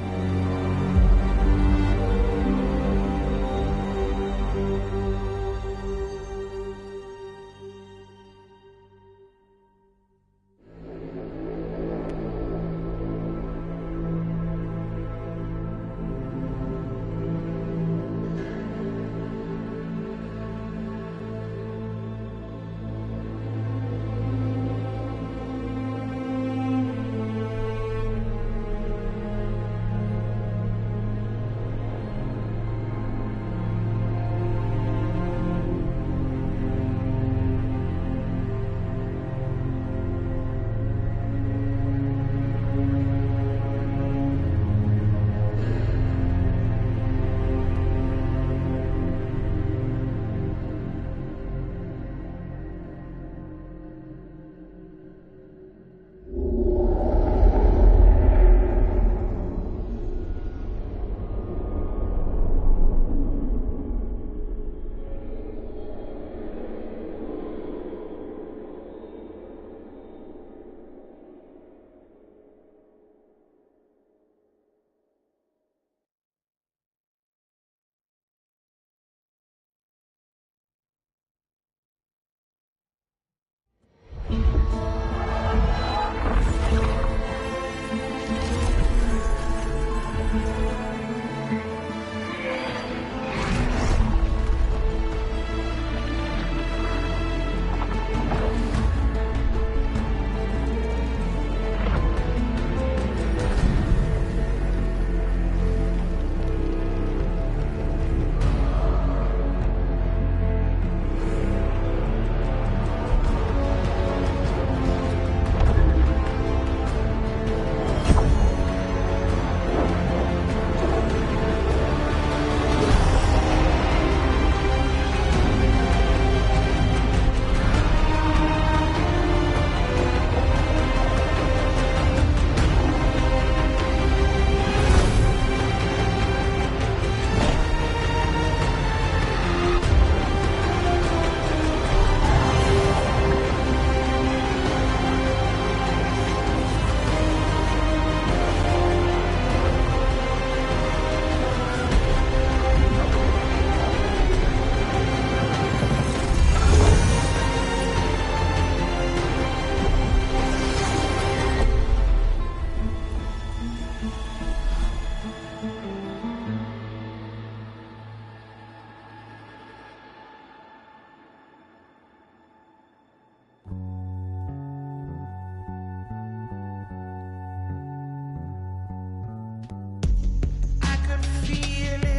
healing.